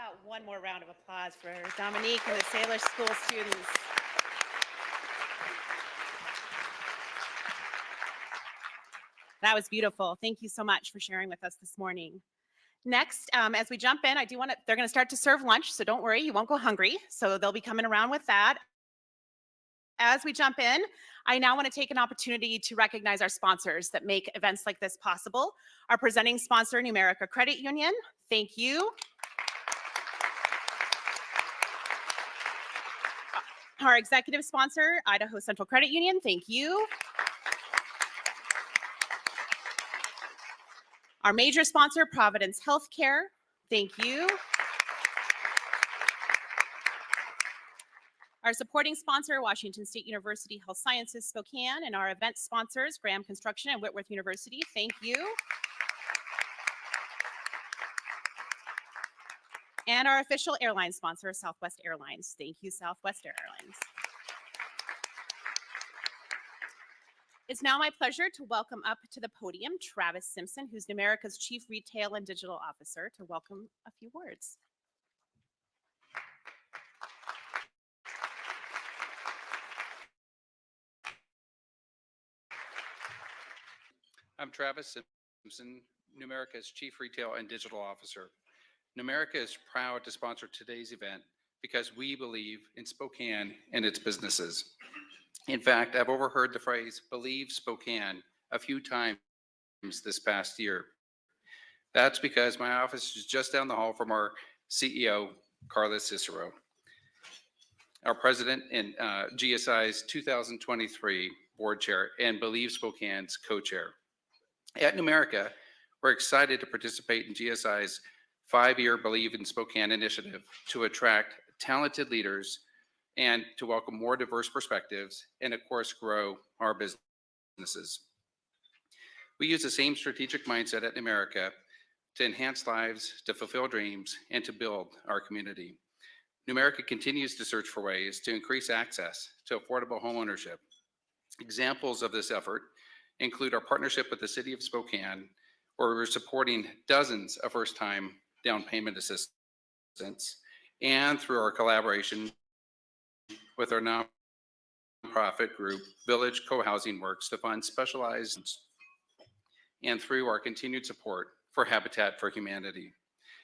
S8: about one more round of applause for Dominique and the Salish School students? That was beautiful. Thank you so much for sharing with us this morning. Next, as we jump in, they're going to start to serve lunch, so don't worry, you won't go hungry. So they'll be coming around with that. As we jump in, I now want to take an opportunity to recognize our sponsors that make events like this possible. Our presenting sponsor, Numerica Credit Union, thank you. Our executive sponsor, Idaho Central Credit Union, thank you. Our major sponsor, Providence Healthcare, thank you. Our supporting sponsor, Washington State University Health Sciences Spokane, and our event sponsors, Graham Construction and Whitworth University, thank you. And our official airline sponsor, Southwest Airlines. Thank you, Southwest Airlines. It's now my pleasure to welcome up to the podium Travis Simpson, who's Numerica's Chief Retail and Digital Officer, to welcome a few words.
S2: I'm Travis Simpson, Numerica's Chief Retail and Digital Officer. Numerica is proud to sponsor today's event because we believe in Spokane and its businesses. In fact, I've overheard the phrase "believe Spokane" a few times this past year. That's because my office is just down the hall from our CEO, Carla Cicero, our president and GSI's 2023 board chair, and Believe Spokane's co-chair. At Numerica, we're excited to participate in GSI's 5-year Believe in Spokane initiative to attract talented leaders and to welcome more diverse perspectives and, of course, grow our businesses. We use the same strategic mindset at Numerica to enhance lives, to fulfill dreams, and to build our community. Numerica continues to search for ways to increase access to affordable homeownership. Examples of this effort include our partnership with the City of Spokane, where we're supporting dozens of first-time down payment assistance, and through our collaboration with our nonprofit group, Village Co-Housing Works, to fund specialized, and through our continued support for Habitat for Humanity.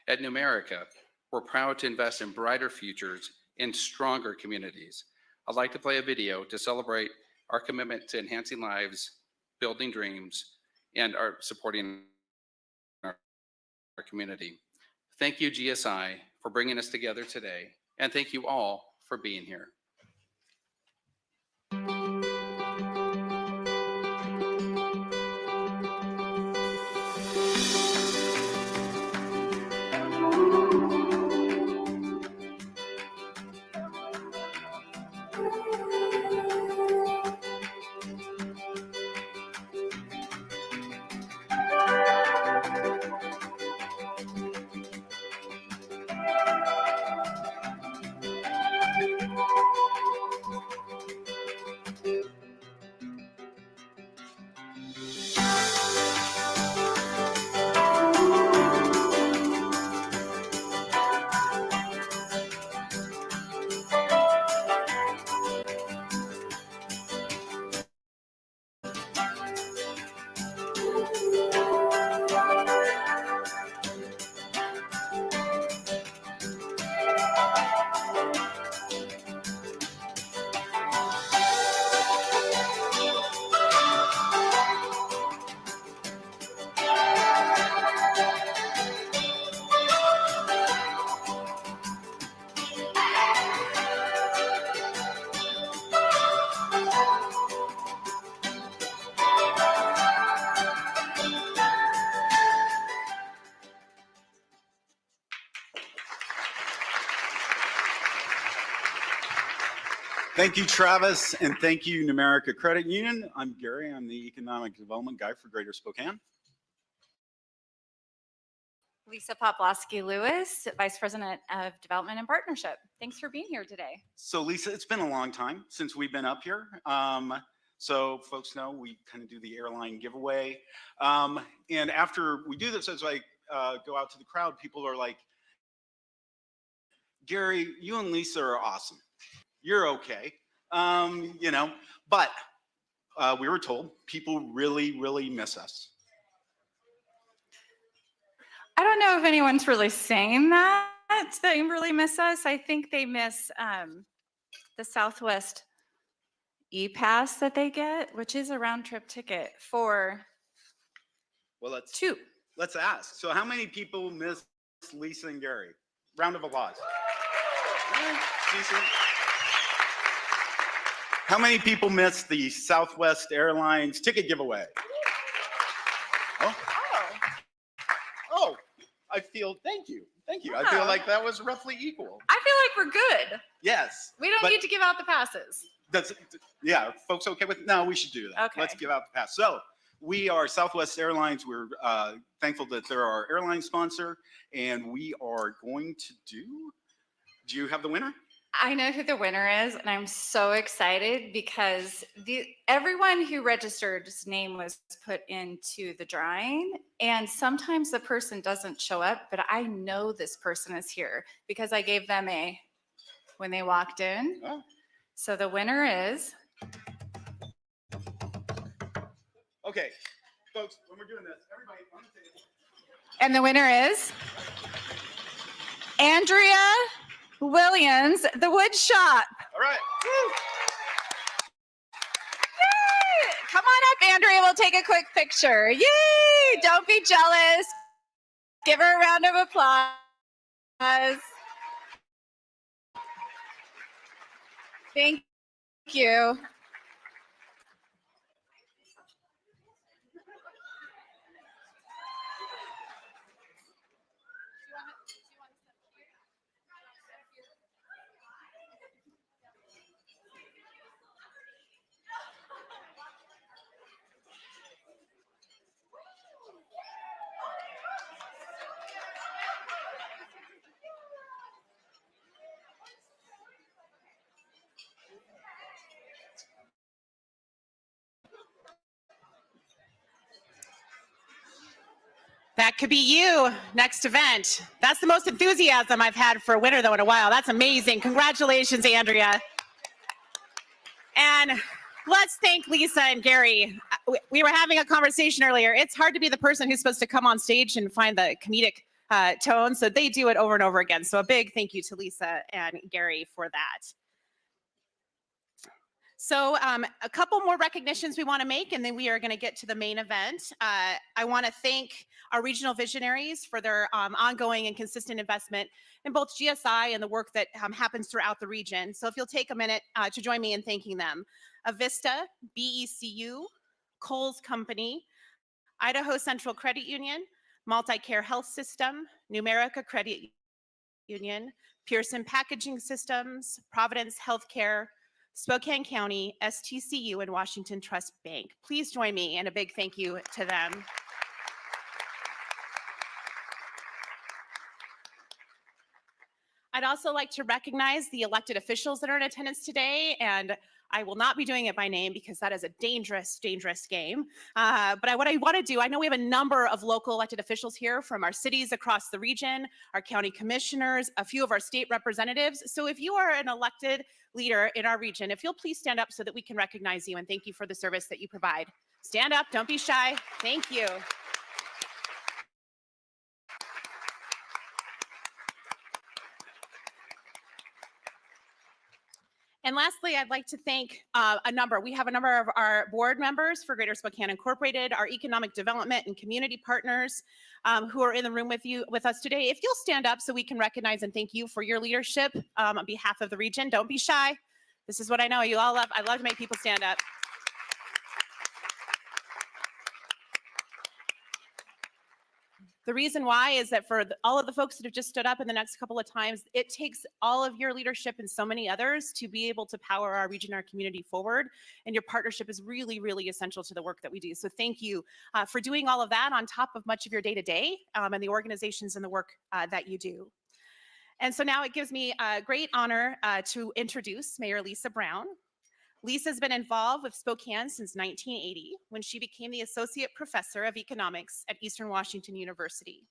S2: At Numerica, we're proud to invest in brighter futures and stronger communities. I'd like to play a video to celebrate our commitment to enhancing lives, building dreams, and our supporting our community. Thank you, GSI, for bringing us together today, and thank you all for being here.
S3: Thank you, Travis, and thank you, Numerica Credit Union. I'm Gary. I'm the Economic Development Guy for Greater Spokane.
S10: Lisa Poplawski-Lewis, Vice President of Development and Partnership. Thanks for being here today.
S3: So Lisa, it's been a long time since we've been up here. So folks know we kind of do the airline giveaway. And after we do this, as I go out to the crowd, people are like, Gary, you and Lisa are awesome. You're okay. You know, but we were told people really, really miss us.
S10: I don't know if anyone's really saying that they really miss us. I think they miss the Southwest e-pass that they get, which is a round trip ticket for
S3: Well, let's ask. So how many people miss Lisa and Gary? Round of applause. Decent. How many people miss the Southwest Airlines ticket giveaway? Oh, I feel, thank you. I feel like that was roughly equal.
S10: I feel like we're good.
S3: Yes.
S10: We don't need to give out the passes.
S3: Yeah, folks okay with, no, we should do that.
S10: Okay.
S3: Let's give out the pass. So we are Southwest Airlines. We're thankful that they're our airline sponsor, and we are going to do you have the winner?
S10: I know who the winner is, and I'm so excited because everyone who registered's name was put into the drawing, and sometimes the person doesn't show up, but I know this person is here because I gave them when they walked in.
S3: Oh.
S10: So the winner is.
S3: Okay, folks, when we're doing this, everybody on the table.
S10: And the winner is Andrea Williams, the Wood Shop.
S3: All right. Woo.
S10: Yay! Come on up, Andrea. We'll take a quick picture. Yay! Don't be jealous. Give her a round of applause. Thank you.
S11: That could be you, next event. That's the most enthusiasm I've had for a winner, though, in a while. That's amazing. Congratulations, Andrea. And let's thank Lisa and Gary. We were having a conversation earlier. It's hard to be the person who's supposed to come on stage and find the comedic tone, so they do it over and over again. So a big thank you to Lisa and Gary for that. So a couple more recognitions we want to make, and then we are going to get to the main event. I want to thank our regional visionaries for their ongoing and consistent investment in both GSI and the work that happens throughout the region. So if you'll take a minute to join me in thanking them. Avista, BECU, Kohl's Company, Idaho Central Credit Union, Multi-Care Health System, Numerica Credit Union, Pearson Packaging Systems, Providence Healthcare, Spokane County, STCU, and Washington Trust Bank. Please join me in a big thank you to them. I'd also like to recognize the elected officials that are in attendance today, and I will not be doing it by name because that is a dangerous, dangerous game. But what I want to do, I know we have a number of local elected officials here from our cities across the region, our county commissioners, a few of our state representatives. So if you are an elected leader in our region, if you'll please stand up so that we can recognize you and thank you for the service that you provide. Stand up, don't be shy. Thank you. And lastly, I'd like to thank we have a number of our board members for Greater Spokane Incorporated, our economic development and community partners who are in the room with us today. If you'll stand up so we can recognize and thank you for your leadership on behalf of the region. Don't be shy. This is what I know you all love. I love to make people stand up. The reason why is that for all of the folks that have just stood up in the next couple of times, it takes all of your leadership and so many others to be able to power our region, our community forward. And your partnership is really, really essential to the work that we do. So thank you for doing all of that on top of much of your day-to-day and the organizations and the work that you do. And so now it gives me a great honor to introduce Mayor Lisa Brown. Lisa's been involved with Spokane since 1980 when she became the Associate Professor of Economics at Eastern Washington University.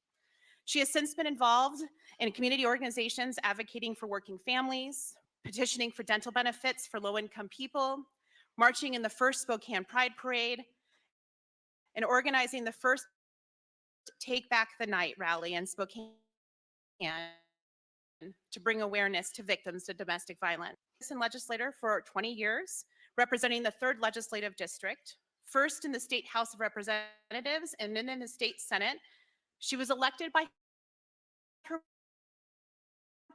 S11: She has since been involved in community organizations advocating for working families, petitioning for dental benefits for low-income people, marching in the first Spokane Pride Parade, and organizing the first Take Back the Night rally in Spokane to bring awareness to victims of domestic violence. And legislator for 20 years, representing the 3rd Legislative District, first in the State House of Representatives and then in the State Senate. She was elected by her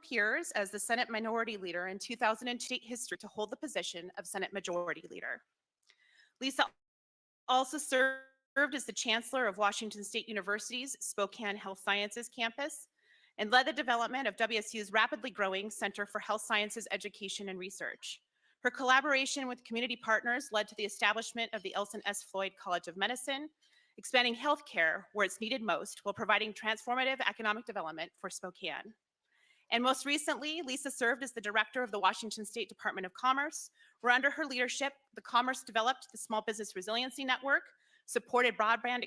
S11: peers as the Senate Minority Leader in 2002 state history to hold the position of Senate Majority Leader. Lisa also served as the Chancellor of Washington State University's Spokane Health Sciences campus and led the development of WSU's rapidly growing Center for Health Sciences Education and Research. Her collaboration with community partners led to the establishment of the Elson S. Floyd College of Medicine, expanding healthcare where it's needed most while providing transformative economic development for Spokane. And most recently, Lisa served as the director of the Washington State Department of Commerce, where under her leadership, the Commerce developed the Small Business Resiliency Network, supported broadband